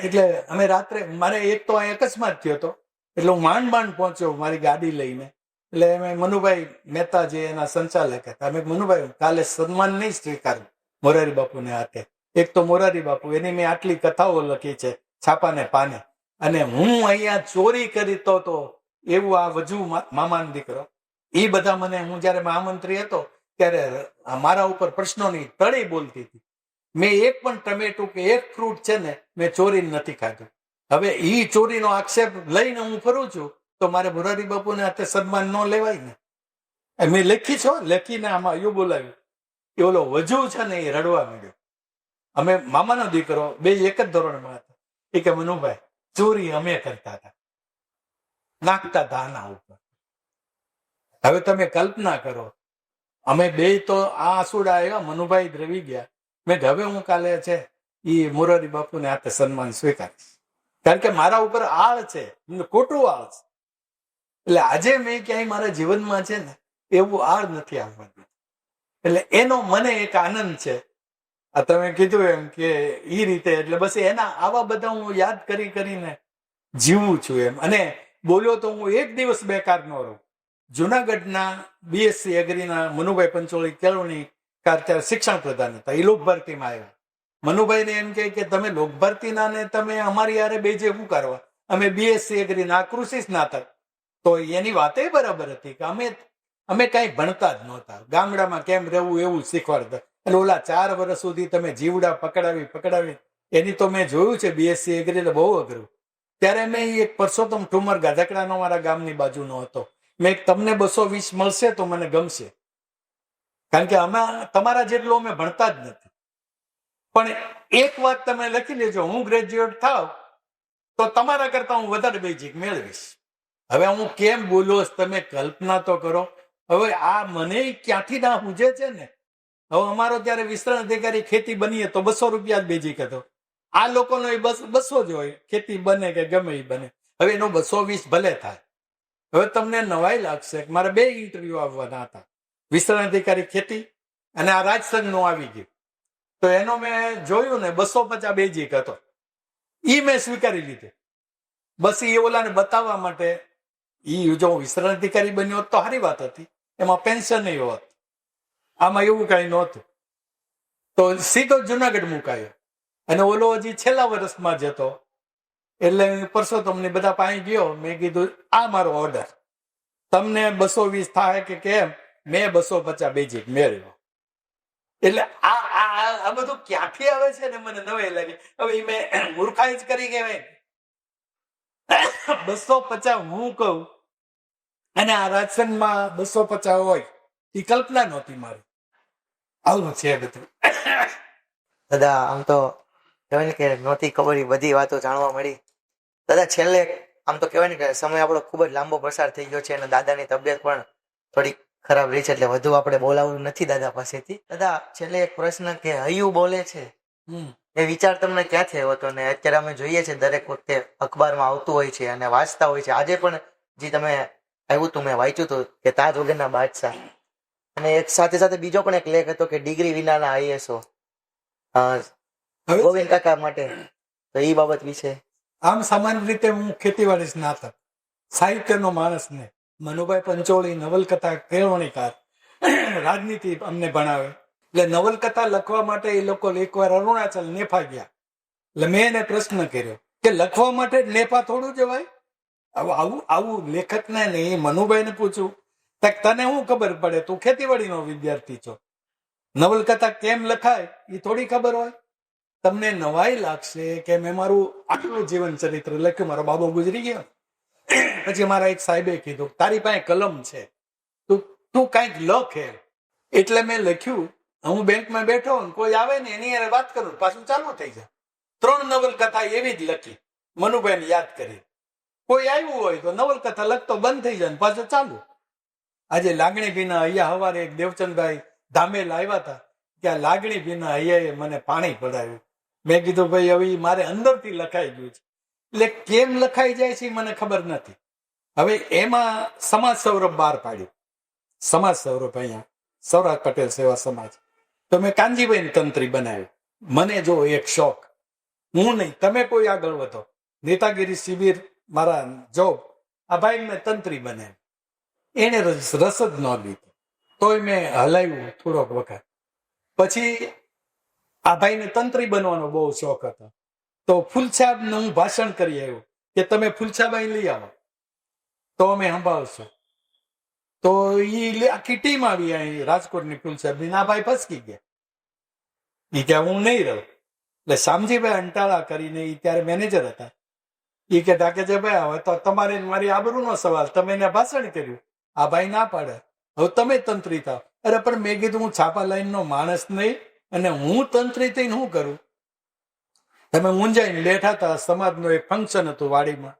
એટલે અમે રાત્રે, મારે એક તો અહીં અકસ્માત થયો હતો એટલે હું માંડ પહોંચ્યો મારી ગાડી લઈને. એટલે અમે મનુભાઈ મહેતા જે એના સંચાલક હતા, અમે મનુભાઈ કાલે સન્માન નહીં સ્વીકાર્યું મોરારી બાપુને હાથે. એક તો મોરારી બાપુ, એની મેં આટલી કથાઓ લખી છે છાપાને પાને, અને હું અહીંયા ચોરી કરી તો એવું આ વજુ મામાનો દીકરો એ બધા મને, હું જયારે મહામંત્રી હતો ત્યારે મારા ઉપર પ્રશ્નોની તળી બોલતી હતી. મેં એક પણ ટમેટું કે એક ફ્રૂટ છે ને મેં ચોરી નથી ખાધું. હવે ઈ ચોરીનો આક્ષેપ લઈને હું ફરું છું તો મારે મોરારી બાપુને હાથે સન્માન ન લેવાય ને. મેં લખી છો, લખીને આમાં એવું બોલાવ્યું એ ઓલો વજુ છે ને એ રડવા માંડ્યો. અમે મામાનો દીકરો બે એક જ ધોરણમાં હતા. એ કે મનુભાઈ ચોરી અમે કરતા હતા, નાખતા હતા આના ઉપર. હવે તમે કલ્પના કરો, અમે બે તો આ આંસુડા આવ્યા, મનુભાઈ દ્રવી ગયા. મેં હવે હું કાલે છે એ મોરારી બાપુને હાથે સન્માન સ્વીકારીશ, કારણ કે મારા ઉપર આળ છે, ખોટું આળ છે. એટલે આજે મેં ક્યાંય મારા જીવનમાં છે ને એવું આળ નથી આવવા દીધું. એટલે એનો મને એક આનંદ છે. આ તમે કીધું એમ કે એ રીતે, એટલે બસ એના આવા બધા હું યાદ કરીને જીવું છું એમ. અને બોલ્યો તો હું એક દિવસ બેકાર ન રહું. જુનાગઢના બીએસસી એગ્રીના મનુભાઈ પંચોળી કેળવણી ત્યારે શિક્ષણ પ્રધાન હતા, એ લોક ભરતીમાં આવ્યા. મનુભાઈને એમ કે તમે લોક ભરતીના ને તમે અમારી યારે બે જે શું કરવા, અમે બીએસસી એગ્રીના કૃષિ સ્નાતક. તો એની વાતે બરાબર હતી કે અમે કઈ ભણતા જ નહોતા, ગામડામાં કેમ રહેવું એવું શીખવાડતા. એટલે ઓલા 4 વર્ષ સુધી તમે જીવડા પકડાવી એની તો મેં જોયું છે. બીએસસી એગ્રી એટલે બહુ અઘરું. ત્યારે મેં એક પરસોત્તમ ઠુમર ગાધકડાનો મારા ગામની બાજુનો હતો. મેં તમને 220 મળશે તો મને ગમશે, કારણ કે અમે તમારા જેટલું અમે ભણતા જ નથી. પણ એક વાત તમે લખી લેજો, હું ગ્રેજ્યુએટ થાવ તો તમારા કરતા હું વધારે બેઝિક મેળવીશ. હવે હું કેમ બોલો તમે કલ્પના તો કરો. હવે આ મને ક્યાંથી ના પૂછે છે ને. હવે અમારો ત્યારે વિસ્તરણ અધિકારી ખેતી બનીએ તો 200 રૂપિયા જ બેઝિક હતો. આ લોકોનો એ 200 જ હોય, ખેતી બને કે ગમે એ બને. હવે એનો 220 ભલે થાય. હવે તમને નવાઈ લાગશે કે મારે 2 ઇન્ટરવ્યુ આવવાના હતા, વિસ્તરણ અધિકારી ખેતી અને આ રાજસંઘનું આવી ગયું. તો એનો મેં જોયું ને 250 બેઝિક હતો, ઈ મેં સ્વીકારી લીધું. બસ એ ઓલાને બતાવવા માટે. ઈ જો વિસ્તરણ અધિકારી બન્યો હોત તો સારી વાત હતી, એમાં પેન્શન નહીં હોત, આમાં એવું કઈ નહોતું. તો સીધો જુનાગઢ મુકાયો, અને ઓલો હજી છેલ્લા વર્ષમાં જ હતો. એટલે પરસોત્તમને બધા પાસે ગયો, મેં કીધું આ મારો ઓર્ડર, તમને 220 થાય કે કેમ, મેં 250 બેઝિક મેળવ્યો. એટલે આ બધું ક્યાંથી આવે છે ને મને નવાઈ લાગી. હવે મેં મૂર્ખાઈ જ કરી કહેવાય. 250 હું કહું અને આ રાજસંઘમાં 250 હોય એ કલ્પના નહોતી મારી. આવું છે બધું.
દાદા આમ તો કહેવાય ને કે નહોતી ખબર, એ બધી વાતો જાણવા મળી. દાદા છેલ્લે આમ તો કહેવાય ને કે સમય આપણો ખૂબ જ લાંબો પસાર થઈ ગયો છે, અને દાદાની તબિયત પણ થોડી ખરાબ રહી છે, એટલે વધુ આપણે બોલાવવું નથી દાદા પાસેથી. દાદા છેલ્લે એક પ્રશ્ન કે હૈયું બોલે છે, એ વિચાર તમને ક્યાંથી આવ્યો હતો? ને અત્યારે અમે જોઈએ છીએ દરેક વખતે અખબારમાં આવતું હોય છે અને વાંચતા હોય છે. આજે પણ જે તમે આવ્યું હતું મેં વાંચ્યું હતું કે તાજ વગરના બાદશાહ, અને એક સાથે સાથે બીજો પણ એક લેખ હતો કે ડિગ્રી વિનાના આઈએસઓ ગોવિંદ કાકા માટે. તો એ બાબત વિશે
આમ સામાન્ય રીતે હું ખેતીવાડી સ્નાતક, સાહિત્યનો માણસ ને, મનુભાઈ પંચોળી નવલકથા કેળવણીકાર, રાજનીતિ અમને ભણાવે. એટલે નવલકથા લખવા માટે એ લોકો એકવાર અરુણાચલ નેફા ગયા. એટલે મેં એને પ્રશ્ન કર્યો કે લખવા માટે નેફા થોડું જવાય, આવું આવું લેખકને ને એ મનુભાઈને પૂછું, તને શું ખબર પડે, તું ખેતીવાડીનો વિદ્યાર્થી છો, નવલકથા કેમ લખાય એ થોડી ખબર હોય? તમને નવાઈ લાગશે કે મેં મારું આટલું જીવન ચરિત્ર લખ્યું, મારો બાબો ગુજરી ગયો, પછી મારા એક સાહેબે કીધું તારી પાસે કલમ છે, તું કાંઈક લખ એમ. એટલે મેં લખ્યું. હું બેંકમાં બેઠો ને કોઈ આવે ને એની હારે વાત કરું, પાછું ચાલુ થઈ જાય. 3 નવલકથા એવી જ લખી, મનુભાઈને યાદ કરી. કોઈ આવ્યું હોય તો નવલકથા લખતો બંધ થઈ જાય ને પાછું ચાલુ. આજે લાગણી ભીના અહીંયા હવારે એક દેવચંદભાઈ ધામેલ આવ્યા હતા, ત્યાં લાગણી ભીના અહીંયા મને પાણી પડાવ્યું. મેં કીધું ભાઈ હવે મારે અંદરથી લખાઈ ગયું છે, એટલે કેમ લખાઈ જાય છે મને ખબર નથી. હવે એમાં સમાજ સૌરભ બહાર પાડ્યું, સમાજ સૌરભ અહીંયા સૌરાષ્ટ્ર પટેલ સેવા સમાજ. તો મેં કાનજીભાઈને તંત્રી બનાવ્યું. મને જો એક શોખ, હું નહીં તમે કોઈ આગળ વધો, નેતાગીરી શિબિર મારા જોબ, આ ભાઈ મેં તંત્રી બનાવ્યું. એને રસ જ ન લીધો, તોય મેં હલાવ્યું થોડોક વખત. પછી આ ભાઈને તંત્રી બનવાનો બહુ શોખ હતો, તો ફૂલછાબને હું ભાષણ કરી આવ્યો કે તમે ફૂલછાબાઈ લઈ આવો તો અમે સંભાળશું. તો એ આખી ટીમ આવી અહીં રાજકોટની ફૂલછાબની, આ ભાઈ ફસકી ગયા. એ કે હું નહીં રહું. એટલે શામજીભાઈ અંટાળા કરીને એ ત્યારે મેનેજર હતા, એ કે ઢાકેજાભાઈ હવે તો તમારે મારી આબરૂનો સવાલ, તમે એને ભાષણ કર્યું, આ ભાઈ ના પાડે, હવે તમે તંત્રી થાવ. અરે પણ મેં કીધું હું છાપા લાઈનનો માણસ નહીં, અને હું તંત્રી થઈને શું કરું? તમે મૂંઝાઈને બેઠા હતા, સમાજનું એક ફંક્શન હતું વાડીમાં,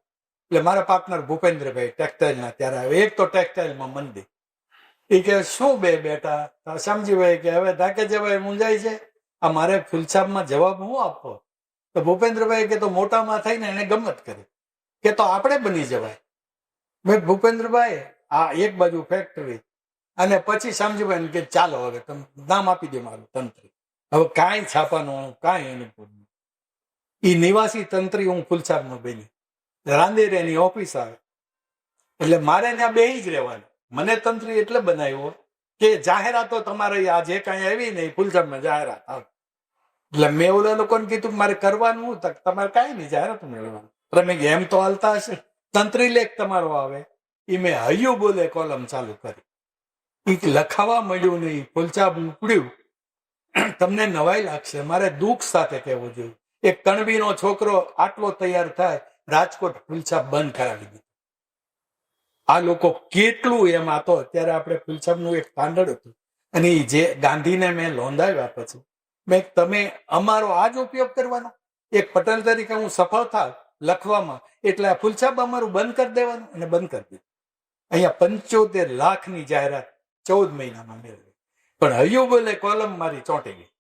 એટલે મારા પાર્ટનર ભૂપેન્દ્રભાઈ ટેક્સટાઇલના ત્યારે આવે, એક તો ટેક્સટાઇલમાં મંદી. એ કે શું બે બેઠા? શામજીભાઈ કે હવે ઢાકેજાભાઈ મૂંઝાય છે, આ મારે ફૂલછાપમાં જવાબ હું આપવો? તો ભૂપેન્દ્રભાઈ કે તો મોટામાં થઈને એને ગમત કરી કે તો આપણે બની જવાય. મેં ભૂપેન્દ્રભાઈ આ એક બાજુ ફેક્ટરી, અને પછી શામજીભાઈ કે ચાલો હવે તમે નામ આપી દે મારું તંત્રી. હવે કાંઈ છાપાનું કાંઈ અનુકૂળ નહીં. એ નિવાસી તંત્રી હું ફૂલછાપનો બની. રાંદેર એની ઓફિસ આવે એટલે મારે ત્યાં બેહી જ રહેવાનું. મને તંત્રી એટલે બનાવ્યો કે જાહેરાતો તમારે આ જે કાંઈ આવી ને એ ફૂલછાપમાં જાહેરાત આવે. એટલે મેં ઓલા લોકોને કીધું મારે કરવાનું હું, તમારે કાંઈ નહીં જાહેરાત મેળવવાનું. તમે એમ તો હાલતા હશે, તંત્રી લેખ તમારો આવે. એ મેં હૈયું બોલે કોલમ ચાલુ કરી, એ લખાવા મળ્યું નહીં, ફૂલછાપ ઉપડ્યું. તમને નવાઈ લાગશે, મારે દુઃખ સાથે કહેવું જોઈએ, એક કણબીનો છોકરો આટલો તૈયાર થાય, રાજકોટ ફૂલછાપ બંધ કરાવી દીધું. આ લોકો કેટલું એમ આતો. અત્યારે આપણે ફૂલછાપનું એક સ્ટાન્ડર્ડ હતું, અને જે ગાંધીને મેં નોંધાવ્યા પછી મેં તમે અમારો આ જ ઉપયોગ કરવાનો. એક પટેલ તરીકે હું સફળ થાવ લખવામાં, એટલે આ ફૂલછાપ અમારું બંધ કરી દેવાનું, અને બંધ કરી દીધું. અહીંયા 75 લાખની જાહેરાત 14 મહિનામાં મેળવી, પણ હૈયું બોલે કોલમ મારી ચોંટી ગઈ.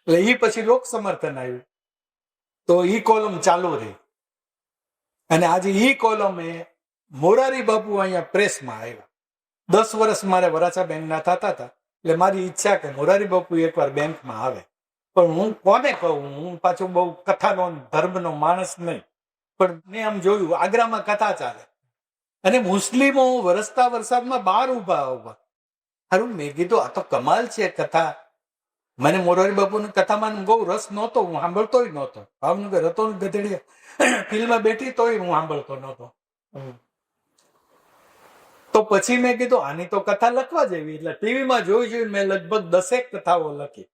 એટલે એ પછી લોક સમર્થન આવ્યું, તો ઈ કોલમ ચાલુ રહી. અને આજે ઈ કોલમે મોરારી બાપુ અહીંયા પ્રેસમાં આવ્યા. 10 વર્ષ મારે વરાછા બેંકના થતા હતા, એટલે મારી ઈચ્છા કે મોરારી બાપુ એકવાર બેંકમાં આવે. પણ હું કોને કહું, હું પાછો બહુ કથાનો ધર્મનો માણસ નહીં, પણ મેં આમ જોયું આગ્રામાં કથા ચાલે અને મુસ્લિમો વરસતા વરસાદમાં બહાર ઉભા. હારું, મેં કીધું આ તો કમાલ છે કથા. મને મોરારી બાપુની કથામાં બહુ રસ નહોતો, હું સાંભળતોય નહોતો. ભાવનગર હતો ને ગધેડિયા ફિલ્મમાં બેઠી તોય હું સાંભળતો નહોતો. તો પછી મેં કીધું આની તો કથા લખવા જેવી, એટલે ટીવીમાં જોઈ મેં લગભગ 10 કથાઓ લખી.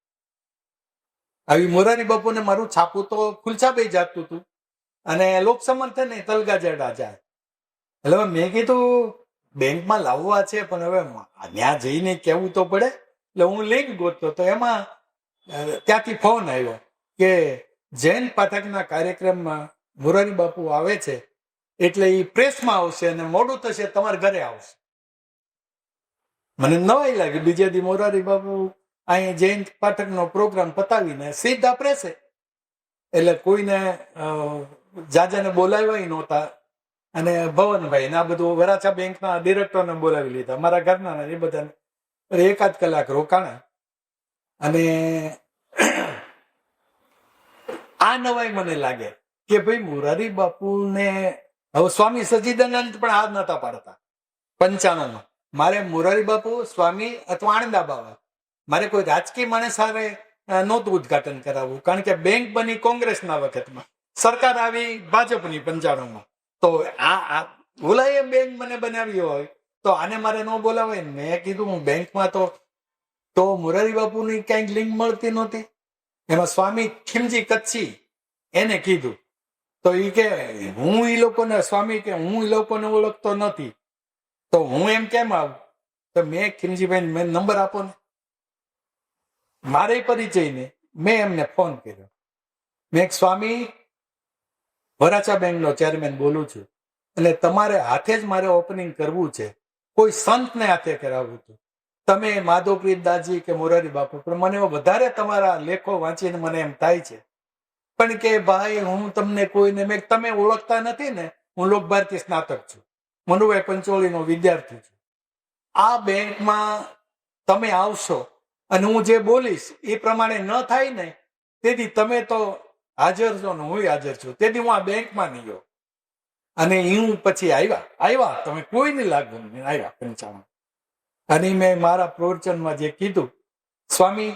આવી મોરારી બાપુને મારું છાપું તો ફૂલછાપે જાતું હતું, અને લોક સમર્થન ને તલગા જડા જાય. એટલે મેં કીધું બેંકમાં લાવવા છે, પણ હવે ત્યાં જઈને કેવું તો પડે. એટલે હું લિંક ગોતતો તો એમાં ત્યાંથી ફોન આવ્યો કે જૈન પાઠકના કાર્યક્રમમાં મોરારી બાપુ આવે છે, એટલે એ પ્રેસમાં આવશે અને મોડું થશે, તમારા ઘરે આવશે. મને નવાઈ લાગી. બીજે દી મોરારી બાપુ અહીં જૈન પાઠકનો પ્રોગ્રામ પતાવીને સીધા પ્રેસે. એટલે કોઈને જાજાને બોલાવ્યા નહોતા, અને ભવનભાઈ ને આ બધું વરાછા બેંકના ડિરેક્ટરને બોલાવી લીધા, મારા ઘરના એ બધાને. 1 કલાક રોકાણા. અને આ નવાઈ મને લાગે કે ભાઈ મોરારી બાપુને હવે સ્વામી સચ્ચિદાનંદ પણ હાથ નતા પાડતા 95માં. મારે મોરારી બાપુ, સ્વામી અથવા આણંદા બાવા, મારે કોઈ રાજકીય માણસ આવે નહોતું ઉદઘાટન કરાવવું, કારણ કે બેંક બની કોંગ્રેસના વખતમાં, સરકાર આવી ભાજપની 95માં. તો આ ઓલાએ બેંક મને બનાવી હોય તો આને મારે ન બોલાવાય ને. મેં કીધું હું બેંકમાં તો મોરારી બાપુની ક્યાંક લિંક મળતી નહોતી. એમાં સ્વામી ખીમજી કચ્છી એને કીધું તો એ કે હું એ લોકોને સ્વામી કે હું એ લોકોને ઓળખતો નથી તો હું એમ કેમ આવું. તો મેં ખીમજીભાઈ મેં નંબર આપો ને, મારે પરિચય ને મેં એમને ફોન કર્યો. મેં સ્વામી વરાછા બેંકનો ચેરમેન બોલું છું એટલે તમારે હાથે જ મારે ઓપનિંગ કરવું છે, કોઈ સંતને હાથે કરાવવું હતું. તમે માધવપ્રીત દાસજી કે મોરારી બાપુ, પણ મને વધારે તમારા લેખો વાંચીને મને એમ થાય છે પણ કે ભાઈ હું તમને કોઈને મેં તમે ઓળખતા નથી ને, હું લોકભારતી સ્નાતક છું, મનુભાઈ પંચોળીનો વિદ્યાર્થી છું. આ બેંકમાં તમે આવશો અને હું જે બોલીશ એ પ્રમાણે ન થાય ને તેથી તમે તો હાજર છો ને હું હાજર છું. તેથી હું આ બેંકમાં નહીં ગયો. અને હું પછી આવ્યા તમે કોઈને લાગુ નહીં આવ્યા 55. અને મેં મારા પ્રવચનમાં જે કીધું, સ્વામી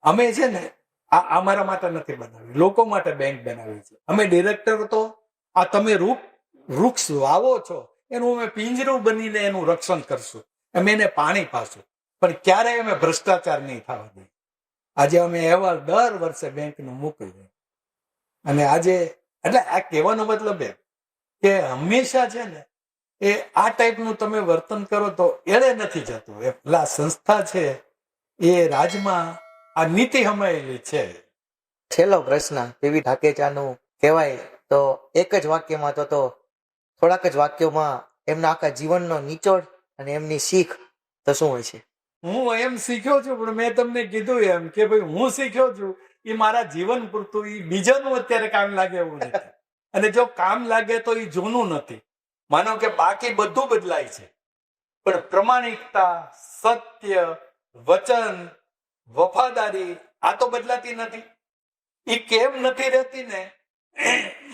અમે છે ને આ અમારા માટે નથી બનાવી, લોકો માટે બેંક બનાવી છે. અમે ડિરેક્ટર તો આ તમે વૃક્ષ વાવો છો એનું અમે પિંજરું બનીને એનું રક્ષણ કરશું, અમે એને પાણી પાશું, પણ ક્યારેય અમે ભ્રષ્ટાચાર નહીં થવા દઈએ. આજે અમે અહેવાલ દર વર્ષે બેંકનું મોકલીએ. અને આજે એટલે આ કહેવાનો મતલબ એમ કે હંમેશા છે ને એ આ ટાઈપનું તમે વર્તન કરો તો એળે નથી જતું. એટલે આ સંસ્થા છે એ રાજમાં આ નીતિ હમાયેલી છે.
છેલ્લો પ્રશ્ન પીવી ઢાકેચાનું કહેવાય તો એક જ વાક્યમાં તો થોડાક જ વાક્યોમાં એમના આખા જીવનનો નિચોડ અને એમની શીખ તો શું હોય છે?
હું એમ શીખ્યો છું, પણ મેં તમને કીધું એમ કે ભાઈ હું શીખ્યો છું એ મારા જીવન પૂરતું, એ બીજાનું અત્યારે કામ લાગે એવું નથી. અને જો કામ લાગે તો એ જૂનું નથી. માનો કે બાકી બધું બદલાય છે પણ પ્રમાણિકતા, સત્ય, વચન, વફાદારી આ તો બદલાતી નથી. એ કેમ નથી રહેતી ને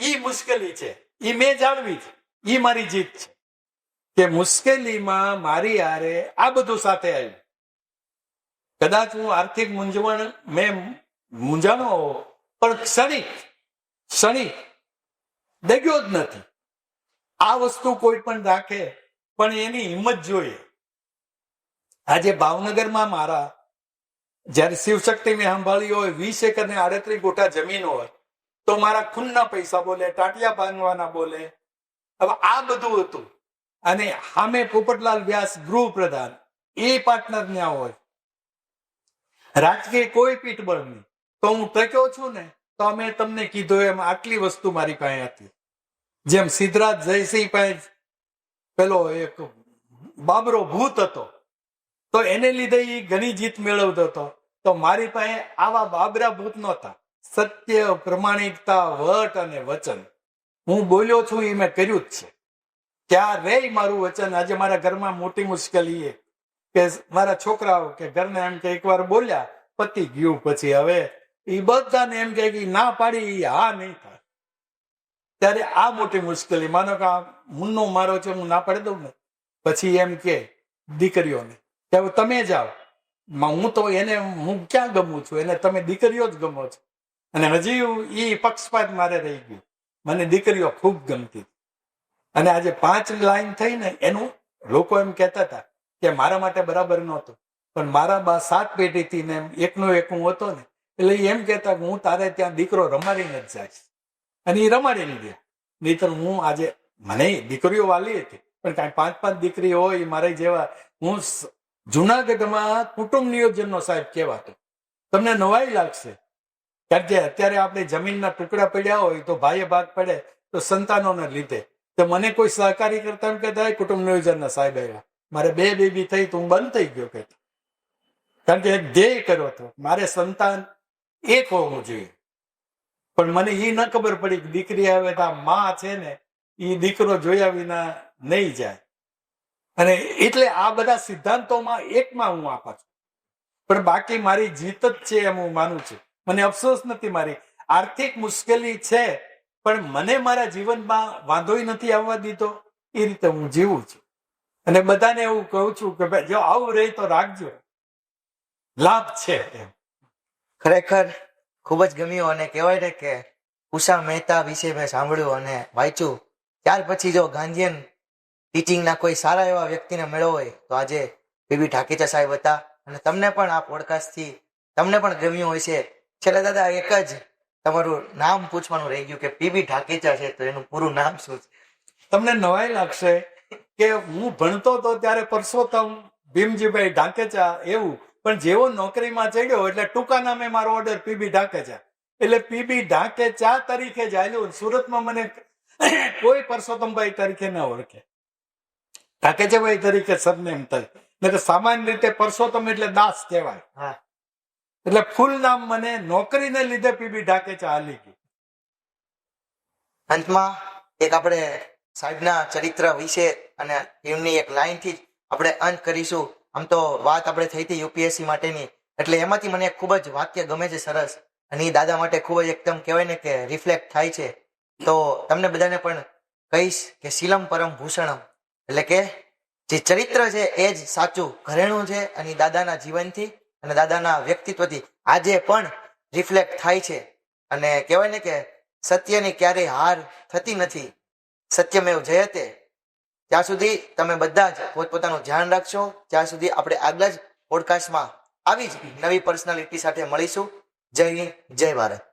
એ મુશ્કેલી છે. એ મેં જાણવી છે, એ મારી જીત છે કે મુશ્કેલીમાં મારી હારે આ બધું સાથે આવ્યું. કદાચ હું આર્થિક મૂંઝવણ મેં મૂંઝાણો પણ ક્ષણિક દગ્યો જ નથી. આ વસ્તુ કોઈ પણ રાખે પણ એની હિંમત જોઈએ. આજે ભાવનગરમાં મારા જયારે શિવશક્તિ મેં સંભાળી હોય 20 એકર ને 38 ગુઠા જમીન હોય તો મારા ખૂનના પૈસા બોલે, ટાટિયા બાંધવાના બોલે. હવે આ બધું હતું. અને સામે પોપટલાલ વ્યાસ ગૃહ પ્રધાન એ પાર્ટનર ન્યા હોય. રાજકીય કોઈ પીઠબળ નહીં. તો હું ટક્યો છું ને તો અમે તમને કીધું એમ આટલી વસ્તુ મારી પાસે હતી. જેમ સિદ્ધરાજ જયસિંહ પાસે પેલો એક બાબરો ભૂત હતો તો એને લીધે એ ઘણી જીત મેળવતો હતો. તો મારી પાસે આવા બાબરા ભૂત નહોતા. સત્ય, પ્રમાણિકતા, વટ અને વચન. હું બોલ્યો છું એ મેં કર્યું જ છે. ક્યારેય મારું વચન, આજે મારા ઘરમાં મોટી મુશ્કેલી એ કે મારા છોકરાઓ કે ઘરને એમ કે એકવાર બોલ્યા પતી ગયું, પછી હવે એ બધાને એમ કે ના પાડી હા નહીં થાય. ત્યારે આ મોટી મુશ્કેલી, માનો કે આ મુન્નો મારો છે હું ના પાડી દઉં ને પછી એમ કે દીકરીઓને કે હવે તમે જાઓ, હું તો એને હું ક્યાં ગમું છું, એને તમે દીકરીઓ જ ગમો છો. અને હજી એ પક્ષપાત મારે રહી ગયું. મને દીકરીઓ ખૂબ ગમતી. અને આજે 5 લાઈન થઈ ને એનું લોકો એમ કહેતા હતા કે મારા માટે બરાબર નહોતું, પણ મારા 7 પેઢીથી ને એકનો એક હું હતો ને એટલે એમ કહેતા કે હું તારે ત્યાં દીકરો રમાડીને જ જાય. અને એ રમાડીને ગયા. નહીતર હું આજે મને દીકરીઓ વાલી હતી પણ કાંઈ 5 દીકરી હોય મારા જેવા. હું જુનાગઢમાં કુટુંબ નિયોજનનો સાહેબ કહેવાતો. તમને નવાઈ લાગશે કારણ કે અત્યારે આપણે જમીનના ટુકડા પડ્યા હોય તો ભાઈએ ભાગ પડે તો સંતાનોને લીધે. તો મને કોઈ સહકારી કરતા એમ કહેતા કુટુંબ નિયોજનના સાહેબ આવ્યા, મારે 2 બેબી થઈ તો હું બંધ થઈ ગયો કહેતો. કારણ કે એક ધ્યેય કર્યો હતો મારે સંતાન એક હોવું જોઈએ. પણ મને એ ન ખબર પડી કે દીકરી આવે તો આ માં છે ને એ દીકરો જોયા વિના નહીં જાય. અને એટલે આ બધા સિદ્ધાંતોમાં એકમાં હું આપા છું. પણ બાકી મારી જીત જ છે એમ હું માનું છું. મને અફસોસ નથી. મારી આર્થિક મુશ્કેલી છે પણ મને મારા જીવનમાં વાંધોય નથી આવવા દીધો. એ રીતે હું જીવું છું. અને બધાને એવું કહું છું કે ભાઈ જો આવું રહી તો રાખજો, લાભ છે એમ.
ખરેખર ખૂબ જ ગમ્યું. અને કહેવાય ને કે ઉષા મહેતા વિશે મેં સાંભળ્યું અને વાંચ્યું ત્યાર પછી જો ગાંધીયન ટીચિંગના કોઈ સારા એવા વ્યક્તિને મેળવો હોય તો આજે પીબી ઢાકેચા સાહેબ હતા. અને તમને પણ આ પોડકાસ્ટથી તમને પણ ગમ્યું હોય છે. છેલ્લે દાદા એક જ તમારું નામ પૂછવાનું રહી ગયું કે પીબી ઢાકેચા છે તો એનું પૂરું નામ શું છે?
તમને નવાઈ લાગશે કે હું ભણતો હતો ત્યારે પરસોત્તમ ભીમજીભાઈ ઢાકેચા એવું, પણ જેવો નોકરીમાં ચડ્યો એટલે ટૂંકા નામે મારો ઓર્ડર પીબી ઢાકેચા, એટલે પીબી ઢાકેચા તરીકે જ આલ્યું. સુરતમાં મને કોઈ પરસોત્તમભાઈ તરીકે ન ઓળખે, ઢાકેચાભાઈ તરીકે સરનેમ થાય. એટલે સામાન્ય રીતે પરસોત્તમ એટલે દાસ કહેવાય.
હા,
એટલે ફૂલ નામ મને નોકરીને લીધે પીબી ઢાકેચા હાલી ગયું.
અંતમાં એક આપણે સાહેબના ચરિત્ર વિશે અને એમની એક લાઈનથી જ આપણે અંત કરીશું. આમ તો વાત આપણે થઈ હતી યુપીએસસી માટેની, એટલે એમાંથી મને એક ખૂબ જ વાક્ય ગમે છે સરસ, અને એ દાદા માટે ખૂબ જ એકદમ કહેવાય ને કે રિફ્લેક્ટ થાય છે. તો તમને બધાને પણ કહીશ કે શીલમ પરમ ભૂષણમ, એટલે કે જે ચરિત્ર છે એ જ સાચું ઘરેણું છે. અને દાદાના જીવનથી અને દાદાના વ્યક્તિત્વથી આજે પણ રિફ્લેક્ટ થાય છે. અને કહેવાય ને કે સત્યની ક્યારેય હાર થતી નથી, સત્યમેવ જયતે. ત્યાં સુધી તમે બધા જ પોતપોતાનું ધ્યાન રાખશો. ત્યાં સુધી આપણે આગલા જ પોડકાસ્ટમાં આવી જ નવી પર્સનાલિટી સાથે મળીશું. જય હિન્દ, જય ભારત.